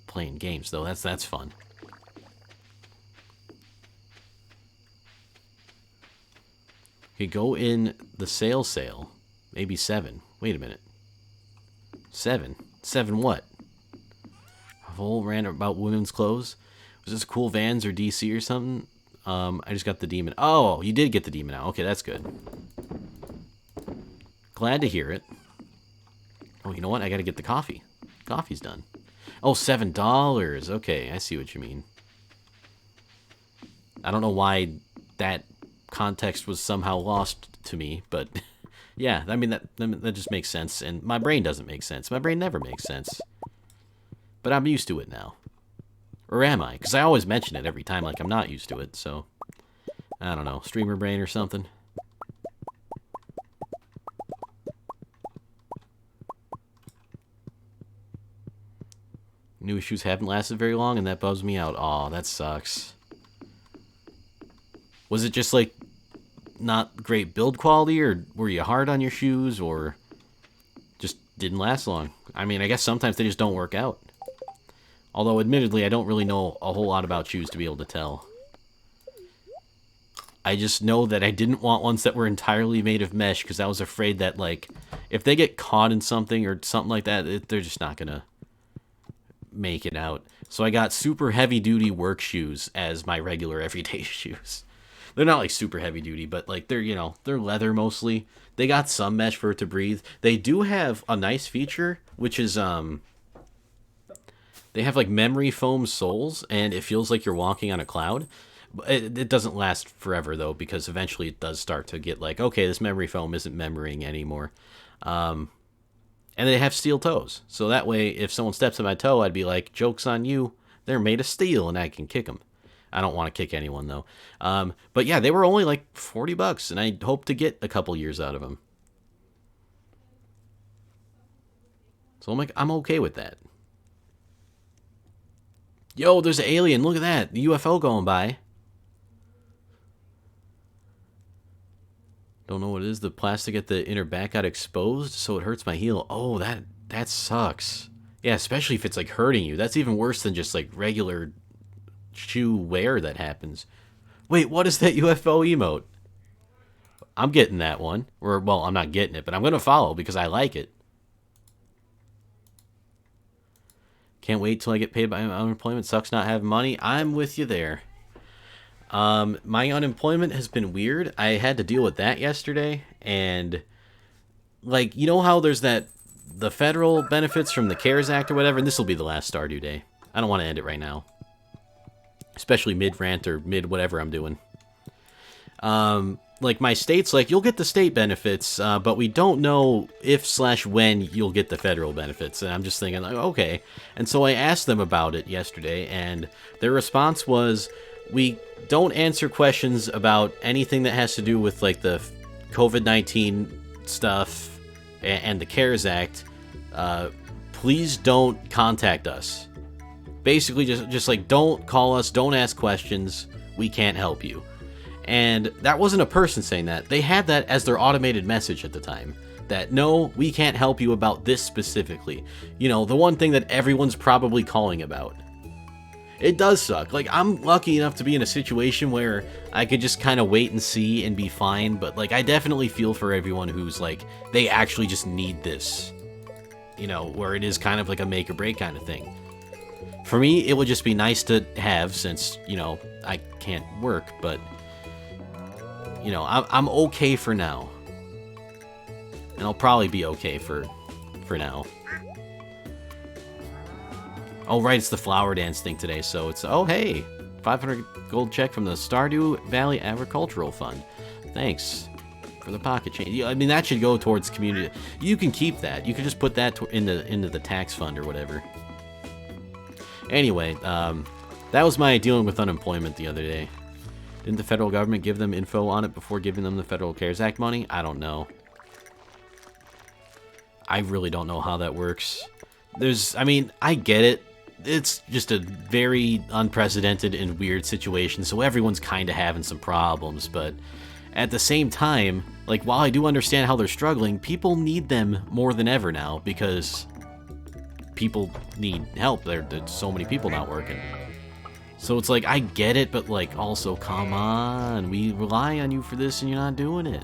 playing games, though. That's fun. Okay, go in the sale. Maybe 7. Wait a minute. 7? 7 what? A whole rant about women's clothes? Was this Cool Vans or DC or something? I just got the demon. Oh, you did get the demon out. Okay, that's good. Glad to hear it. Oh, you know what? I gotta get the coffee. Coffee's done. Oh, $7. Okay, I see what you mean. I don't know why that context was somehow lost to me, but yeah, I mean, that just makes sense. And my brain doesn't make sense. My brain never makes sense. But I'm used to it now. Or am I? Because I always mention it every time like I'm not used to it, so... I don't know. Streamer brain or something? New issues haven't lasted very long, and that bums me out. Aw, that sucks. Was it just, like, not great build quality, or were you hard on your shoes, or just didn't last long? I mean, I guess sometimes they just don't work out. Although, admittedly, I don't really know a whole lot about shoes to be able to tell. I just know that I didn't want ones that were entirely made of mesh, because I was afraid that, like, if they get caught in something or something like that, they're just not gonna make it out. So I got super heavy-duty work shoes as my regular everyday shoes. They're not, like, super heavy-duty, but, like, they're, you know, they're leather mostly. They got some mesh for it to breathe. They do have a nice feature, which is, they have, like, memory foam soles, and it feels like you're walking on a cloud. It doesn't last forever, though, because eventually it does start to get like, okay, this memory foam isn't memorying anymore. And they have steel toes. So that way, if someone steps on my toe, I'd be like, joke's on you. They're made of steel, and I can kick them. I don't want to kick anyone, though. But yeah, they were only like $40, and I hope to get a couple years out of them. So I'm like, I'm okay with that. Yo, there's an alien. Look at that. The UFO going by. Don't know what it is. The plastic at the inner back got exposed, so it hurts my heel. Oh, that sucks. Yeah, especially if it's like hurting you. That's even worse than just like regular shoe wear that happens. Wait, what is that UFO emote? I'm getting that one. Or, well, I'm not getting it, but I'm going to follow because I like it. Can't wait till I get paid by unemployment. Sucks not having money. I'm with you there. My unemployment has been weird. I had to deal with that yesterday, and like, you know how there's the federal benefits from the CARES Act or whatever, and this will be the last Stardew Day. I don't want to end it right now, especially mid-rant or mid-whatever I'm doing. Like, my state's like, you'll get the state benefits, but we don't know if/when you'll get the federal benefits. And I'm just thinking, like, okay. And so I asked them about it yesterday, and their response was, we don't answer questions about anything that has to do with, like, the COVID-19 stuff and the CARES Act. Please don't contact us. Basically, just like, don't call us, don't ask questions, we can't help you. And that wasn't a person saying that. They had that as their automated message at the time. That, no, we can't help you about this specifically. You know, the one thing that everyone's probably calling about. It does suck. Like, I'm lucky enough to be in a situation where I could just kind of wait and see and be fine. But, like, I definitely feel for everyone who's, like, they actually just need this. You know, where it is kind of like a make or break kind of thing. For me, it would just be nice to have since, you know, I can't work, but... You know, I'm okay for now. And I'll probably be okay for now. Oh, right, it's the flower dance thing today, so it's... Oh, hey! 500 gold check from the Stardew Valley Agricultural Fund. Thanks for the pocket change. I mean, that should go towards community. You can keep that. You can just put that into the tax fund or whatever. Anyway, that was my dealing with unemployment the other day. Didn't the federal government give them info on it before giving them the Federal CARES Act money? I don't know. I really don't know how that works. I mean, I get it. It's just a very unprecedented and weird situation, so everyone's kind of having some problems, but at the same time, like, while I do understand how they're struggling, people need them more than ever now, because people need help. There's so many people not working. So it's like, I get it, but like, also, come on, we rely on you for this and you're not doing it.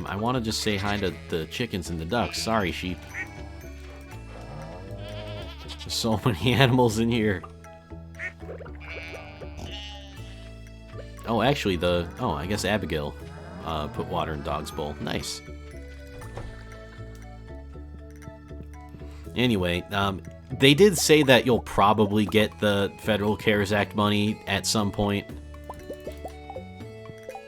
I want to just say hi to the chickens and the ducks. Sorry, sheep. There's so many animals in here. Oh, actually, I guess Abigail put water in Dog's bowl. Nice. Anyway, they did say that you'll probably get the Federal CARES Act money at some point.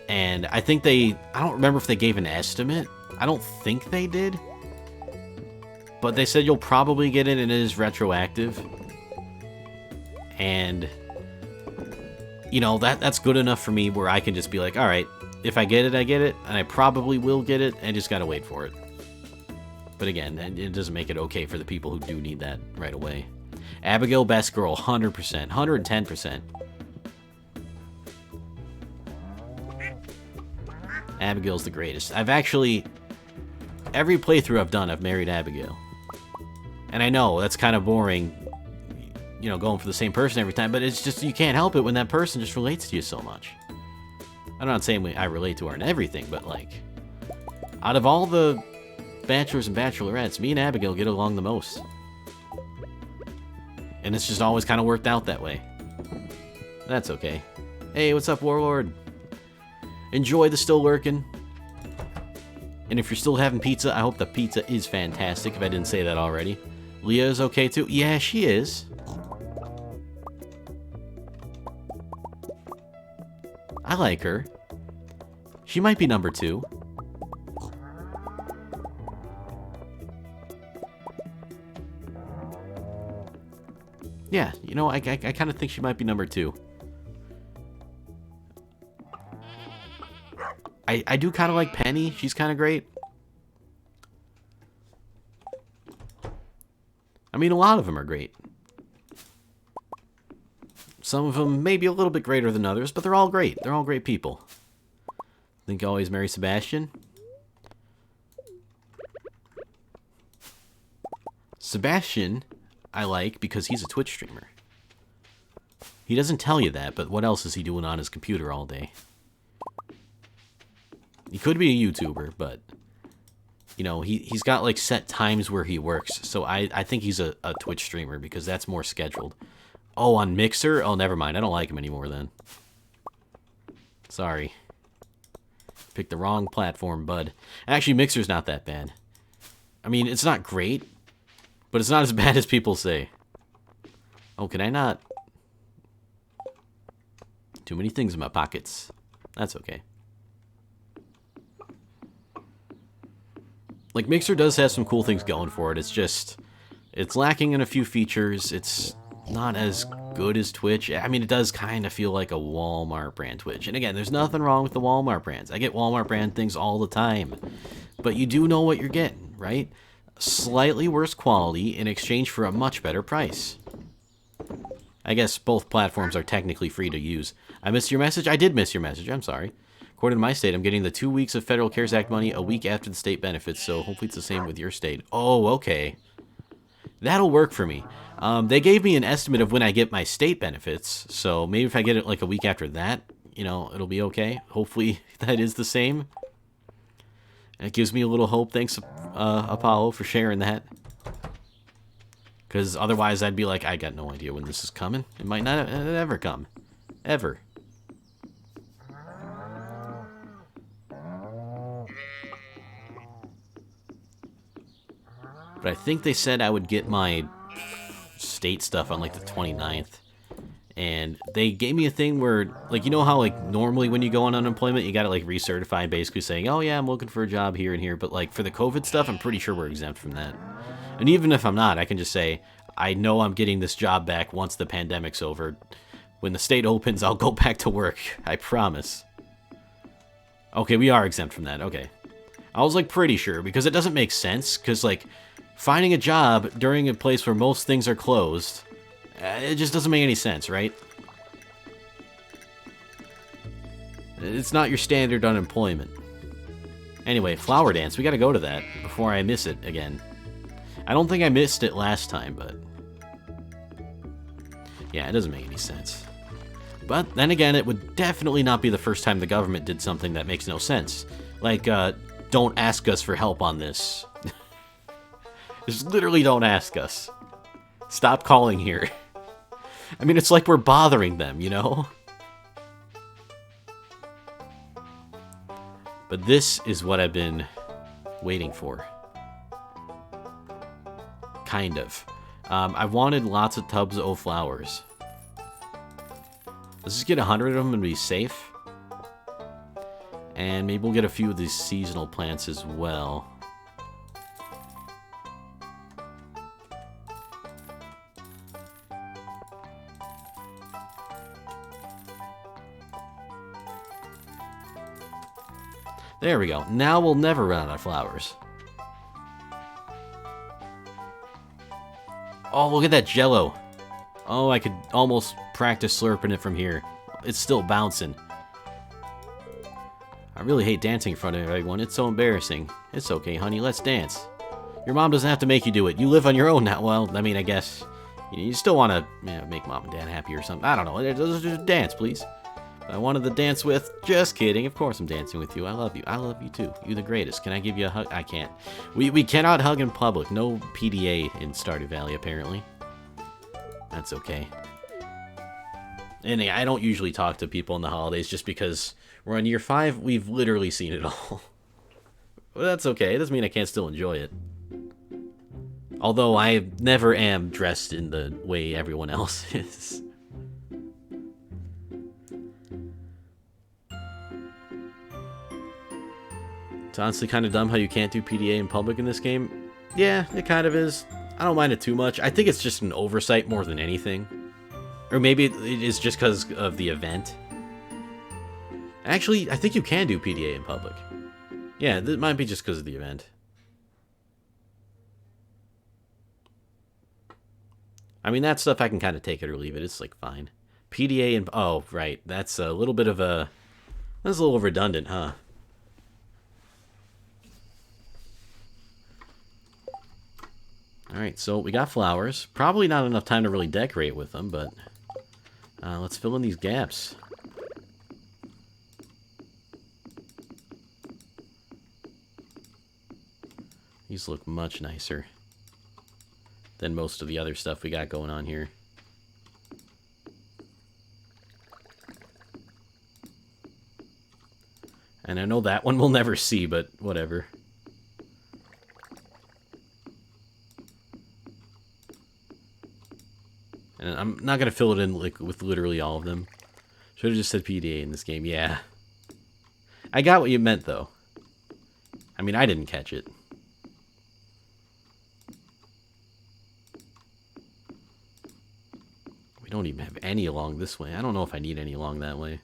And I think I don't remember if they gave an estimate. I don't think they did. But they said you'll probably get it, and it is retroactive. And, you know, that's good enough for me where I can just be like, alright, if I get it, I get it. And I probably will get it, I just gotta wait for it. But again, it doesn't make it okay for the people who do need that right away. Abigail, best girl, 100%, 110%. Abigail's the greatest. Every playthrough I've done, I've married Abigail. And I know, that's kind of boring, you know, going for the same person every time, but it's just, you can't help it when that person just relates to you so much. I'm not saying I relate to her in everything, but like, out of all the bachelors and bachelorettes, me and Abigail get along the most. And it's just always kind of worked out that way. That's okay. Hey, what's up, Warlord? Enjoy the still working. And if you're still having pizza, I hope the pizza is fantastic, if I didn't say that already. Leah is okay too? Yeah, she is. I like her. She might be number 2. Yeah, you know, I kind of think she might be number 2. I do kind of like Penny. She's kind of great. I mean, a lot of them are great. Some of them may be a little bit greater than others, but they're all great. They're all great people. Think you always marry Sebastian? Sebastian, I like because he's a Twitch streamer. He doesn't tell you that, but what else is he doing on his computer all day? He could be a YouTuber, but, you know, he's got, like, set times where he works. So I think he's a Twitch streamer because that's more scheduled. Oh, on Mixer? Oh, never mind. I don't like him anymore then. Sorry. Picked the wrong platform, bud. Actually, Mixer's not that bad. I mean, it's not great, but it's not as bad as people say. Oh, can I not? Too many things in my pockets. That's okay. Like, Mixer does have some cool things going for it. It's just, it's lacking in a few features. It's not as good as Twitch. I mean, it does kind of feel like a Walmart brand Twitch. And again, there's nothing wrong with the Walmart brands. I get Walmart brand things all the time. But you do know what you're getting, right? Slightly worse quality in exchange for a much better price. I guess both platforms are technically free to use. I missed your message? I did miss your message. I'm sorry. According to my state, I'm getting the 2 weeks of Federal CARES Act money a week after the state benefits, so hopefully it's the same with your state. Oh, okay. That'll work for me. They gave me an estimate of when I get my state benefits, so maybe if I get it like a week after that, you know, it'll be okay. Hopefully that is the same. It gives me a little hope. Thanks, Apollo, for sharing that. Because otherwise I'd be like, I got no idea when this is coming. It might not ever come. Ever. But I think they said I would get my state stuff on like the 29th. And they gave me a thing where, like, you know how like normally when you go on unemployment, you gotta like recertify, basically saying, oh yeah, I'm looking for a job here and here. But like for the COVID stuff, I'm pretty sure we're exempt from that. And even if I'm not, I can just say, I know I'm getting this job back once the pandemic's over. When the state opens, I'll go back to work. I promise. Okay, we are exempt from that. Okay. I was like pretty sure, because it doesn't make sense, because like finding a job during a place where most things are closed, it just doesn't make any sense, right? It's not your standard unemployment. Anyway, Flower Dance, we gotta go to that before I miss it again. I don't think I missed it last time, but yeah, it doesn't make any sense. But then again, it would definitely not be the first time the government did something that makes no sense. Like, don't ask us for help on this. Just literally don't ask us. Stop calling here. I mean, it's like we're bothering them, you know? But this is what I've been waiting for. Kind of. I wanted lots of tubs of flowers. Let's just get 100 of them and be safe. And maybe we'll get a few of these seasonal plants as well. There we go. Now we'll never run out of flowers. Oh, look at that Jello. Oh, I could almost practice slurping it from here. It's still bouncing. I really hate dancing in front of everyone. It's so embarrassing. It's okay, honey. Let's dance. Your mom doesn't have to make you do it. You live on your own now. Well, I mean, I guess you still want to, you know, make mom and dad happy or something. I don't know. Just dance, please. I wanted to dance with. Just kidding. Of course I'm dancing with you. I love you. I love you too. You're the greatest. Can I give you a hug? I can't. We cannot hug in public. No PDA in Stardew Valley, apparently. That's okay. And I don't usually talk to people in the holidays just because we're on year 5. We've literally seen it all. Well, that's okay. It doesn't mean I can't still enjoy it. Although I never am dressed in the way everyone else is. It's honestly kind of dumb how you can't do PDA in public in this game. Yeah, it kind of is. I don't mind it too much. I think it's just an oversight more than anything. Or maybe it is just because of the event. Actually, I think you can do PDA in public. Yeah, that might be just because of the event. I mean, that stuff I can kind of take it or leave it. It's like fine. PDA and... Oh, right. That's a little bit of a... That's a little redundant, huh? Alright, so we got flowers. Probably not enough time to really decorate with them, but... let's fill in these gaps. These look much nicer than most of the other stuff we got going on here. And I know that one we'll never see, but whatever. And I'm not going to fill it in like with literally all of them. Should have just said PDA in this game. Yeah. I got what you meant, though. I mean, I didn't catch it. We don't even have any along this way. I don't know if I need any along that way.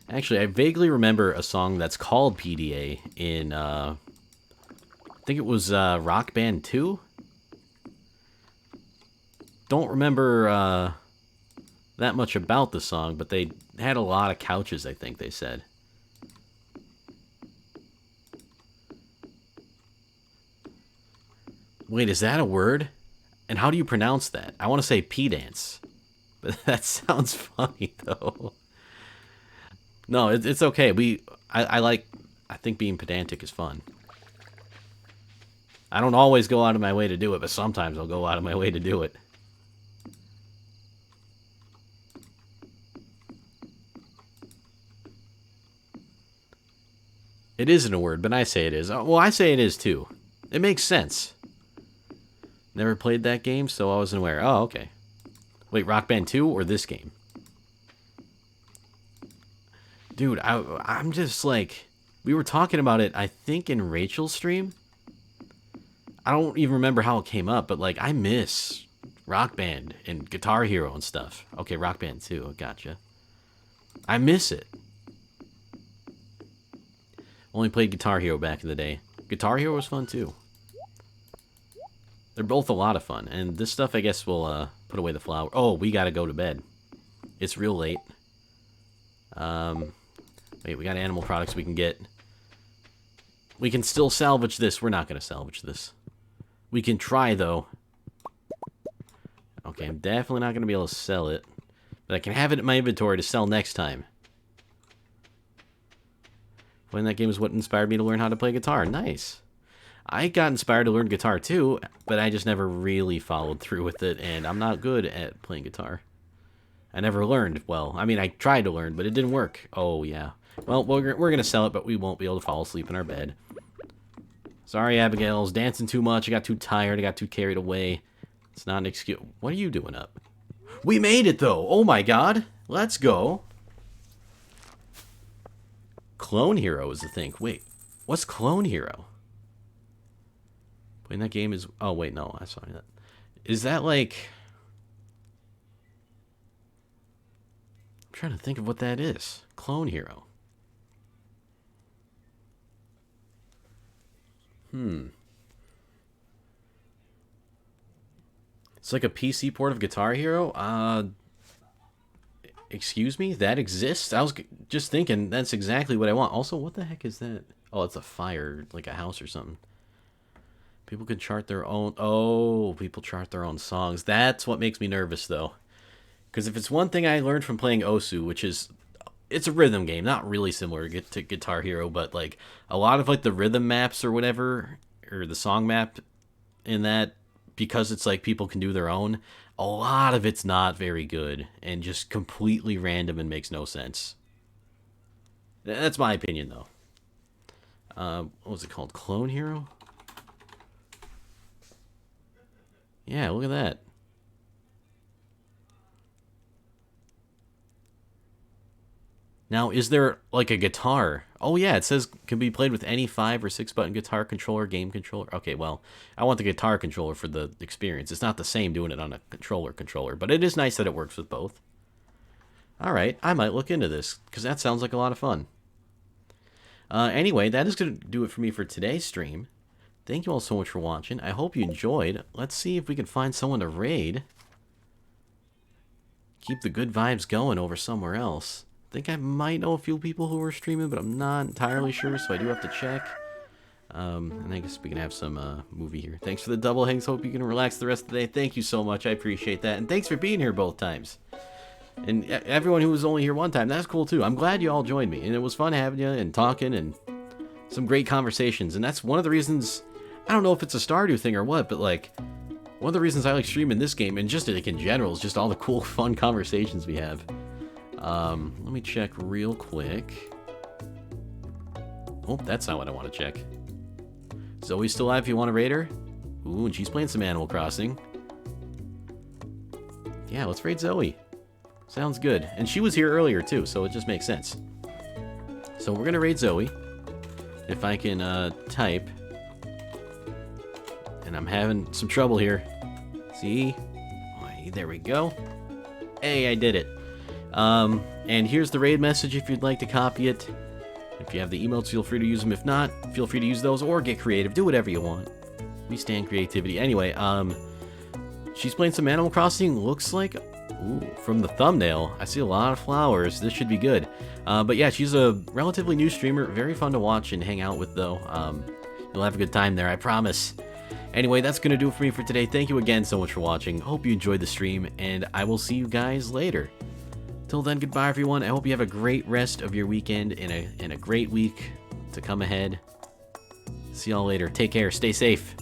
Actually, I vaguely remember a song that's called PDA in, I think it was Rock Band 2? Don't remember that much about the song, but they had a lot of couches, I think they said. Wait, is that a word? And how do you pronounce that? I want to say pedance, but that sounds funny, though. No, it's okay. I think being pedantic is fun. I don't always go out of my way to do it, but sometimes I'll go out of my way to do it. It isn't a word, but I say it is. Well, I say it is too. It makes sense. Never played that game, so I wasn't aware. Oh, okay. Wait, Rock Band 2 or this game? Dude, I'm just like... We were talking about it, I think, in Rachel's stream. I don't even remember how it came up, but, like, I miss Rock Band and Guitar Hero and stuff. Okay, Rock Band 2, gotcha. I miss it. Only played Guitar Hero back in the day. Guitar Hero was fun, too. They're both a lot of fun. And this stuff, I guess, will put away the flower. Oh, we gotta go to bed. It's real late. Wait, we got animal products we can get. We can still salvage this. We're not going to salvage this. We can try, though. Okay, I'm definitely not going to be able to sell it. But I can have it in my inventory to sell next time. Playing that game is what inspired me to learn how to play guitar. Nice. I got inspired to learn guitar, too, but I just never really followed through with it, and I'm not good at playing guitar. I never learned. Well, I mean, I tried to learn, but it didn't work. Oh, yeah. Well, we're going to sell it, but we won't be able to fall asleep in our bed. Sorry, Abigail. I was dancing too much. I got too tired. I got too carried away. It's not an excuse. What are you doing up? We made it, though. Oh, my God. Let's go. Clone Hero is the thing. Wait, what's Clone Hero? Playing that game is... Oh, wait, no. I saw that. Is that like... I'm trying to think of what that is. Clone Hero. It's like a PC port of Guitar Hero? Excuse me? That exists? I was just thinking that's exactly what I want. Also, what the heck is that? Oh, it's a fire, like a house or something. People can chart their own... Oh, people chart their own songs. That's what makes me nervous, though. Because if it's one thing I learned from playing Osu, which is... It's a rhythm game, not really similar to Guitar Hero, but, like, a lot of, like, the rhythm maps or whatever, or the song map in that, because it's, like, people can do their own, a lot of it's not very good, and just completely random and makes no sense. That's my opinion, though. What was it called? Clone Hero? Yeah, look at that. Now, is there like a guitar? Oh yeah, it says can be played with any 5 or 6 button guitar controller, game controller. Okay, well, I want the guitar controller for the experience. It's not the same doing it on a controller, but it is nice that it works with both. All right, I might look into this because that sounds like a lot of fun. Anyway, that is going to do it for me for today's stream. Thank you all so much for watching. I hope you enjoyed. Let's see if we can find someone to raid. Keep the good vibes going over somewhere else. I think I might know a few people who are streaming, but I'm not entirely sure, so I do have to check. And I guess we can have some movie here. Thanks for the double hangs. Hope you can relax the rest of the day. Thank you so much. I appreciate that. And thanks for being here both times. And everyone who was only here one time, that's cool too. I'm glad you all joined me. And it was fun having you and talking and some great conversations. And that's one of the reasons, I don't know if it's a Stardew thing or what, but like, one of the reasons I like streaming this game, and just like in general, is just all the cool, fun conversations we have. Let me check real quick. Oh, that's not what I want to check. Zoe's still alive if you want to raid her? Ooh, and she's playing some Animal Crossing. Yeah, let's raid Zoe. Sounds good. And she was here earlier too, so it just makes sense. So we're gonna raid Zoe. If I can type. And I'm having some trouble here. See? There we go. Hey, I did it. And here's the raid message if you'd like to copy it. If you have the emotes, feel free to use them. If not, feel free to use those or get creative. Do whatever you want. We stand creativity. Anyway, she's playing some Animal Crossing. Looks like, ooh, from the thumbnail, I see a lot of flowers. This should be good. But yeah, she's a relatively new streamer. Very fun to watch and hang out with, though. You'll have a good time there, I promise. Anyway, that's going to do it for me for today. Thank you again so much for watching. Hope you enjoyed the stream, and I will see you guys later. Till then, goodbye, everyone. I hope you have a great rest of your weekend and a great week to come ahead. See y'all later. Take care. Stay safe.